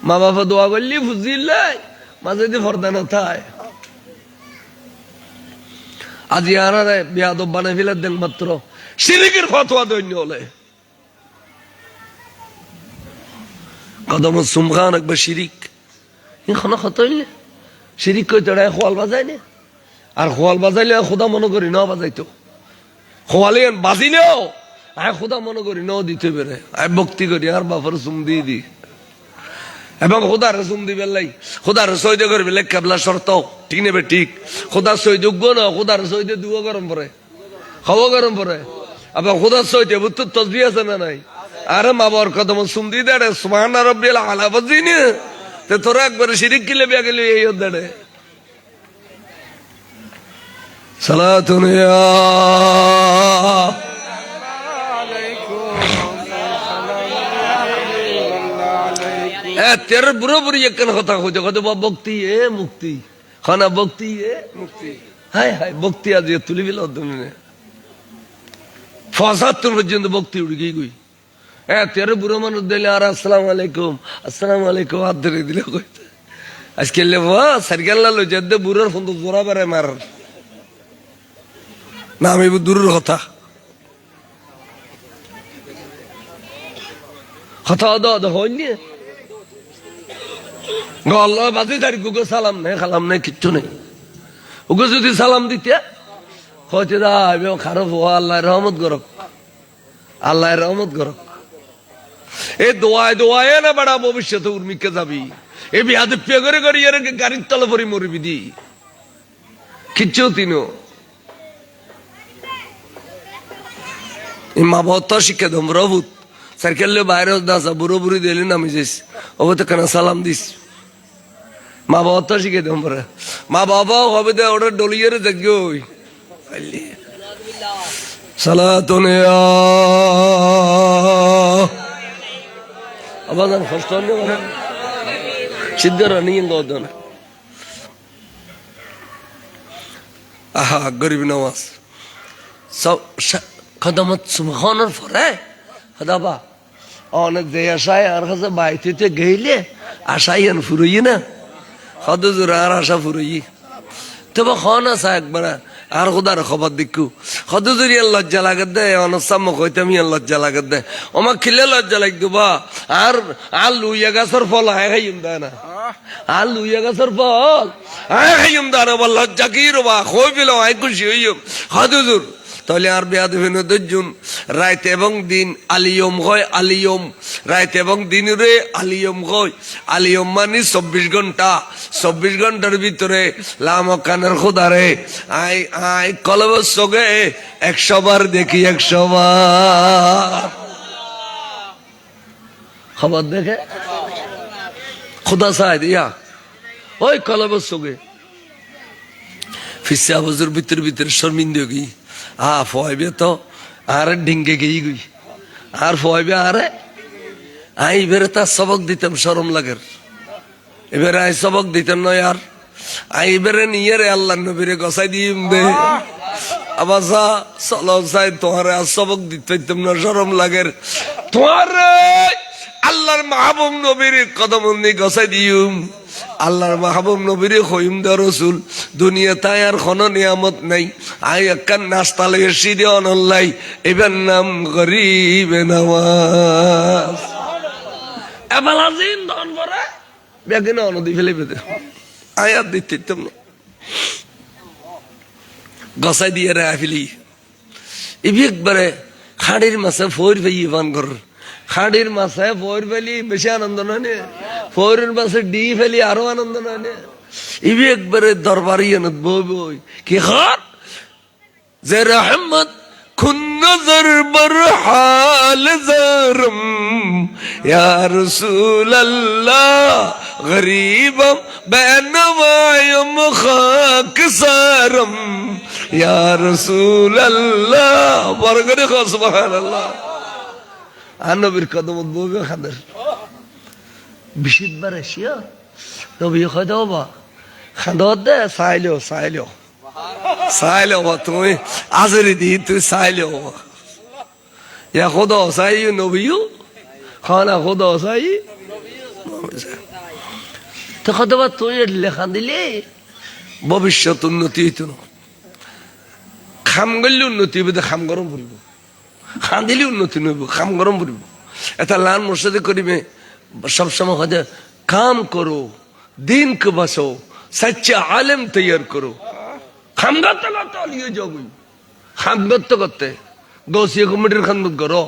মা বাবা দোয়া করলি বুঝিলে মাঝে দি ফর্দা না থায় আজি আনারে বিয়াদব বানাই ফেলে দেন মাত্র শিরিকের ফতোয়া দৈন্য হলে কদম সুমখান একবার শিরিক এখানে কত হইলে শিরিক কই তোরা খোয়াল বাজাই নে আর খোয়াল বাজাইলে খোদা মনে করি ন বাজাইতো খোয়ালে বাজিলেও আয় খোদা মনে করি ন দিতে বেড়ে আয় ভক্তি করি আর বাপর চুম দিয়ে দি এবং খোদার চুম দিবে লাই খোদার সৈদ্য করবে লাই কেবলা শর্ত ঠিক নেবে ঠিক খোদার সৈযোগ্য না খোদার সৈদ্য দুও গরম পরে খাওয়া গরম পরে আবার খোদার সৈদ্য বুত্তর তসবি আছে না নাই আরে মা বাবার কদম সুন্দি দেড়ে সুবহান রাব্বিল আলা বাজিনি তে তোরা একবার শিরিক কিলে বিয়া গেলি এই দেড়ে সালাতুন ইয়া তেরো বুড়ো বুড়ি একখান কথা হইতে কত ভক্তি এ মুক্তি খানা ভক্তি এ মুক্তি হায় হায় ভক্তি আজ তুলি বিল ফসাত্তর পর্যন্ত ভক্তি উড়ে গিয়ে গুই তেরো বুড়ো মানুষ দিলে আর আসসালাম আলাইকুম হাত ধরে দিলে কইতে আজকে সাইকেল লাল যে বুড়োর ফোন তো জোড়া বেড়ে মার না আমি দূরের কথা হয়নি গল্লা বাজে তারিখ ওকে সালাম নেই খালাম নেই কিচ্ছু নেই ওকে যদি সালাম দিতে হয়তো খারাপ হওয়া আল্লাহ রহমত করক আল্লাহ রহমত করক এই দোয়ায় না বেড়া ভবিষ্যতে উর্মিকে যাবি এই বিহাতে পে করে করি এর গাড়ির তলে পরি মরবি দি কিচ্ছু তিনো মা বাবা শিক্ষা দম রবুত সাইকেল বাইরে দাসা বুড়ো বুড়ি দিলি নামি যাইস ওবে তো কেন সালাম দিস মা বাবা তো শিখে দম পরে মা বাবা হবে দে ওটা ডলিয়ে দেখি ওই সালাতুন ইয়া আবাদান কষ্ট নেই সিদ্ধ রানি দন আহা গরিব নওয়াজ সব কদমত সুবহানার পরে হদাবা অনেক যে আশায় আর কাছে বাইতে গেইলে আশাই আন ফুরই না হদজুর আর আশা ফুরই তবে খন আসা একবার আর খোদার খবর দেখু হদজুরি লজ্জা লাগে দে অনসাম কইতে আমি লজ্জা লাগে দে আমার খিলে লজ্জা লাগতো বা আর আর লুইয়া গাছের ফল আয় খাইম দেয় না আর লুইয়া গাছের ফল আয় খাইম দেয় না বল লজ্জা কি রবা কই পেল আয় খুশি হইম হদজুর তাহলে আর বেয়াদ দর্জন রাত এবং দিন আলিয়ম হয় আলিয়ম রাত এবং দিন রে আলিয়ম হয় আলিয়ম মানে 24 ঘন্টা 24 ঘন্টার ভিতরে লামকানের খোদারে আই আই কলব সগে 100 বার দেখি 100 বার খবর দেখে খুদা চাই দিয়া ওই কলব সগে ফিসা হুজুর ভিতরে শর্মিন্দে গই ফয়বে তো আর ডিঙ্গে গেই গই আর ফয়বে আরে আই এবারে তার সবক দিতাম শরম লাগের এবারে আই সবক দিতাম নয় আর আই এবারে নিয়ে রে আল্লাহ নবীরে গসাই দিম দে আবাসা চলো চাই তোমার আর সবক দিতাম না শরম লাগের তোমার আল্লাহর মাহবুব নবীর কদম গসাই দিম আল্লাহর মাহবুব নবীর হইম দে রসুল দুনিয়া তাই আর কোনো নিয়ামত নাই আই একখান নাস্তা লইয়ে সিঁড়ে অনল্লাই এবার নাম গরিবে নওয়াজ এবেলা দিন দন পরে বেগিনে অনদি ফেলে বেঁধে আয়াত দিতাম না গসাই দিয়ে রে ফেলি ইবি একবারে খাড়ির মাছে ফোর ফেই পান কর খাড়ির মাছে ফোর ফেলি বেশি আনন্দ নয় নে ফোরের মাছে ডি ফেলি আরো আনন্দ নয় নে ইবি একবারে দরবারি আনত বই বই কি খার যে রহমত খুন নজর বর হাল জরম ইয়া রাসূল আল্লাহ গরীবম বেনওয়ায়ম খাক সারম ইয়া রাসূল আল্লাহ বরগরে সুবহানাল্লাহ নবীর কদমত বইবে খাদের বিশিদবার এসিয়া নবী খাদ বা খাদত দে চাইলেও তুমি আজরি দি তুই চাইলেও ইয়া খোদ চাই নবীও খানা খোদ চাই তো খদবা তুই লেখা দিলে ভবিষ্যৎ উন্নতি হইত না খাম গেলে উন্নতি হবে খাম গরম পড়ব খান দিলে উন্নতি নইব খাম গরম পড়ব এটা লান মসজিদে করিবে সবসময় হজে কাম করো দিন কে বাঁচো সচ্চে আলেম তৈয়ার করো খামগত করতে অলিয়ে যাবই খামগত করতে গৌসিয়া কমিটির খামগত করো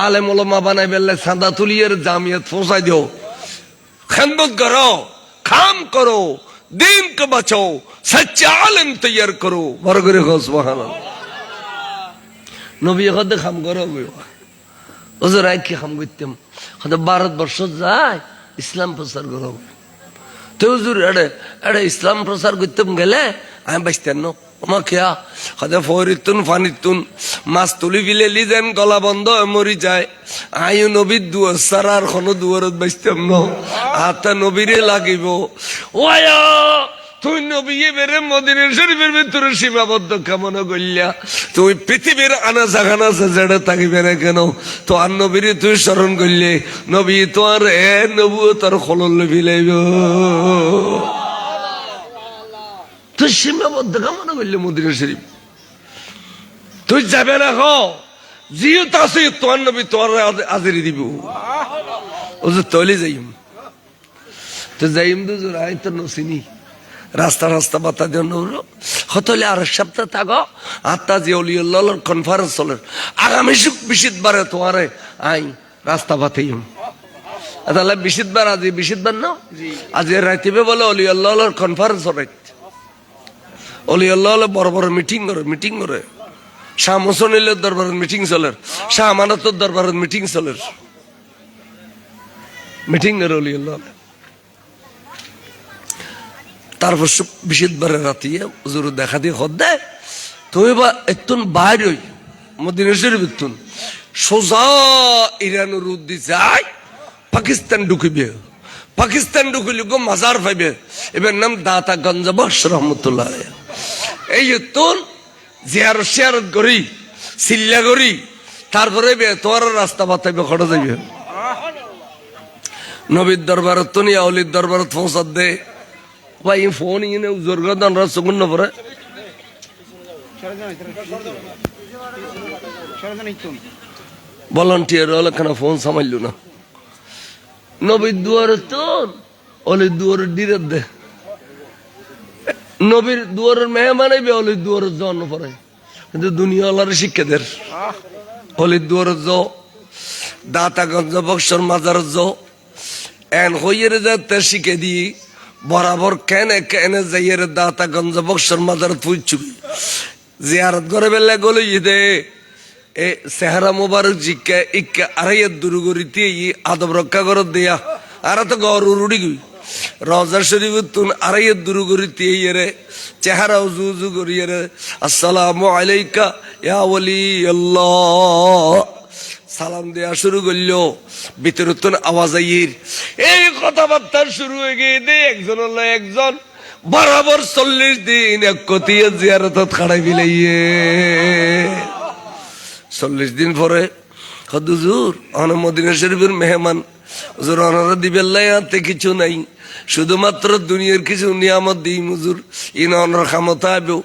আলেম ওলামা বানাই বেললে সাদা তুলিয়ের জামিয়াত ফসাই দিও খামগত করো খাম করো দিন কে বাঁচো সচ্চে আলেম তৈয়ার করো বড় করে সুবহানাল্লাহ নবী হদে খাম করো ওজোর আই কি খাম করতাম হয়তো ভারতবর্ষ যায় ইসলাম প্রচার করো তো হুজুর এড়ে ইসলাম প্রচার করতাম গেলে আমি বাঁচতেন না আমার খেয়া হয়তো ফরিতুন ফানিতুন মাছ তুলি ফিলেলি যেন গলা বন্ধ মরি যায় আয়ু নবীর দুয়ার সারা আর কোনো দুয়ারত বাঁচতাম না হাতটা নবীরে লাগিব ওয়া তুই নবী বেড়ে মদিনার শরীফের ভিতরে সীমাবদ্ধ কেমন করলিয়া তুই পৃথিবীর আনা জাগানা জেড়ে থাকিবে না কেন তো আর নবীরে তুই স্মরণ করলে নবী তোর এ নবু তোর খলল ফিলাইব তুই সীমাবদ্ধ কেমন করলে মদিনার শরীফ তুই যাবে না হ জিও তাসি তোর নবী তোর আজরি দিব ও যে তৈলে যাইম তো যাইম তো জোড়াই তো নসিনি রাস্তা বাতা দিয়ে হতলে আর সপ্তাহ থাকো আত্মা যে অলিউল্লাহর কনফারেন্স চলের আগামী বিশিদবারে তোমারে আই রাস্তা বাতাইম তাহলে বিশিদবার আজি বিশিদবার না আজ রাইতিবে বলে অলিউল্লাহর কনফারেন্স চলে অলিউল্লাহ বড় বড় মিটিং করে শাহ মোসনিলের দরবারের মিটিং চলের শাহ আমানতের দরবারের মিটিং চলের মিটিং করে অলিউল্লাহ তারপর বিশিদবারে রাতিয়ে হুজুর দেখা দিয়ে হদ দেয় তুমি বা এতুন বাইর হই মদিনা শরীফ এতুন সোজা ইরানের উদ্দি যায় পাকিস্তান ঢুকিবে পাকিস্তান ঢুকিলে গো মাজার পাইবে এবার নাম দাতা গঞ্জ বক্স রহমতুল্লাহ এই উত্তর জিয়ারত শেয়ারত করি চিল্লা করি তারপরে তোমার রাস্তা বাতাইবে খড়া যাইবে নবীর দরবারত তো নিয়ে অলির দরবারত পৌঁছাত দে ভাই ফোন ইনে উজোর গদান সুগুন না পরে ভলান্টিয়ার হলে কেন ফোন সামাইল না নবীর দুয়ার তো অলির দুয়ার ডিরের দে নবীর দুয়ারের মেহমান আইবে অলির দুয়ারের জন্য পরে কিন্তু দুনিয়াওয়ালার শিক্ষাদের অলির দুয়ারের জ দাতাগঞ্জ বক্সর মাজার জ এন হইয়ের যাতে শিখে দিই বরাবর কেনে কেনে যাইয়ের দাতাগঞ্জ বক্সর মাজার পুইছুবি জিয়ারত করে বেলা গলে দে এ সেহারা মুবারক জিক্কা ইক্কা আড়াইয়ের দুরুগরিতে আদব রক্ষা করে দেয়া আর তো গর উড়ি গই রওজা শরীফ তুন আড়াইয়ের দুরুগরিতে ইয়ে চেহারা উজু উজু করিয়ে আসসালামু আলাইকা ইয়া ওয়ালি আল্লাহ সালাম দেয়া শুরু করলো ভিতরে তুন আওয়াজ আইয়ের এই কথাবার্তা শুরু হয়ে গিয়ে দে একজন হলো একজন বরাবর 40 দিন এক কতিয়ে জিয়ারত খাড়াই বিলাইয়ে 40 দিন পরে হুজুর অন মদিনা শরীফের মেহমান হুজুর অনারা দিবেন আনতে কিছু নাই শুধুমাত্র দুনিয়ার কিছু নিয়ামত দিই হুজুর ইন অনার ক্ষমতা আবেও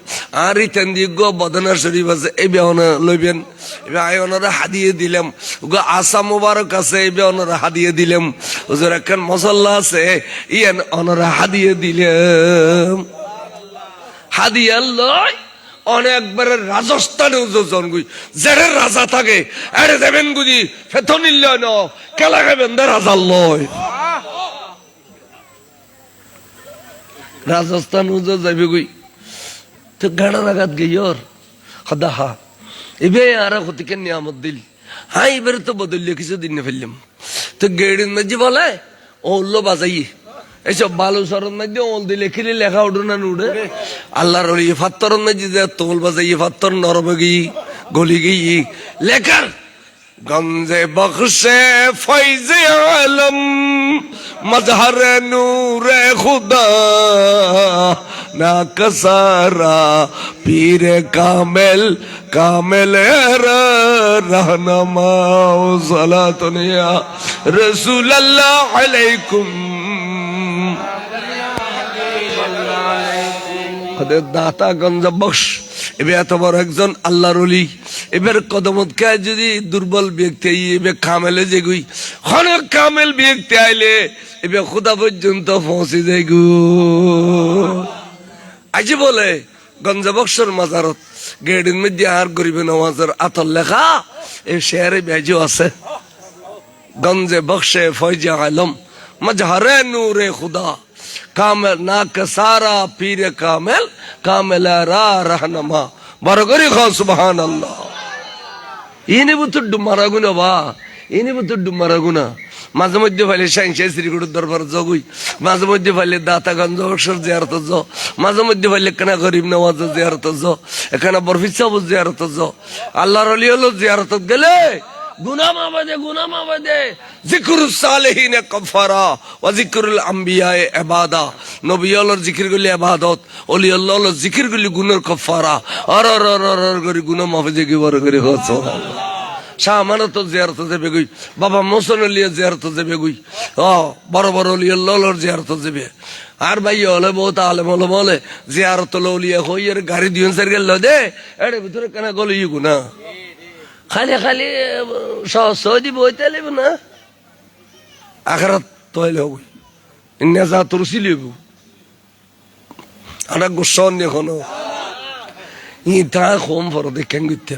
আর ইতেন দিয়ে গো বদনা শরীফ আছে এই বেহনা লইবেন এবার আয় ওনারা হাদিয়ে দিলাম গো আসা মুবারক আছে এই ওনারা হাদিয়ে দিলাম হুজুর এখন মসল্লা আছে ইয়ান ওনারা হাদিয়ে দিলাম হাদিয়া লয় অনেকবারের রাজস্থানে উজন গুই জেরের রাজা থাকে আরে দেবেন গুজি ফেতনিল ন কেলা খাবেন দে রাজা লয় রাজস্থান উজো যাবে গুই তো গাড়া রাগাত গিয়র খদা হা এবে আর হতিকে নিয়ামত দিল হ্যাঁ এবারে তো বদলিয়ে কিছু দিন ফেললাম তো গেড়ির মধ্যে বলে ওল্লো বাজাই এইসব বালু সরন মধ্যে ওল দিলে খিলি লেখা উঠো না উঠে আল্লাহর ফাত্তর মধ্যে তোল বাজাই ফাত্তর নরমে গিয়ে গলি গিয়ে লেখার গঞ্জে বখশে ফৈজে আলম মজহর নূরে খুদা না কসারা পীরে কামেল কামেল রহনমা সালাতুন ইয়া রাসূলুল্লাহ আলাইকুম দাতা গঞ্জ বক্স এবার এত বড় একজন আল্লাহর ওলি এবার কদমত খায় যদি দুর্বল ব্যক্তি এবার কামেলে যে গুই অনেক কামেল ব্যক্তি আইলে এবার খোদা পর্যন্ত পৌঁছে যায় গু আজি বলে গঞ্জ বক্সর মাজারত গেড়ির মধ্যে আর গরিব নওয়াজের আতর লেখা এই শেয়ারে বেজো আছে গঞ্জে বক্সে ফয়জা আলম মজহরে নূরে খুদা কামেল না কসারা পীরে কামেল কামেল রহনমা বড় করে খাও সুবহানাল্লাহ ইনি বুতুর ডুমারা গুনা বা ইনি বুতুর ডুমারা গুনা মাঝে মধ্যে ফাইলে সাইন্সে শ্রীগুরুর দরবার জগুই মাঝে মধ্যে ফাইলে দাতাগঞ্জ অবসর জিয়ারত জ মাঝে মধ্যে ফাইলে কেনা গরিব নওয়াজ জিয়ারত জ এখানে বরফিস সাহেব জিয়ারত জ আল্লাহর ওলি হলো জিয়ারত গেলে গুনাহ মাবাদে জিকরুস সালেহিন কাফারা ওয়া জিকরুল আম্বিয়া ইবাদা নবী আল্লাহর জিকির গুলি ইবাদত ওলি আল্লাহর জিকির গুলি গুনার কাফারা আর আর আর করে গুনাহ মাফে কি বড় করে হচ্ছে সুবহানাল্লাহ শাহ আমানত জিয়ারত যাবে গই বাবা মোহসেন আলীর জিয়ারত যাবে গই বড় বড় ওলি আল্লাহর জিয়ারত যাবে আর ভাই হলে বহুত আলেম হলো বলে জিয়ারত ওলিয়া হইয়ের গাড়ি দিন সার গেল দে এর ভিতরে কেন গলি গুনাহ খালি খালি সৌদি বইতে লিব না আখরাত তৈল হই ইন্নাজা তুরসিল হইব আনা গোসন এখনো ইটা কম ফর দেখেন গিতে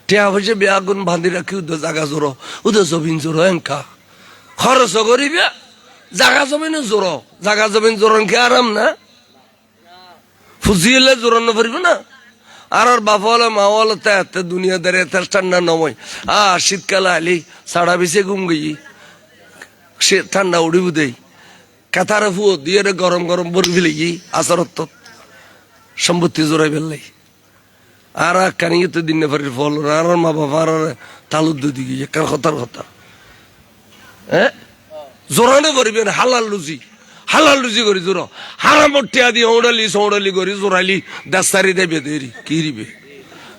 টিয়া হইছে বেয়াগুন বাঁধি রাখি উদ জাগা জোর উদ জমিন জোর এঙ্কা খরচ করিবে জাগা জমিন জোর জাগা জমিন জোর কি আরাম না ফুজিলে জোর না পারিব না আর বাফলে মাওয়ালে তে দুনিয়াদারে ঠান্ডা নময় শীতকালে আলি সাড়া বিছে ঘুম গই সে ঠান্ডা উড়িব দেই কাতারে ফু দিয়ে গরম গরম বর ফেলে গি আচরত সম্পত্তি জোরাই ফেললাই আর কানিয়ে তো দিন পারি ফল আর মা বাবা আর তালুদ দি গিয়ে কার কথার কথা হ্যাঁ জোরানো পারিবেন হালাল লুজি হালাল রুজি করি জোর হারামর টিয়া দিয়ে ওড়ালি সৌড়ালি করি জোরালি দাস্তারি দেবে দেরি কি রিবে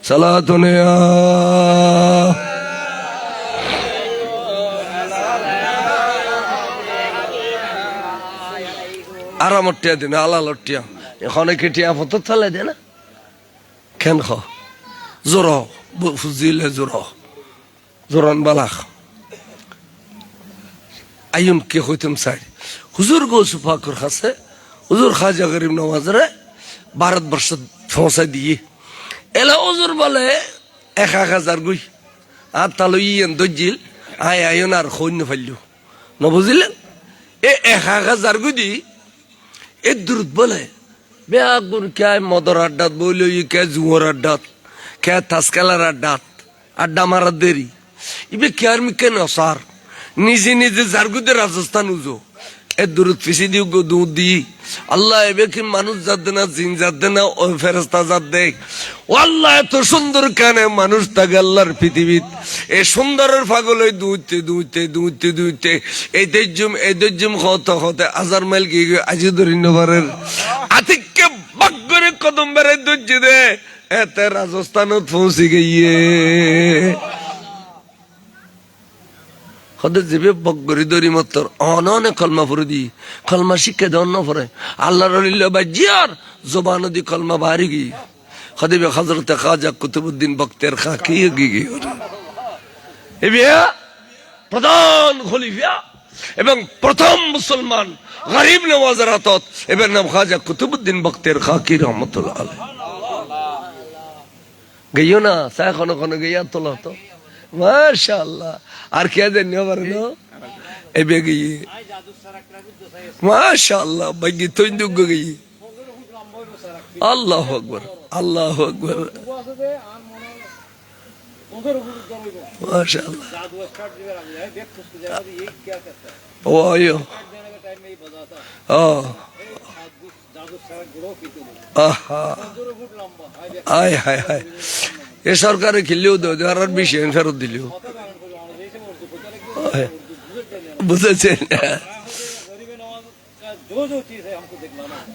সালাতুনে আরামর টিয়া দিন আলালর টিয়া এখন কি টিয়া ফটো চালাই দে না কেন খ জোর ফুজিলে জোর জোরান বালাখ আইন কে হইতাম চাই হুজুর গৌসু ফাকুর কাছে হুজুর খাজা গরিব নওয়াজরে ভারতবর্ষ পৌঁছাই দিয়ে এলা হুজুর বলে 1000 গুই আর তালো ইয়েন দজিল আয় আয়ন আর খৈন্য ফাইল ন বুঝিলেন এ 1000 গুই দি এ দূরত বলে বেগুন কে মদর আড্ডাত বইল কে জুয়ার আড্ডাত কে তাসকালার আড্ডাত আড্ডা মারার দেরি ইবে কে আর মিকে নসার নিজে নিজে জারগুদে রাজস্থান উজো এ দূরত ফিসি দিও গো দুধ দি আল্লাহ এবে কি মানুষ জাত দে না জিন জাত দে না ও ফেরেশতা জাত দে ও আল্লাহ এত সুন্দর কানে মানুষ থাকে আল্লাহর পৃথিবীত এ সুন্দরের পাগল ওই দুইতে এই দেজ্জুম হতে 1000 মাইল কি আজি ধরিনবারের আতিককে বাগরে কদম বেরে দজ্জে দে এতে রাজস্থানত পৌঁছে গিয়ে হদের যাবে বগরি দরি মতর অননে কলমা পড়ে দি কলমা শিক্ষা দেওয়ার না পড়ে আল্লাহ রলিল্লা বাজিয়ার জবান দি কলমা বাড়ি গি হদেবে হজরত খাজা কুতুবুদ্দিন বক্তের খাকি গি এবে প্রধান খলিফা এবং প্রথম মুসলমান গরিব নওয়াজের হাতত এবার নাম খাজা কুতুবুদ্দিন বক্তের খাকি রহমতুল্লাহ আলাইহি গইও না সায় কোনো গইয়া তোলা তো মাশাআল্লাহ আর কে জানিও পারলো এবে গিয়ে মাশাআল্লাহ বাগি তৈন্দুগ গিয়ে আল্লাহু আকবার মাশাআল্লাহ ও আয়ো আয় হায় হায় এ সরকারে খেললেও দেয় আর বেশি ফেরত দিলেও বুঝেছেন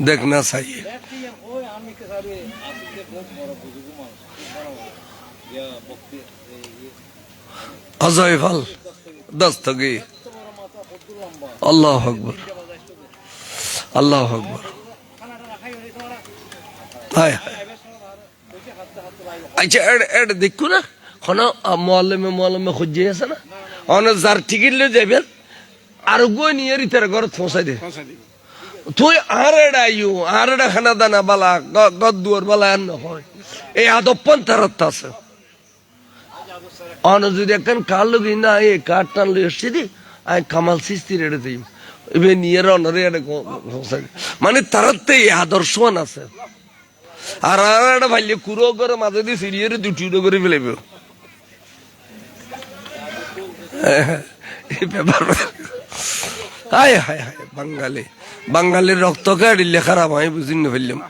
দেখনা চাই অজয় ভাল দস্তগি আল্লাহু আকবার হায় হায় আচ্ছা এটা দেখো না কোনো মোয়াল্লেমে খুঁজে আছে না অনেক যার টিকিট লে যাবেন আর গই নিয়ে রিতার ঘর পৌঁছাই দে তুই আর এটা আইও আর এটা খানা দানা বালা গদ্দুয়ার বালা আর নহয় এই আদপ্পন তার আছে অন যদি একখান কার লগি না এই কার টান লই এসছি দি আমি কামাল সিস্তির এটা দিই এবার নিয়ে অনরে এটা পৌঁছাই মানে তারাতে এই আদর্শমান আছে আর একটা ভাইলে কুড়ো করে মাঝে দিয়ে সিরিয়ারে দুটি করে ফেলেব ব্যাপার হায় হায় হায় বাঙালির রক্ত কাটিলে খারাপ আমি বুঝি না ফেললাম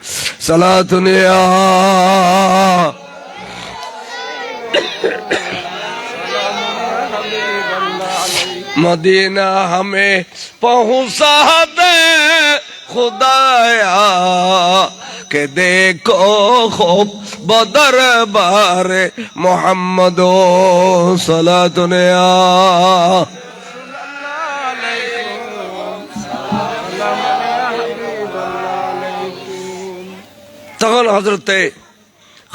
সালাতুনে মদিনা হমে পৌঁছা দে খুদায়া के देखो खूब बदरबार मोहम्मद सलातुने তখন হযরতে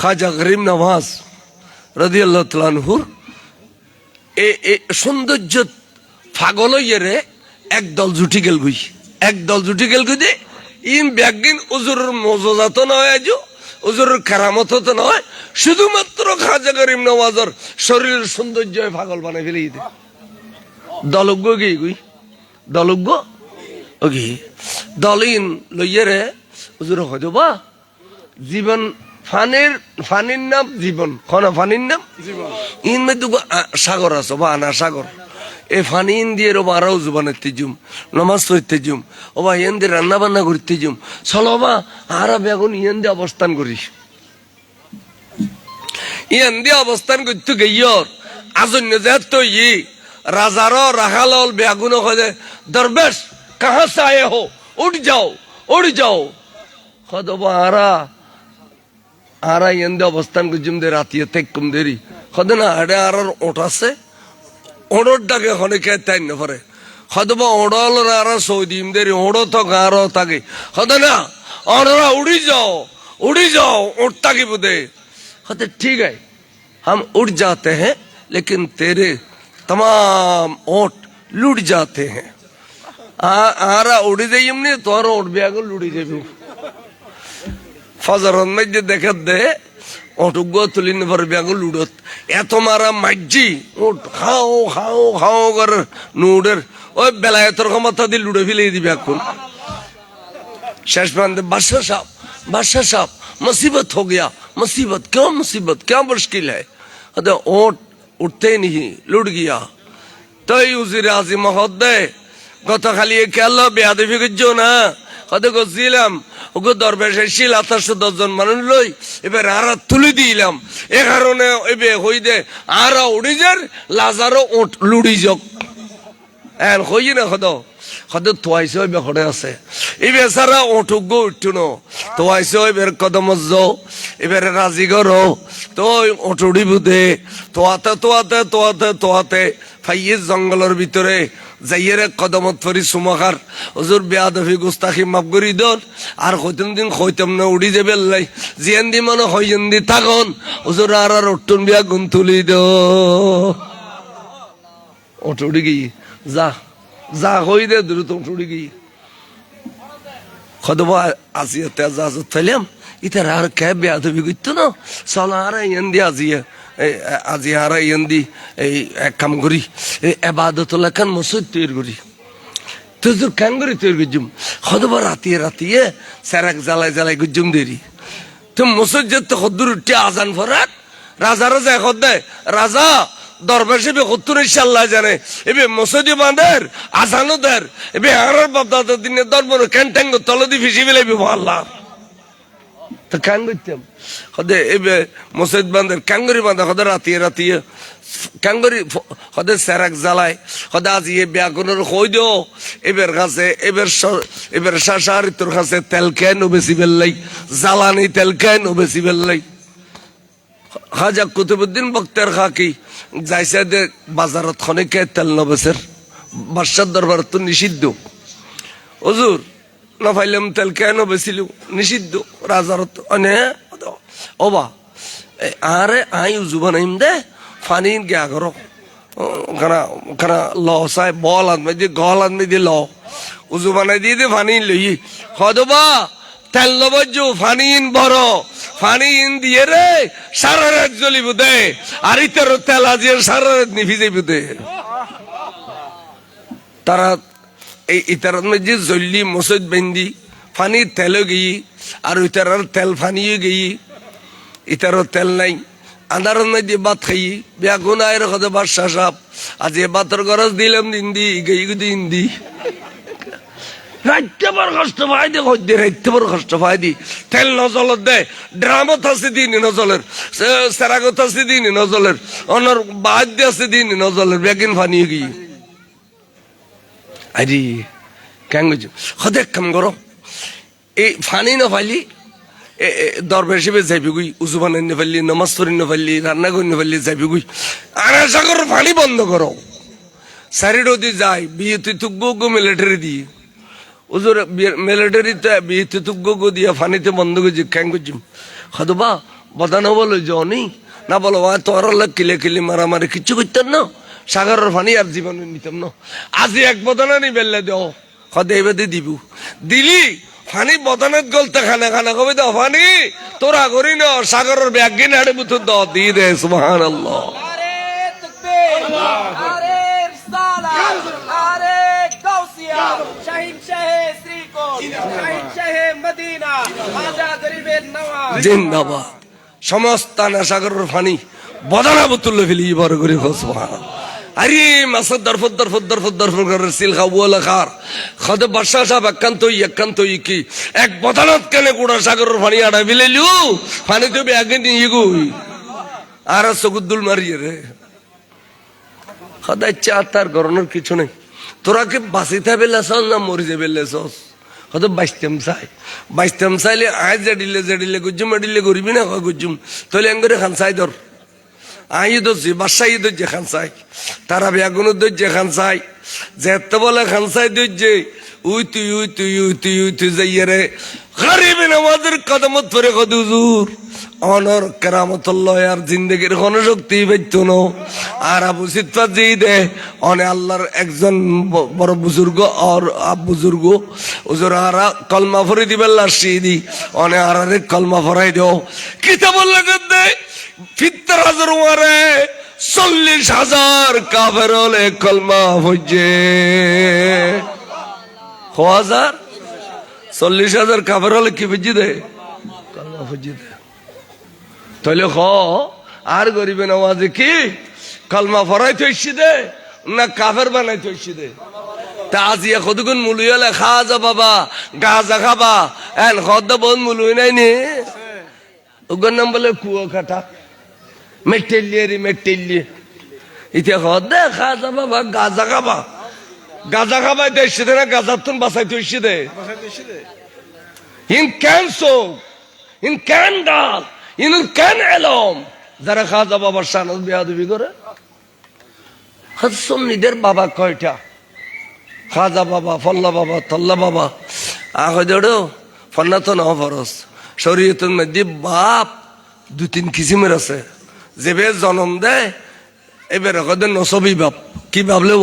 খাজা গরিব নওয়াজ রাদিয়াল্লাহু তাআলা আনহুর এই সৌন্দর্য পাগল হইরে একদল জুটি গেল গুই ইন ব্যাগিন উজুরের মজুজাত নয় আজ উজুরের কারামত তো নয় শুধুমাত্র খাজা গরিব নওয়াজের শরীরের সৌন্দর্য পাগল বানাই ফেলে দিতে দলজ্ঞ গুই দলজ্ঞ ওগি দলিন লইয়েরে উজুর হয়তো বা জীবন ফানির নাম জীবন খনা ফানির নাম ইন মেদু সাগর আছে বা আনা সাগর এ ফানি ইন দিয়ে রোবা আরাও জুবানের জুম নমাজ পড়তে জুম ও বা ইয়েন দিয়ে রান্না বান্না করতে জুম চলো বা আরা বেগুন ইয়েন দিয়ে অবস্থান করিস ইয়েন দিয়ে অবস্থান করতে গিয়র আজন্য যে ই রাজারও রাখাল বেগুন দরবেশ কাহা সে আয়ে হো उठ जाओ खदबा आरा यंदे अवस्थान गुजुम दे राती है तेक कुम देरी खदना आड़े आरार ओटा से ओडोट डाके खने कहता है न फरे खदबा ओडोल आरा सोदीम देरी ओडो तो गारो ताके खदना आरा उड़ी जाओ उठता की बुदे खदे ठीक है हम उठ जाते हैं लेकिन तेरे तमाम ओट लूट जाते हैं आरा उड़ी दे यमने तो आरा उठ बिया को लूटी दे भी फजर में जो देखा दे ओटुगो तुलिन भर बिया को लूटत या तुम्हारा मज्जी उठ खाओ कर नूडर ओए बेलाये तर को मत दिल लूटे भी ले दी बिया को शेष बंदे बादशाह साहब मुसीबत हो गया मुसीबत क्या मुश्किल है अरे ओट उठते नहीं लुट गया तो उजिर आजिम महोदय गत खाली क्या लो बेयादबी করছো না কত গছিলাম ওগো দরবেশে ছিল 2810 জন মানুষ লই এবার আরা তুলি দিলাম এই কারণে এবে হই দে আরা উড়িজার লাজারও ওট লুড়ি যাক এন হই না কত তোয়াইছে এবে ঘরে আছে এবে সারা ওটুগো উঠনো তোয়াইছে এবার কদম যাও এবারে রাজি করো তো ওটুড়ি বুদে তোয়াতে ফাইয়ে জঙ্গলের ভিতরে যাইয়েরে কদমত ফরি সুমাখার হুজুর বেয়াদবি গুস্তাখি মাফ করি দন আর কইতাম না উড়ি যাবে লাই জিয়ান দি মনে হইন দি থাকুন হুজুর আর অট্টুন বিয়া গুন তুলি দো ওটুড়ি গই যা হই দে দ্রুত ওটুড়ি গই খদবা আসিয়াতে আজাজত ফেলাম ইতার আর কে বেয়াদবি কইতো না সালা আর ইয়ান্দি আজি হারা ইয়ান্দি এই এক কাম করি এবাদত লেখান মসজিদ তৈরি করি তুজুর কাম করি তৈরি গুজুম খদবা রাতিয়ে সেরাক জ্বালাই গুজুম দেরি তুমি মসজিদ তো খদ্দুর উঠে আজান ফরাত রাজারা যায় খদ্দে রাজা দরবেশে বে খত্তুর ইনশাআল্লাহ জানে এবে মসজিদ বাঁধের আজানও দের এবে হারার বাপদাদার দিনে দরবার ক্যান্টাঙ্গ তলদি ফিসি বেলাইবে আল্লাহ তো কান করতাম হদে এবে মসজিদ বাঁধের কাঙ্গরি বাঁধা হদে রাতিয়ে কাঙ্গরি হদে সেরাক জ্বালায় হদে আজি এ ব্যাগুনের কই দিও এবার কাছে এবার শাশারিতর কাছে তেল কেন বেশি বেললাই জ্বালানি তেল কেন বেশি বেললাই খাজা কুতুবউদ্দিন বক্তের খাকি যাইছে দে বাজারত খনেকে তেল নবেসের বাদশার দরবার তো নিষিদ্ধ হুজুর না পাইলাম তেল কেন বেছিল নিষিদ্ধ রাজার ওবা আরে আই উজু বানাইম দে ফানি গিয়া করো খানা ল সাই বল আদমে দিয়ে গল আদমে দিয়ে ল উজু বানাই দিয়ে দে ফানি লই হদবা তেল নবজু ফানিন বড় ফানিন দিয়ে রে সারা রাত জ্বলিব দে আর ইতার তেল আজিয়ে সারা রাত নিভি যাইব দে তারা এই ইতারাত মধ্যে জ্বললি মসজিদ বেন্দি ফানি তেলও গিয়ে আর ইতারার তেল ফানিও গিয়ে ইতারও তেল নাই আন্ধারের মধ্যে ভাত খাই বেগুন আয়ের কথা বাদশাহ সাহেব আজ এ ভাতের গরজ দিলাম দিন্দি গই দিন্দি রাইতে বড় কষ্ট পাই দে হইতে রাইতে বড় কষ্ট পাই দি তেল নজলত দে ড্রামত আছে দিন নজলের সেরাগত আছে দিন নজলের অনর বাদ দিয়ে আছে দিন নজলের বেগিন ফানিও গিয়ে আরে কেন হদে কাম করো এই ফানি না ফাইলি দরবার হিসেবে যাইবি গুই উজু বানাই না ফাইলি নামাজ পড়ি না ফাইলি রান্না করি না ফাইলি যাইবি গুই আর আশা করো ফানি বন্ধ করো সারিডো দিয়ে যাই বিয়ে তুই তুগো মিলিটারি দিয়ে উজুর মিলিটারিতে বিয়ে তুই তুগো দিয়া ফানিতে বন্ধ করছি কেন করছি হদবা বদানো বলো জনি না বলো তোর কিলে মারামারি কিচ্ছু করতেন না সাগরের পানি আর জীবন নিতাম না আজি এক বদনা নি বেললে দেও হদে এবারে দিব দিলি পানি বদনত গলতে খানা কবে দাও পানি তোরা করি না সাগরের ব্যাগিন আড়ে বুথ দ দি দে সুবহানাল্লাহ আরে তাকবীর আরে রিসালাত আরে গাউসিয়া শাহিন শাহে শ্রীকোট শাহিন শাহে মদিনা আজা গরিবের নওয়াজ জিন্দাবাদ সমস্ত না সাগরের পানি বদনা বুতুল ফেলি বড় করে সুবহানাল্লাহ আরে মাসদ দরফত করে সিল খাওয়ালা খার খদে বাদশাহ সাহেব একান্ত কি এক বদনত কেনে গোড়া সাগরের পানি আড়া বিলেলু পানি তো ব্যাগে নিয়ে গুই আর সগুদ্দুল মারিয়ে রে খদে চাতার গরনের কিছু নেই তোরা কি বাঁচিতে বেলেছস না মরি যাবে বেলেছস হয়তো বাইশতাম চাইলে আয় জেডিলে গুজুম এডিলে গরিবি না গুজুম তাহলে এঙ্গরে খান চাই ধর আই ধরছি বাসাই ধরছে খান চাই তারা বেগুন ধরছে খান চাই যেতে বলে খান চাই ধরছে উই তুই যাইয়ে রে গরিবি নামাজের কদমত পরে কত হুজুর অনর কেরামতুল্লাহ আর জিন্দগির কোনো শক্তি পাইত না আর আবু সিত্তা জি দে অনে আল্লাহর একজন বড় বুজুর্গ আর বুজুর্গ হুজুর আরা কলমা ফরি দিবেন লাশিদি অনে আরারে কলমা ফরাই দাও কিতাব লাগে দে 70,000 মারে 40,000 কাফের হলে কলমা হইছে 40,000 কাফের হলে কি বুঝি দে কলমা বুঝি দে তাহলে আর গরিবে নামাজে কি কলমা ফরাই থইছি দে না কাফের বানাই থইছি দে তা আজিয়া কতগুণ মুলুই হলে খাওয়া বাবা গাঁজা খাবা এন খদ্দ বোন মুলুই নাই নি ওগর নাম বলে কুয়ো কাটা মেটেলিয়ে ইতিয়া খদ্দে খাওয়া বাবা গাঁজা খাবা দেখছি দে না গাঁজার তুন বাসাই থইছি দে ইন ক্যান্সো ইন ক্যান্ডাল ইনুল কেন এলম যারা খাজা বাবার সানদ বেয়াদবি করে সুন্নিদের বাবা কয়টা খাজা বাবা ফল্লা বাবা তল্লা বাবা আগে ফন্না তো না ফরস শরীয়তের মধ্যে বাপ 2-3 কিসিমের আছে যেবে জন্ম দেয় এবার ওদের নসবি বাপ কি ভাবলে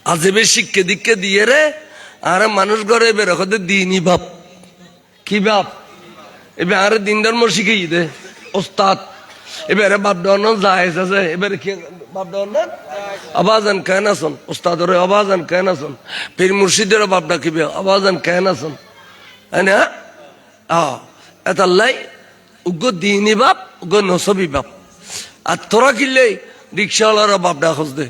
আর যেবে শিক্ষা দীক্ষা দিয়ে রে আর মানুষ ঘরে এবার ওদের দিনই বাপ কি বাপ এবার আরে দিন ধর্ম শিখেই দে ওস্তাদ এবারে বাপ ডানো যায় আছে এবারে কি বাপ ডানো আবাজান কেন আসন ওস্তাদের আবাজান কেন আসন পীর মুর্শিদের বাপ ডাকিবে আবাজান কেন আসন না এতাল্লাই উগ্র দিনই বাপ উগ্র নসবি বাপ আর তোরা কিনলে রিক্সাওয়ালারা বাপ ডাকস দে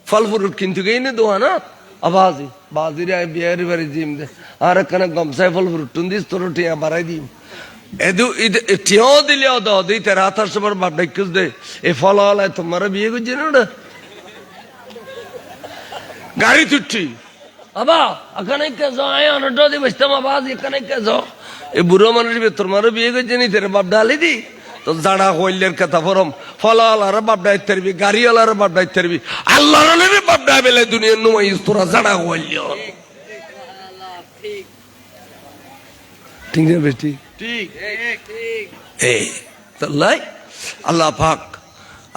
ফল ফ্রুট কিন্তু গেই নে দোহানাত আবাজি বাজিরে বিয়ারি বাড়ি দিম দে আর এখানে গমসাই ফল ফ্রুট টুন দিস তোর টিয়া বাড়াই দিম টিয়াও দিলে দিতে রাতার সবার বাপ ডাকিস দে এই ফল তোমার বিয়ে করছে না গাড়ি তুটছি আবা এখানে কে যাও অনটা দিয়ে বসতাম আবাজ এখানে কে যাও এই বুড়ো মানুষ তোমারও বিয়ে করছে নি তেরে বাপ ডালি দি তো জাড়া হইলের কথা ফরম ফলাওয়ালারা বাপ ডাইতে পারবি গাড়িওয়ালারা বাপ ডাইতে পারবি আল্লাহর বাপ ডাই বেলে দুনিয়ার নুমাইস তোরা জাড়া হইল ঠিক না বেটি ঠিক এই তাল্লাই আল্লাহ পাক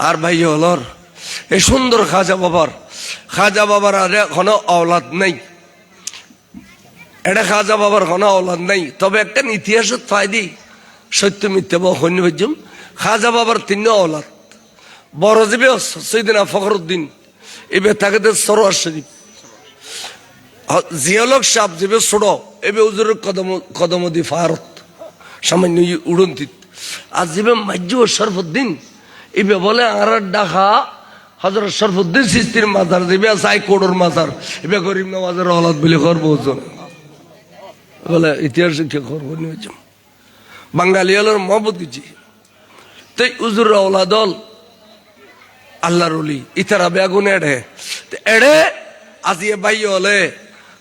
আর ভাই হলর এই সুন্দর খাজা বাবার আর এখনো অওলাদ নাই এটা খাজা বাবার কোনো অওলাদ নাই তবে একটা ইতিহাসের ফায়দি সত্য মিথ্যা বা হন্য ভাজ্যম খাজা বাবার 3 অওলাদ বড় যাবে সৈদিনা ফখরুদ্দিন এবে থাকে সরোয়ার শরীফ জিয়ালক সাপ যাবে ছোড় এবে উজুরের কদমদি ফারত সামান্য উড়ন্তিত আর যাবে মাজ্জু শরফুদ্দিন এবে বলে আর ডাকা হযরত শরফুদ্দিন চিশতির মাজার যাবে সাই কোড়র মাজার এবে গরিব নওয়াজের অওলাদ বলে করবো বলে ইতিহাস শিক্ষা করবো বাঙালি হলোর মহব্বত গেছি তাই উজুর ওলাদল আল্লাহর ওলি ইতারা বেগুন এড়ে আজিয়ে বাই হলে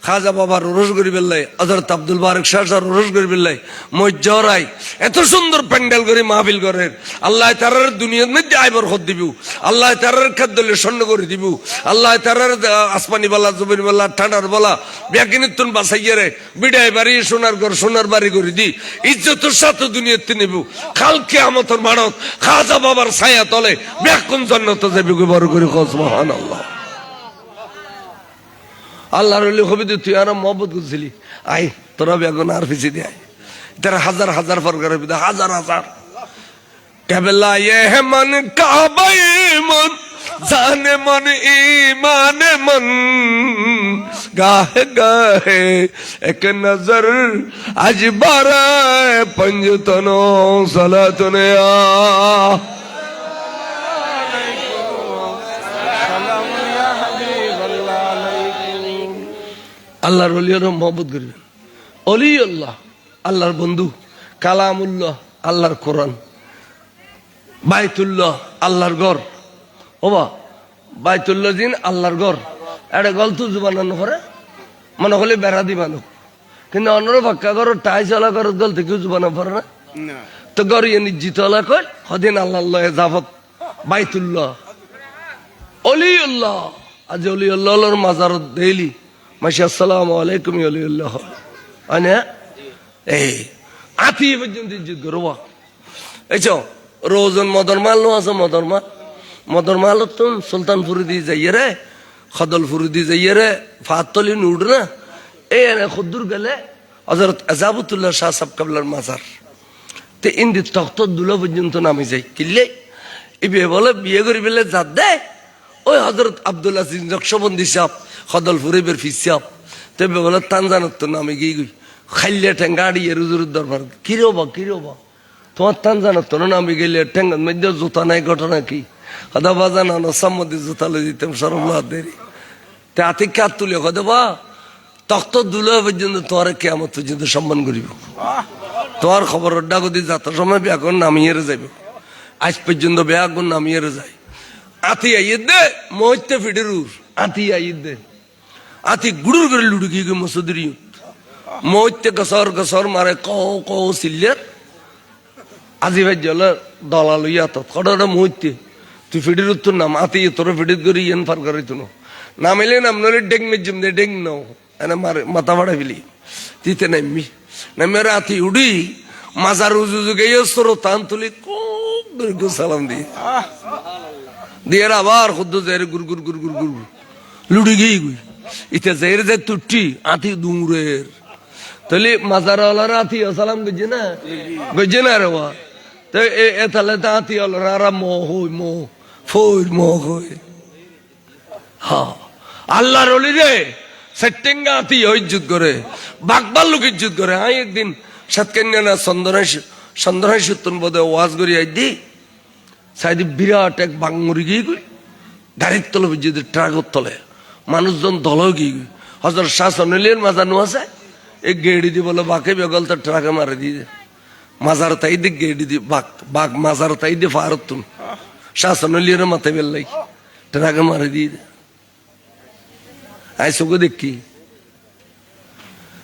খাজা বাবার রোজ করি বেললাই হযরত আব্দুল বারেক শাহ রোজ করি বেললাই মজ্জরাই এত সুন্দর প্যান্ডেল করে মাহফিল করে আল্লাহ তারার দুনিয়ার মধ্যে আইবর খদ দিব আল্লাহ তারার খাদ্যলে স্বর্ণ করে দিব আল্লাহ তারার আসমানি বালা জমিন বালা ঠান্ডার বলা ব্যাকিনিতুন বাসাইয়ে রে বিডাই বাড়ি সোনার বাড়ি করে দি ইজ্জতের সাথে দুনিয়াতে নিব কাল কিয়ামতের মানত খাজা বাবার ছায়া তলে ব্যাকুন জান্নাতে যাবে বড় করে সুবহানাল্লাহ আল্লাহর হবি তুই আর মহব্বত করছিলি আই তোরা বেগুন আর পিছিয়ে দিয়ে তারা হাজার ফরকারের ভিতরে হাজার কেবলা এ মন কাবাই মন জানে মন ইমানে মন গাহে এক নজর আজ বারায় পঞ্জতনো সালাতুনে আল্লাহর ওলিয়ারও মহব্বত করবেন অলি আল্লাহ আল্লাহর বন্ধু কালামুল্লাহ আল্লাহর কোরআন বাইতুল্লাহ আল্লাহর ঘর ওবা বাইতুল্লাহ দিন আল্লাহর ঘর এটা গলতু জুবানানো করে মনে হলে বেড়া দিবানো, কিন্তু অন্যরা পাক্কা করো টাই চলা করো দল থেকে জুবানো পারে না। তো গড়িয়ে নিজিত কয় হদিন আল্লাহ জাফত বাইতুল্লাহ অলিউল্লাহ, আজ অলিউল্লাহর মাজারত দেইলি মাসি আসসালামু আলাইকুম অলিউল্লাহ আনে এই আতি পর্যন্ত ইজ্জত করবো। এই চ রোজন মদর মাল নো আছে, মদর মাল তো সুলতানপুরি দিয়ে যাইয়ে রে, খদলপুরি দিয়ে যাইয়ে রে, ফাতলি নুড না এই এনে খুদ্দুর গেলে হযরত আজাবুতুল্লাহ শাহ সাহেব কাবলার মাজার তে ইন্দি তখ্ত দুলা পর্যন্ত নামে যাই কিনলে ইবে বলে বিয়ে করি বেলে যাত দেয় ওই হযরত আব্দুল আজিজ নকশবন্দি সাহেব খদলপুরি বের ফিস সাহেব তবে বলে তানজানত তো নামে গিয়ে গই খাইলে ঠেঙ্গাড়ি রুজুর দরবার কিরে বা তোমার তানজানত তো নামে গেলে ঠেঙ্গার মধ্যে জুতা নাই, ঘটনা কি হদা বাজান আনো সম্মতি জুতা লে দিতাম সরমলা দেরি তে আতিক কাত তুলে কদে বা তখ্ত দুলা পর্যন্ত তোমার কেমন পর্যন্ত সম্মান করিব, তোমার খবর ডাকদি যাত্রা সময় ব্যাগুন নামিয়ে যাইব, আজ পর্যন্ত ব্যাগুন নামিয়ে যায়। আতি আইয়ে দে মহত্যে ফিডেরুর আতি আইয়ে দে আতি গুড়ুর করে লুড়ু গিয়ে গিয়ে মসুদের মহত্যে গসর মারে কও সিল্লের আজি ভাই জল দলা লইয়া তো কটা মহত্যে তুই ফিডের তোর নাম আতি তোর ফিডিত করি ইয়েন ফার করে তুনো নামিলে নাম নলে ডেং মেজম দে ডেং নাও এনে মারে মাথা ভাড়া ফেলি তিতে নামি নামের আতি উড়ি মাজার উজু গিয়ে সরো তান তুলি খুব সালাম দিয়ে আবার খুদ্দ যাই গুর গুর গুর গুর গুর লুড়ি গিয়ে গুই ইতে যাই যে তুটি আতি দুমরের তাহলে মাজারওয়ালারা আতি সালাম গজে না রে বা তো এ তাহলে তা আতি ওলারা মোহ হই হ্যাঁ আল্লাহর ওলি রে সেটিংগা আতি ইজ্জত করে বাকবাল লোক ইজ্জত করে। আই একদিন সাতকান্যা না সন্ধ্যায় সত্তন বোধ ওয়াজ করি আই দি সাইদি বিরাট এক বাংমরি গিয়ে গই গাড়ির তলে বুঝিয়ে ট্রাকের তলে মানুষজন দল গিয়ে গই হজর শাসনের মাজানো আছে এই গেড়ি দিয়ে বলে বাকে বেগল তো ট্রাকে মারে দিয়ে মাজার তাই দিয়ে গেড়ি দিয়ে বাঘ মাজার তাই দিয়ে ফারত তুন শাসনের মাথায় বেললাই ট্রাকে মারে দিয়ে আই চোখে দেখি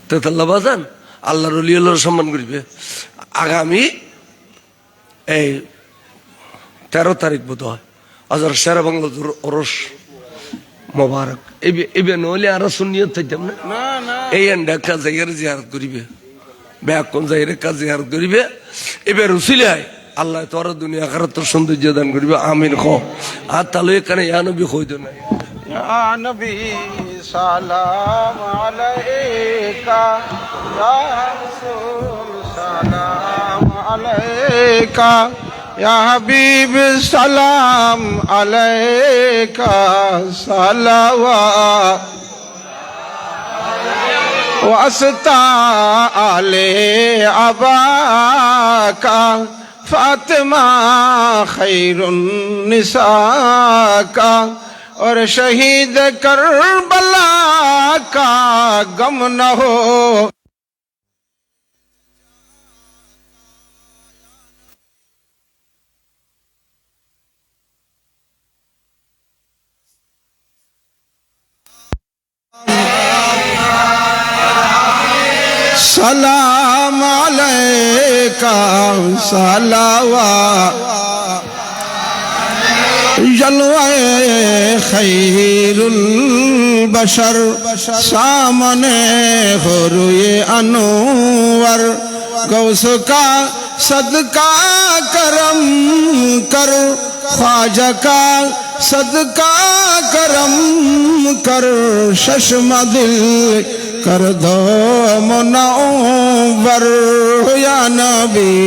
তেতাল্লা বাজান আল্লাহর ওলি আল্লাহর সম্মান করিবে। আগামী এই 13 তারিখ বোধ হয় হযরত শেরে বাংলা ওরস মোবারক এবে নইলে আরো সুন্নিয়ত থাকতাম না এই এন্ডা কাজাইয়ের জিয়ারত করিবে ব্যাগ কোন জায়গায় কাজ জিয়ারত করিবে এবে রুসিলায় আল্লাহ তোর দুনিয়া আখিরাত তোর সৌন্দর্য দান করিবে আমিন খ আর তাহলে এখানে ইয়া নবী কইতো না ইয়া নবী সালাম আলাইকা ইয়া রাসূল সালাম আলাইকা ইয়া হাবিব সালাম আলাইকা সালাওয়াত ওয়াসতা আলে আবাকা ফাতেমা খৈরুন নিসা और शहीद करबला का गम न हो। सलाम अलैका सलावा जलवाए खैरुल बशर सामने हो रुए अनवर गौस का सदका करम कर ख्वाजा का सदका करम कर चश्मा दिल कर दो मुनव्वर या नबी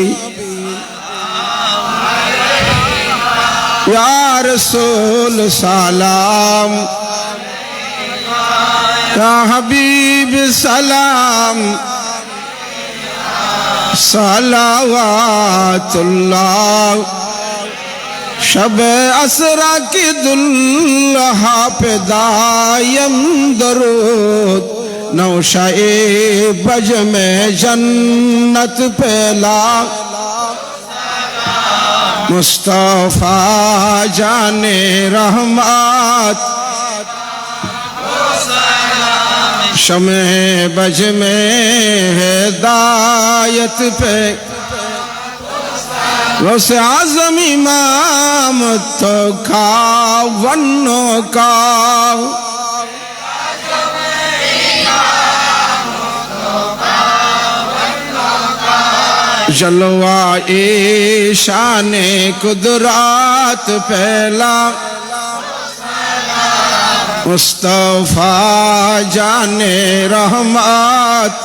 या रसूल सलाम या हबीब सलाम सलावातुल्लाह शब असरा की दुल्हा पे दायम दरूद नौशाए बज में जन्नत पे ला मुस्तफा जाने रहमत शमे बज में हिदायत पे गौसे आज़म इमाम तो खावनो का जलवा ए शाने कुदरत पहला मुस्तफा जाने रहमत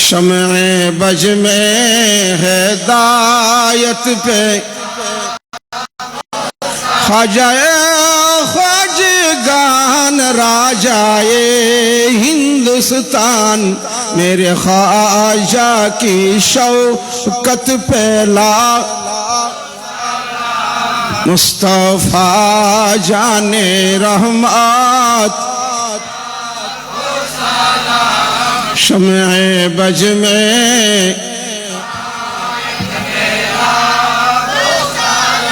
शमे बज में हिदायत पे ख्वाजाए ख्वाजगान राजाए हिंदुस्तान मेरे ख्वाजा की शौकत पहला मुस्तफा जाने रहमत शमे बज में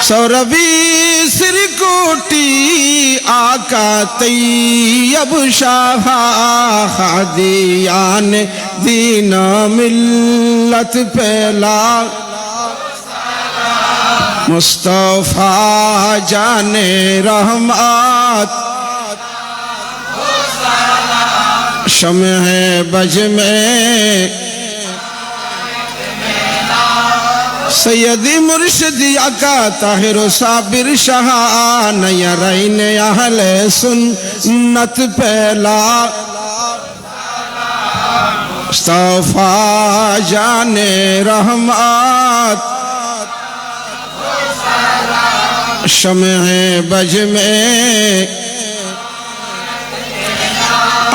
सौरभी सिरकोटी आका तैयब शाह हादियान दीन मिल्लत पहला मुस्तफा जाने रहमत शमे बज में सैयदी मुर्शिदी आका ताहिर साबिर शाह नयरैन अहले सुन्नत पहला मुस्तफा जाने रहमत शमे बज में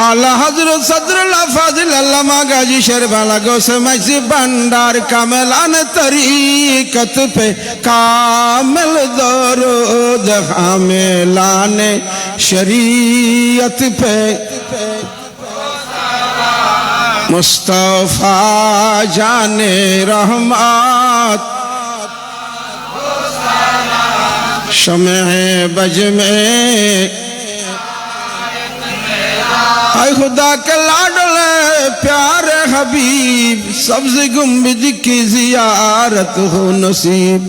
आला हजरत सदर फाजिल अल्लामा गाजी शेरबाला गौसे मसी भंडार कामलान तरीकत पे कामिल दरूद कामलान शरीयत पे मुस्तफा जाने रहमत शमे बज में आए खुदा के लाडले प्यारे हबीब सब्ज़ गुंबद की जियारत हो नसीब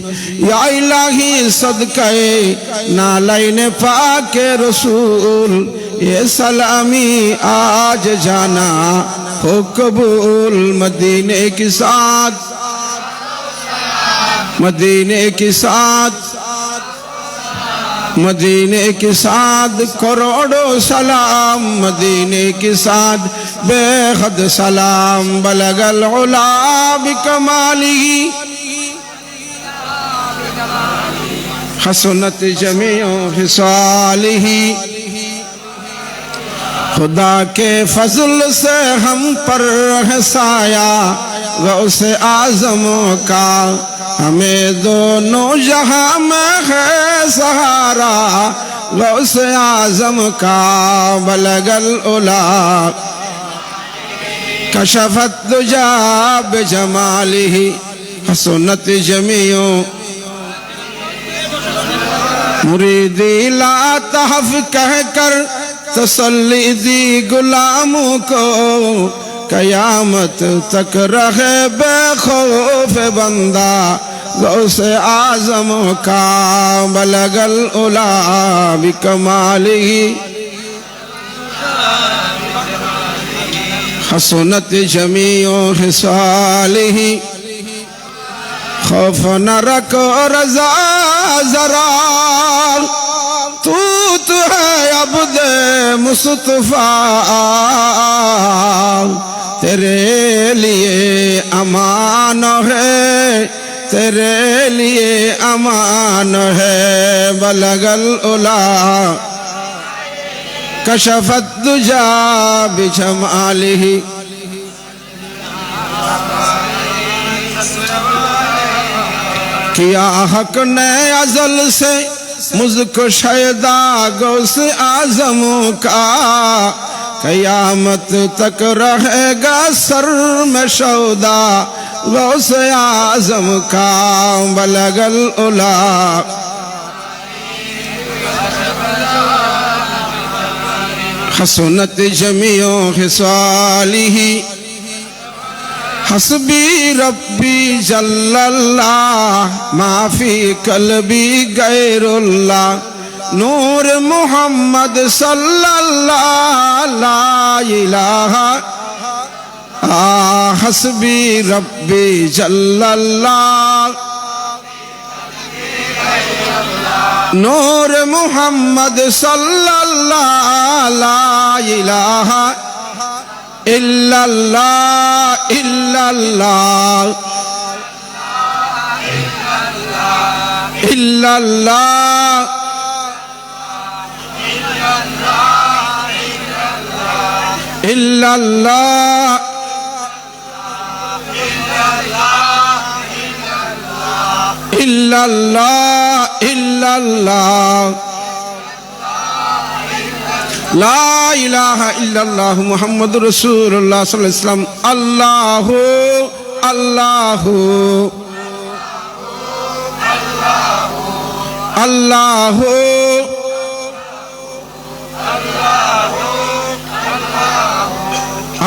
या इलाही सदक़े नालैन पाक रसूल ये सलामी आज जाना हो कबूल मदीने के साथ मदीने के साथ मदीने के साथ करोड़ों सलाम मदीने के साथ बेहद सलाम बलगल उला बिकमालिही हसनत जमीओ हिसालिही खुदा के फजल से हम पर है साया गौसे आज़मों का हमें दोनों जहां में है सहारा गौसे आज़म का बलगल उला कशफत दुजा बिजमालिही हसनत जमीओ मुरीदी ला तहफ कहकर तसल्ली दी गुलामों को कयामत तक रहे बेखौफ बंदा गौसे आज़म का बलगल उला बिकमालिही हसनत जमीओ हिसालिही खौफ न रखो रज़ा ज़रा तू है अब्द मुस्तफा तेरे लिए अमान है तेरे लिए अमान है बलगल उला कशफत दुजा बिजमालिही किया हक ने अज़ल से मुझको शैदा गौस आज़मों का कयामत तक रहेगा सर में सौदा गौस आज़म का बलगल उला حسنت جميع خصاله حسبي ربي جل الله ما في قلبي غير الله نور محمد صلى الله لا إله حسبي ربي جل الله نور محمد صلى الله لا إله إلا الله إلا الله إلا الله إلا الله إلا الله إلا الله لا إله إلا الله محمد رسول الله صلى الله عليه وسلم الله الله الله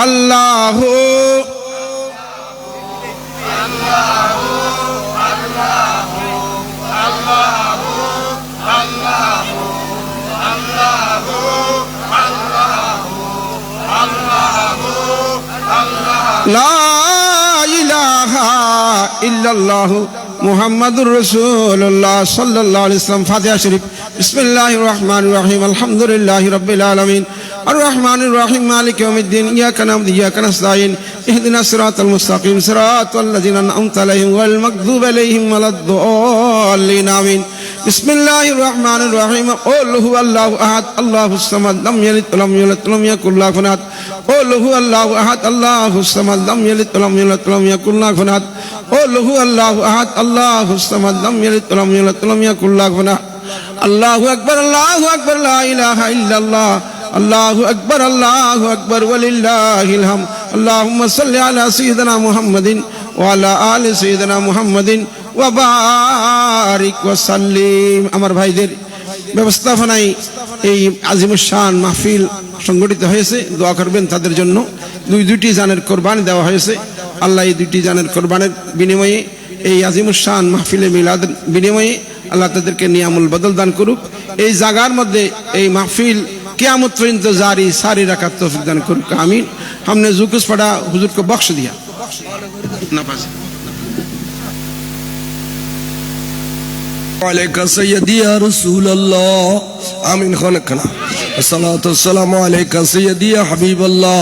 الله لا إله إلا الله محمد رسول الله صلى الله عليه وسلم فاتحة شريف بسم الله الرحمن الرحيم الحمد لله رب العالمين الرحمن الرحيم مالك يوم الدين إياك نعبد وإياك نستعين اهدنا الصراط المستقيم صراط الذين أنعمت عليهم غير المغضوب عليهم ولا الضالين آمين بسم الله الرحمن الرحيم قل هو الله أحد الله الصمد لم يلد ولم يولد ولم يكن له كفوا أحد قل هو الله أحد الله الصمد لم يلد ولم يولد ولم يكن له كفوا أحد قل هو الله أحد الله الصمد لم يلد ولم يولد ولم يكن له كفوا أحد الله أكبر لا إله إلا الله الله أكبر ولله الحمد اللهم صل على سيدنا محمد وعلى آل سيدنا محمد وبارك وسلم আমার ভাইদের ব্যবস্থাপনায় এই আজিমুশান মাহফিল সংগঠিত হয়েছে দোয়া করবেন তাদের জন্য দুইটি জানের কুরবানি দেওয়া হয়েছে আল্লাহ এই দুইটি জানের কুরবানির বিনিময়ে এই আজিমুশান মাহফিলে মিলাদের বিনিময়ে আল্লাহ তাদেরকে নিয়ামুল বদল দান করুক এই জায়গার মধ্যে এই মাহফিল कियामत पर्यंत जारी सारी रखा तौफीक दान करो आमीन हमने जुकुस पढ़ा हुजूर को बख्श दिया अलैका सय्यदी या रसूल अल्लाह आमीन खनकना अस्सलातु वस्सलामु अलैका सय्यदी या हबीब अल्लाह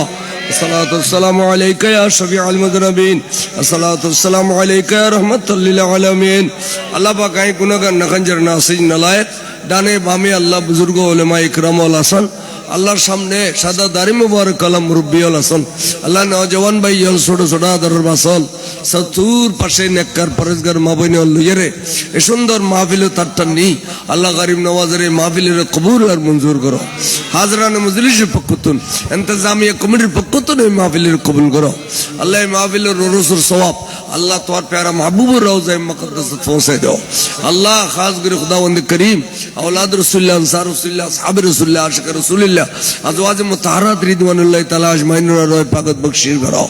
अस्सलातु वस्सलामु अलैका या शफीउल मुज़नबीन अस्सलातु वस्सलामु अलैका या रहमतुल लिल आलमीन अल्लाह पाक आई गुनाहगार नखंजर नासिज नलायत डाने बामे अल्लाह बुजुर्ग उलमा इकराम अल हसन अल्लाहर सामने सादा दाढ़ी मुबारक कलम मुरब्बी अल हसन अल्लाह नौजवान भाई यल छोटा छोटा दरबार बासल सतूर पाशे नेककार परहेजगार माबैनी लइरे ए सुंदर महफिल तारटानी अल्लाह गरीब नवाजेर महफिलेर कबूल और मंजूर करो हाजरान मजलिसेर पक्षतुन इंतजामिया कमिटिर पक्षतुन ए महफिलेर कबूल करो अल्लाह ए महफिलेर रसूल सवाब अल्लाह तुम्हार प्यारा महबूबुर रौज़ा मुक़द्दसत पहुंचे दो अल्लाह खास कर खुदावंद करीम औलाद रसूलुल्लाह अंसार रसूलुल्लाह असहाब रसूलुल्लाह आशिक रसूलुल्लाह अज़वाज मुतहहरात रिदवानुल्लाह तआला अजमाइन रोय पाकत बख्शीर करो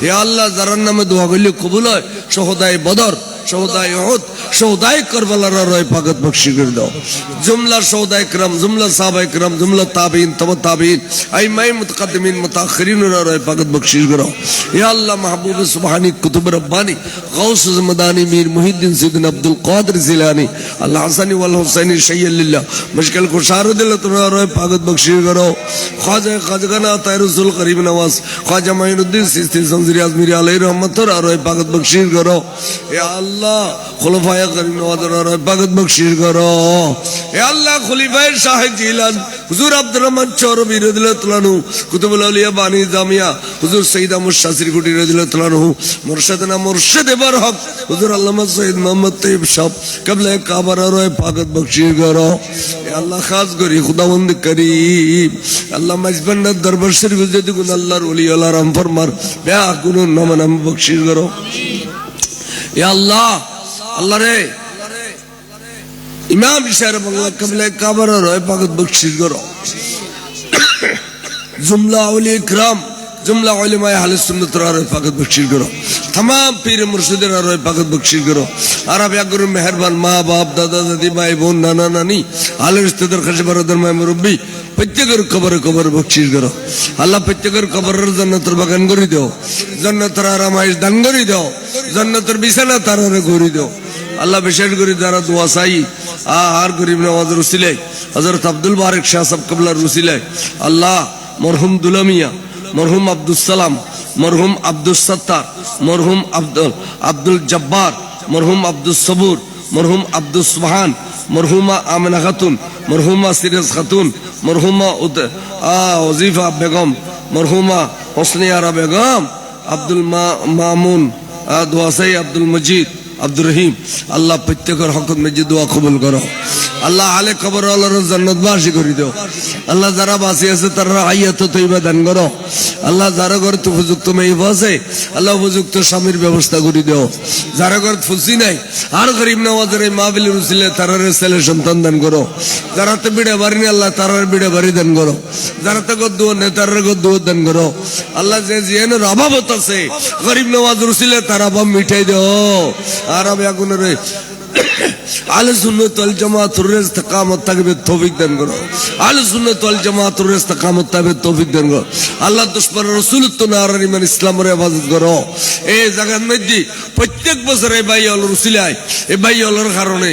या अल्लाह जरन नामे दुआ गली कबूल है शहदाए बदर शहदाए उहुद शहदाए करबलार रोय पाकत बख्शीर कर दो जुमला शहदाए किराम जुमला सहाबाए किराम जुमला ताबीन तब ताबीन अइम्माए मुतक़द्दिमीन मुतअखिरीन रोय पाकत बख्शीर करो या अल्लाह महबूब सुब्हानी कुतुब रब्बानी गौस मदानी मीर मुहिद्दीन सैयदना अब्दुल कादिर जिलानी अल्लाह हसनी वल हुसैनी शय्यलिल्लाह मुश्किल कुशार दिल तुरा रोय पाकत बख्शीर करो ख्वाजा खजगना तैरुल करीम नवाज ख्वाजा माइनुद्दीन सिस्ती जंजीरी अजमीरी अलैहि रहमत रोय पाकत बख्शीर करो या अल्लाह खुलफाए करीम नवाज रोय पाकत बख्शीर करो या अल्लाह खुलीफाए शाह जिलान हुजूर अब्दुल रहमान चौरवी रदियल्लाहु अन्हु कुतुबुल औलिया बानी जामिया हुजूर सैयद अहमद शासिरी कुटी रदियल्लाहु अन्हु मुर्शिदना मुर्शिद बरहक हुजूर अल्लामा सैयद मोहम्मद तैयब साहब क़ब्ले काबा रोय पाकत बख्शीर करो या अल्लाह खास करी खुदावंद करीम अल्लाह मजबन दरबार शरीफ जदी गुन अल्लाहर वली अल्लाह रहम फरमार ब्या गुन नाम नाम बख्शीर करो या अल्लाह अल्लाह रे इमाम शहर बंगला क़ब्ले काबा रोय पाकत बख्शीर करो जुमला औलिया इकराम जुमला उलमाए अहले सुन्नत और पाकत बख्शिश करो तमाम पीर मुर्शिदर और पाकत बख्शिश करो और अब यागुरु मेहरबान माँ बाप दादा दादी माई बोन नाना नानी आले रिश्तेदार खर्च बरदर माय मुरब्बी प्रत्येकर कबर कबर बख्शिश करो अल्लाह प्रत्येकर कबर जन्नतर बागान करी दो जन्नतर आरामाइश दान करी दो जन्नतर बिछाना तारारे करी दो अल्लाह विशेष करी जारा दुआ साई हर गरीब नवाज रसीले हजरत अब्दुल बारिक शाह सब कबला रसीले अल्लाह मरहुम दुलामिया मरहुम अब्दुल सलाम मरहुम अब्दुल सत्तार मरहुम अब्दुल जब्बार मरहुम अब्दुल सबूर मरहुम अब्दुल सुबहान मरहुमा आमिना खातून मरहुमा सिरज खातून मरहुमा वजीफा बेगम मरहुमा हुस्नियारा बेगम अब्दुल मामून दुआसाई अब्दुल मजीद अब्दुल रहीम अल्लाह प्रत्येकर हकत में दुआ कबूल करो अल्लाह आले कबर वालों जन्नत बाशी करी दो अल्लाह जरा बासी ऐसे तरह आयत तो इबा दान करो अल्लाह जरा घर तो फुजुक्त में इबासे अल्लाह फुजुक्त शामिर व्यवस्था करी दो जरा घर फुसी नहीं हर गरीब नवाजरे माबिल रुसिले तरह सेले संतान दान करो जरा तो बिड़े बारी अल्लाह तरह बिड़े बारी दान करो जरा तो गद्दू ने तरह गद्दू दान करो अल्लाह जे जियन राबा बता से गरीब नवाज रुसिले तरह बम मिठाई दो आराम या गुनरे आले सुन्नत वल जमात रुस तकामत तकबे तौफीक दान करो आले सुन्नत वल जमात रुस तकामत तकबे तौफीक दान करो अल्लाह दुश्मन रसूल तो नारानी मन इस्लाम रे हिफाजत करो ए जगत में दी प्रत्येक बছর এই ভাই হল রসুলাই এই ভাই হলর কারণে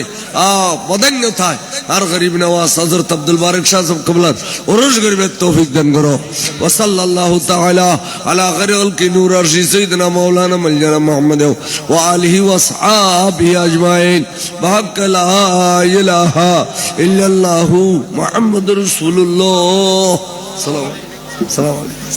বদান্য থাকে আর গরিব নওয়াজ হযরত আব্দুল বারিক শাহ সাহেব কবলাত ওরস গরিবের তৌফিক দান করো ওয়া সাল্লাল্লাহু তাআলা আলা গরিল কি নূর আরশি সাইয়্যিদনা মাওলানা মালজানা মুহাম্মদ ওয়া আলিহি ওয়া আসহাবিহি আজমাইন বাক লা ইলাহা ইল্লাল্লাহু মুহাম্মাদুর রাসূলুল্লাহ সাল্লাল্লাহু আলাইহি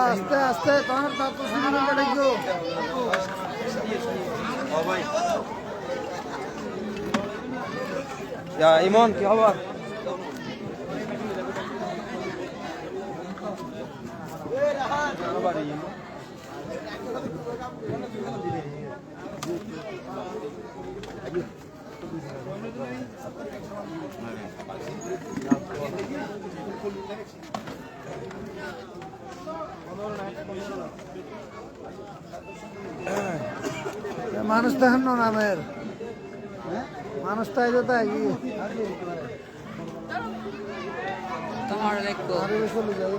আস্তে আস্তে তোমার তাতো শুনে লাগো ও ভাই ইয়া ইমন কি খবর মানুষ দেখেন না নামের মানুষ তাই তো তাই তোমার দেখো আরে চলে যাবে